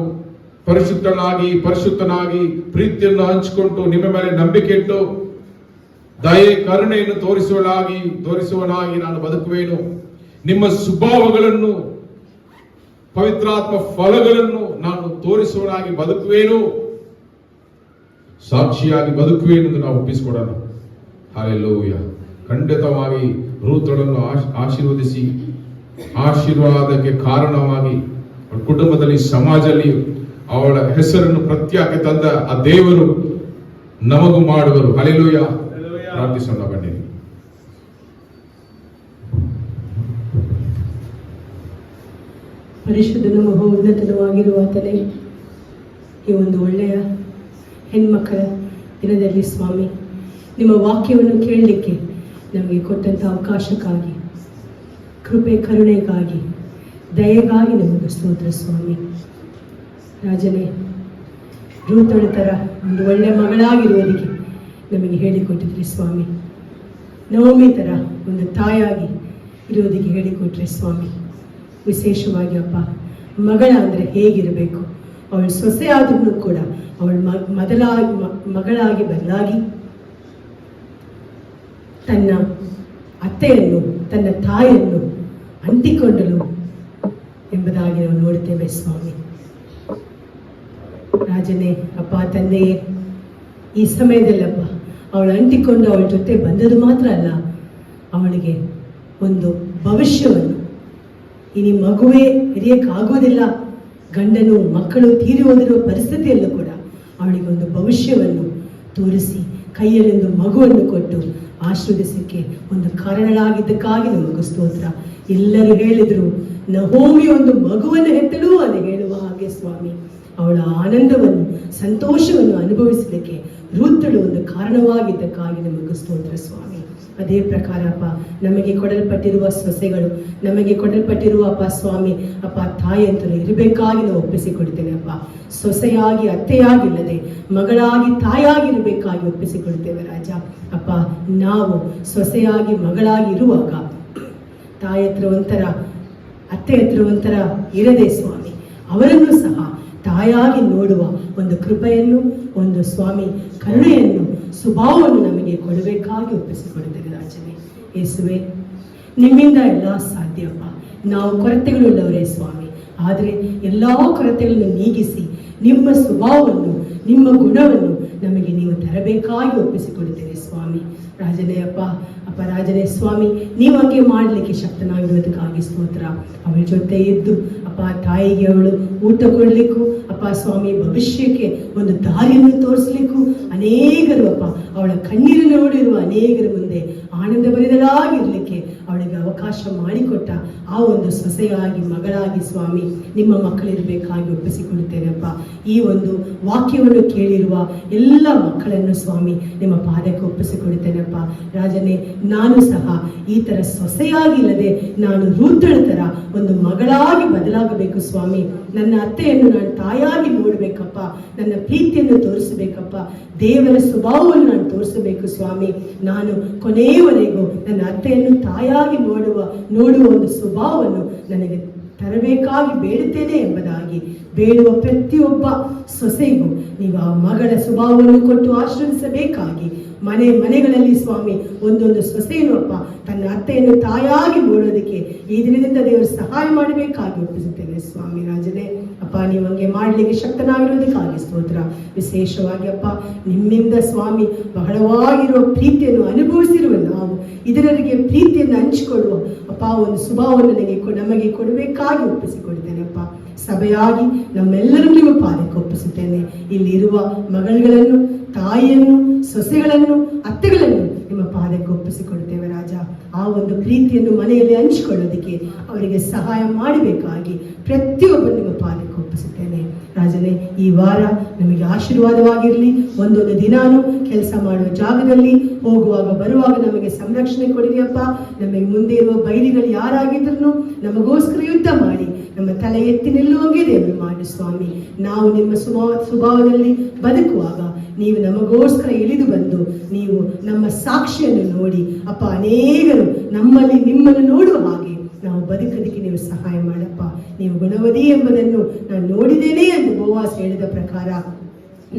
ಪರಿಶುದ್ಧನಾಗಿ ಪ್ರೀತಿಯನ್ನು ಹಂಚಿಕೊಂಡು ನಿಮ್ಮ ಮೇಲೆ ನಂಬಿಕೆ ಇಟ್ಟು ದಯೆ ಕರುಣೆಯನ್ನು ತೋರಿಸುವನಾಗಿ ನಾನು ಬದುಕುವೇನು. ನಿಮ್ಮ ಸ್ವಭಾವಗಳನ್ನು, ಪವಿತ್ರಾತ್ಮ ಫಲಗಳನ್ನು ನಾನು ತೋರಿಸುವನಾಗಿ ಬದುಕುವೇನು, ಸಾಕ್ಷಿಯಾಗಿ ಬದುಕುವೇನು ಎಂದು ನಾವು ಒಪ್ಪಿಸಿಕೊಡೋಣ. ಹಲ್ಲೆಲೂಯ. ಖಂಡಿತವಾಗಿ ರೂತಳನ್ನು ಆಶೀರ್ವದಿಸಿ ಆಶೀರ್ವಾದಕ್ಕೆ ಕಾರಣವಾಗಿ ಕುಟುಂಬದಲ್ಲಿ, ಸಮಾಜದಲ್ಲಿ ಅವಳ ಹೆಸರನ್ನು ಪ್ರತ್ಯೇಕ ತಂದ ಆ ದೇವರು ನಮಗೂ ಮಾಡುವರು. ಹಲ್ಲೆಲೂಯ. ಪ್ರಾರ್ಥಿಸೋಣ ಬನ್ನಿರಿ. ಪರಿಶುದ್ಧನು ಮಹೋನ್ನತವಾಗಿರುವ ಆತನೇ, ಈ ಒಂದು ಒಳ್ಳೆಯ ಹೆಣ್ಮಕ್ಕಳ ದಿನದಲ್ಲಿ ಸ್ವಾಮಿ, ನಿಮ್ಮ ವಾಕ್ಯವನ್ನು ಕೇಳಲಿಕ್ಕೆ ನಮಗೆ ಕೊಟ್ಟಂಥ ಅವಕಾಶಕ್ಕಾಗಿ, ಕೃಪೆ ಕರುಣೆಗಾಗಿ, ದಯೆಗಾಗಿ ನಮಗೆ ಸ್ತೋತ್ರ ಸ್ವಾಮಿ. ರಾಜನೇ, ರೂತಳ ಥರ ಒಂದು ಒಳ್ಳೆಯ ಮಗಳಾಗಿರುವುದಕ್ಕೆ ನಮಗೆ ಹೇಳಿಕೊಟ್ಟಿದ್ರಿ ಸ್ವಾಮಿ. ನವಮಿ ಥರ ಒಂದು ತಾಯಾಗಿ ಇರುವುದಕ್ಕೆ ಹೇಳಿಕೊಟ್ರಿ ಸ್ವಾಮಿ. ವಿಶೇಷವಾಗಿ ಅಪ್ಪ, ಮಗಳ ಅಂದರೆ ಹೇಗಿರಬೇಕು, ಅವಳು ಸೊಸೆ ಆದ್ರೂ ಕೂಡ ಅವಳು ಮಗಳಾಗಿ ಬದಲಾಗಿ ತನ್ನ ಅತ್ತೆಯನ್ನು, ತನ್ನ ತಾಯಿಯನ್ನು ಅಂಟಿಕೊಂಡಳು ಎಂಬುದಾಗಿ ನಾವು ನೋಡ್ತೇವೆ ಸ್ವಾಮಿ. ರಾಜನೇ, ಅಪ್ಪ ತಂದೆಯೇ, ಈ ಸಮಯದಲ್ಲಪ್ಪ ಅವಳು ಅಂಟಿಕೊಂಡು ಅವಳ ಜೊತೆ ಬಂದದ್ದು ಮಾತ್ರ ಅಲ್ಲ, ಅವಳಿಗೆ ಒಂದು ಭವಿಷ್ಯವನ್ನು, ಇನಿ ಮಗುವೇ ಹಿರಿಯಕ್ಕಾಗೋದಿಲ್ಲ, ಗಂಡನು ಮಕ್ಕಳು ತೀರಿ ಹೋದಿರುವ ಪರಿಸ್ಥಿತಿಯಲ್ಲೂ ಕೂಡ ಅವಳಿಗೆ ಒಂದು ಭವಿಷ್ಯವನ್ನು ತೋರಿಸಿ ಕೈಯಲ್ಲೊಂದು ಮಗುವನ್ನು ಕೊಟ್ಟು ಆಶೀರ್ವದಿಸಕ್ಕೆ ಒಂದು ಕಾರಣಗಳಾಗಿದ್ದಕ್ಕಾಗಿ ನಮಗೆ ಸ್ತೋತ್ರ. ಎಲ್ಲರೂ ಹೇಳಿದರು, ನಹೋಮಿ ಒಂದು ಮಗುವನ್ನು ಹೆತ್ತಳು ಅದು ಹೇಳುವ ಹಾಗೆ ಸ್ವಾಮಿ, ಅವಳ ಆನಂದವನ್ನು, ಸಂತೋಷವನ್ನು ಅನುಭವಿಸಲಿಕ್ಕೆ ರೂತಳು ಒಂದು ಕಾರಣವಾಗಿದ್ದಕ್ಕಾಗಿ ನಮಗೆ ಸ್ತೋತ್ರ ಸ್ವಾಮಿ. ಅದೇ ಪ್ರಕಾರಪ್ಪ, ನಮಗೆ ಕೊಡಲ್ಪಟ್ಟಿರುವ ಸೊಸೆಗಳು, ನಮಗೆ ಕೊಡಲ್ಪಟ್ಟಿರುವ ಅಪ್ಪ ಸ್ವಾಮಿ, ಅಪ್ಪ ತಾಯಿಯಂತಲೂ ಇರಬೇಕಾಗಿ ನಾವು ಒಪ್ಪಿಸಿಕೊಡ್ತೇವೆ ಅಪ್ಪ. ಸೊಸೆಯಾಗಿ ಅತ್ತೆಯಾಗಿಲ್ಲದೆ ಮಗಳಾಗಿ ತಾಯಾಗಿರಬೇಕಾಗಿ ಒಪ್ಪಿಸಿಕೊಡ್ತೇವೆ ರಾಜ. ಅಪ್ಪ, ನಾವು ಸೊಸೆಯಾಗಿ ಮಗಳಾಗಿ ಇರುವಾಗ ತಾಯಿ ಹತ್ರ ಒಂಥರ, ಅತ್ತೆ ಹತ್ರ ಒಂಥರ ಇರದೆ ಸ್ವಾಮಿ, ಅವರನ್ನು ಸಹ ತಾಯಾಗಿ ನೋಡುವ ಒಂದು ಕೃಪೆಯನ್ನು, ಒಂದು ಸ್ವಾಮಿ ಕರುಣೆಯನ್ನು, ಸ್ವಭಾವವನ್ನು ನಮಗೆ ಕೊಡಬೇಕಾಗಿ ಒಪ್ಪಿಸಿಕೊಡುತ್ತದೆ ರಾಜನೇ. ಯೇಸುವೆ, ನಿಮ್ಮಿಂದ ಎಲ್ಲ ಸಾಧ್ಯಪ್ಪ. ನಾವು ಕೊರತೆಗಳುಳ್ಳವರೇ ಸ್ವಾಮಿ, ಆದರೆ ಎಲ್ಲ ಕೊರತೆಗಳನ್ನು ನೀಗಿಸಿ ನಿಮ್ಮ ಸ್ವಭಾವವನ್ನು, ನಿಮ್ಮ ಗುಣವನ್ನು ನಮಗೆ ನೀವು ತರಬೇಕಾಗಿ ಒಪ್ಪಿಸಿಕೊಡುತ್ತೇವೆ ಸ್ವಾಮಿ. ರಾಜನೇ ಅಪ್ಪ ರಾಜನೇ ಸ್ವಾಮಿ, ನೀವು ಹಾಗೆ ಮಾಡಲಿಕ್ಕೆ ಶಕ್ತನಾಗಿರೋದಕ್ಕಾಗಿ ಸ್ತೋತ್ರ. ಅವಳ ಜೊತೆ ಇದ್ದು ಅಪ್ಪ ತಾಯಿಗೆ ಅವಳು ಊಟ ಕೊಡಲಿಕ್ಕೂ, ಅಪ್ಪ ಸ್ವಾಮಿ ಭವಿಷ್ಯಕ್ಕೆ ಒಂದು ದಾರಿಯನ್ನು ತೋರಿಸಲಿಕ್ಕೂ, ಅನೇಕರು ಅಪ್ಪ ಅವಳ ಕಣ್ಣೀರನ್ನು ನೋಡಿರುವ ಅನೇಕರ ಮುಂದೆ ಆನಂದ ಭರಿತಳಾಗಿರ್ಲಿಕ್ಕೆ ಅವಳಿಗೆ ಅವಕಾಶ ಮಾಡಿಕೊಟ್ಟ ಆ ಒಂದು ಸೊಸೆಯಾಗಿ, ಮಗಳಾಗಿ ಸ್ವಾಮಿ ನಿಮ್ಮ ಮಕ್ಕಳಿರಬೇಕಾಗಿ ಒಪ್ಪಿಸಿಕೊಳ್ಳುತ್ತೇನೆಪ್ಪ. ಈ ಒಂದು ವಾಕ್ಯವನ್ನು ಕೇಳಿರುವ ಎಲ್ಲ ಮಕ್ಕಳನ್ನು ಸ್ವಾಮಿ ನಿಮ್ಮ ಪಾದಕ್ಕೆ ಒಪ್ಪಿಸಿಕೊಡುತ್ತೇನೆಪ್ಪ. ರಾಜನೇ, ನಾನು ಸಹ ಈ ಥರ ಸೊಸೆಯಾಗಿಲ್ಲದೆ ನಾನು ರೂತಳ ಥರ ಒಂದು ಮಗಳಾಗಿ ಬದಲಾಗಬೇಕು ಸ್ವಾಮಿ. ನನ್ನ ಅತ್ತೆಯನ್ನು ನಾನು ತಾಯಾಗಿ ನೋಡಬೇಕಪ್ಪ, ನನ್ನ ಪ್ರೀತಿಯನ್ನು ತೋರಿಸಬೇಕಪ್ಪ, ದೇವರ ಸ್ವಭಾವವನ್ನು ನಾನು ತೋರಿಸಬೇಕು ಸ್ವಾಮಿ. ನಾನು ಕೊನೆಯವರೆಗೂ ನನ್ನ ಅತ್ತೆಯನ್ನು ತಾಯಾಗಿ ನೋಡುವ ಒಂದು ಸ್ವಭಾವವನ್ನು ನನಗೆ ತರಬೇಕಾಗಿ ಬೇಡುತ್ತೇನೆ ಎಂಬುದಾಗಿ ಬೇಡುವ ಪ್ರತಿಯೊಬ್ಬ ಸೊಸೆಗೂ ನೀವು ಆ ಮಗಳ ಸ್ವಭಾವವನ್ನು ಕೊಟ್ಟು ಆಶೀರ್ವದಿಸಬೇಕಾಗಿ ಮನೆಗಳಲ್ಲಿ ಸ್ವಾಮಿ ಒಂದೊಂದು ಸೊಸೆಯನ್ನು ಅಪ್ಪ ತನ್ನ ಅತ್ತೆಯನ್ನು ತಾಯಾಗಿ ನೋಡೋದಕ್ಕೆ ಈ ದಿನದಿಂದ ದೇವರು ಸಹಾಯ ಮಾಡಬೇಕಾಗಿ ಒಪ್ಪಿಸುತ್ತೇನೆ ಸ್ವಾಮಿ ರಾಜನೇ. ಅಪ್ಪ ನೀವು ಹಂಗೆ ಮಾಡಲಿಕ್ಕೆ ಶಕ್ತನಾಗಿರೋದಕ್ಕಾಗಿ ಸ್ತೋತ್ರ. ವಿಶೇಷವಾಗಿ ಅಪ್ಪ ನಿಮ್ಮಿಂದ ಸ್ವಾಮಿ ಬಹಳವಾಗಿರುವ ಪ್ರೀತಿಯನ್ನು ಅನುಭವಿಸಿರುವ ನಾವು ಇದರವರಿಗೆ ಪ್ರೀತಿಯನ್ನು ಹಂಚಿಕೊಳ್ಳುವ ಅಪ್ಪ ಒಂದು ಸ್ವಭಾವವನ್ನು ನಮಗೆ ಕೊಡಬೇಕಾಗಿ ಒಪ್ಪಿಸಿಕೊಡ್ತೇನೆ ಅಪ್ಪ. ಸಭೆಯಾಗಿ ನಮ್ಮೆಲ್ಲರೂ ನಿಮ್ಮ ಪಾದಕ್ಕೆ ಒಪ್ಪಿಸುತ್ತೇನೆ. ಇಲ್ಲಿರುವ ಮಗಳನ್ನು, ತಾಯಿಯನ್ನು, ಸೊಸೆಗಳನ್ನು, ಅತ್ತೆಗಳನ್ನು ನಿಮ್ಮ ಪಾದಕ್ಕೆ ಒಪ್ಪಿಸಿಕೊಡ್ತೇವೆ ರಾಜ. ಆ ಒಂದು ಪ್ರೀತಿಯನ್ನು ಮನೆಯಲ್ಲಿ ಹಂಚಿಕೊಳ್ಳೋದಕ್ಕೆ ಅವರಿಗೆ ಸಹಾಯ ಮಾಡಬೇಕಾಗಿ ಪ್ರತಿಯೊಬ್ಬರು ನಿಮ್ಮ ಪಾದಕ್ಕೆ ಒಪ್ಪಿಸುತ್ತೇನೆ ರಾಜನೇ. ಈ ವಾರ ನಮಗೆ ಆಶೀರ್ವಾದವಾಗಿರಲಿ. ಒಂದೊಂದು ದಿನಾನು ಕೆಲಸ ಮಾಡುವ ಜಾಗದಲ್ಲಿ ಹೋಗುವಾಗ ಬರುವಾಗ ನಮಗೆ ಸಂರಕ್ಷಣೆ ಕೊಡಿರಿಯಪ್ಪ. ನಮಗೆ ಮುಂದೆ ಇರುವ ಬೈಲಿಗಳು ಯಾರಾಗಿದ್ರು ನಮಗೋಸ್ಕರ ಯುದ್ಧ ಮಾಡಿ ನಮ್ಮ ತಲೆ ಎತ್ತಿ ನಿಲ್ಲುವಂಗೆ ದೇವರು ಮಾಡಿ ಸ್ವಾಮಿ. ನಾವು ನಿಮ್ಮ ಸ್ವಭಾವದಲ್ಲಿ ಬದುಕುವಾಗ ನೀವು ನಮಗೋಸ್ಕರ ಇಳಿದು ಬಂದು ನೀವು ನಮ್ಮ ಸಾಕ್ಷಿಯನ್ನು ನೋಡಿ ಅಪ್ಪ ಅನೇಕರು ನಮ್ಮಲ್ಲಿ ನಿಮ್ಮನ್ನು ನೋಡುವ ಹಾಗೆ ನಾವು ಬದುಕೋದಕ್ಕೆ ನೀವು ಸಹಾಯ ಮಾಡಪ್ಪ. ನೀವು ಗುಣವದಿ ಎಂಬುದನ್ನು ನಾನು ನೋಡಿದ್ದೇನೆ ಎಂದು ಬೋವಾಸ್ ಹೇಳಿದ ಪ್ರಕಾರ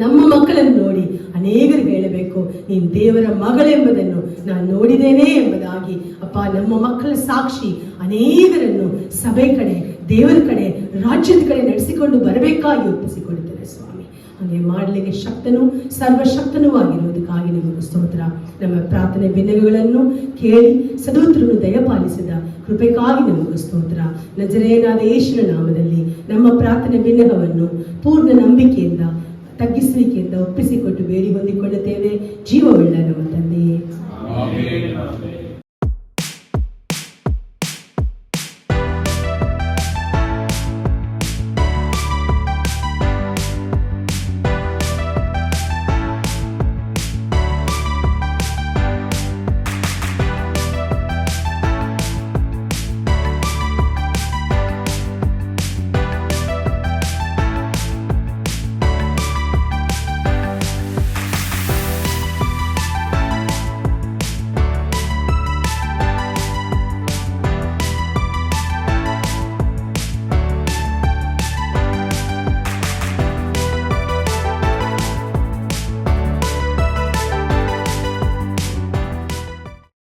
ನಮ್ಮ ಮಕ್ಕಳನ್ನು ನೋಡಿ ಅನೇಕರಿಗೆ ಹೇಳಬೇಕು, ನೀನು ದೇವರ ಮಗಳೆಂಬುದನ್ನು ನಾನು ನೋಡಿದ್ದೇನೆ ಎಂಬುದಾಗಿ ಅಪ್ಪ. ನಮ್ಮ ಮಕ್ಕಳ ಸಾಕ್ಷಿ ಅನೇಕರನ್ನು ಸಭೆ ಕಡೆ, ದೇವರ ಕಡೆ, ರಾಜ್ಯದ ಕಡೆ ನಡೆಸಿಕೊಂಡು ಬರಬೇಕಾಗಿ ಒಪ್ಪಿಸಿಕೊಡುತ್ತೇನೆ ಸ್ವಾಮಿ. ಹಾಗೆ ಮಾಡಲಿಕ್ಕೆ ಶಕ್ತನೂ ಸರ್ವಶಕ್ತನೂ ಆಗಿರುವುದಕ್ಕಾಗಿ ನಿಮಗೆ ಸ್ತೋತ್ರ. ನಮ್ಮ ಪ್ರಾರ್ಥನೆ ಬಿನ್ನವುಗಳನ್ನು ಕೇಳಿ ಸದೋತ್ರನು ದಯಪಾಲಿಸಿದ ಕೃಪೆಗಾಗಿ ನಿಮಗೆ ಸ್ತೋತ್ರ. ನಜರೇಯನಾದ ಯೇಸುವಿನ ನಾಮದಲ್ಲಿ ನಮ್ಮ ಪ್ರಾರ್ಥನೆ ಬಿನ್ನಹವನ್ನು ಪೂರ್ಣ ನಂಬಿಕೆಯಿಂದ ತಗ್ಗಿಸುವಿಕೆಯಿಂದ ಒಪ್ಪಿಸಿಕೊಟ್ಟು ಬೇಡಿ ಹೊಂದಿಕೊಳ್ಳುತ್ತೇವೆ.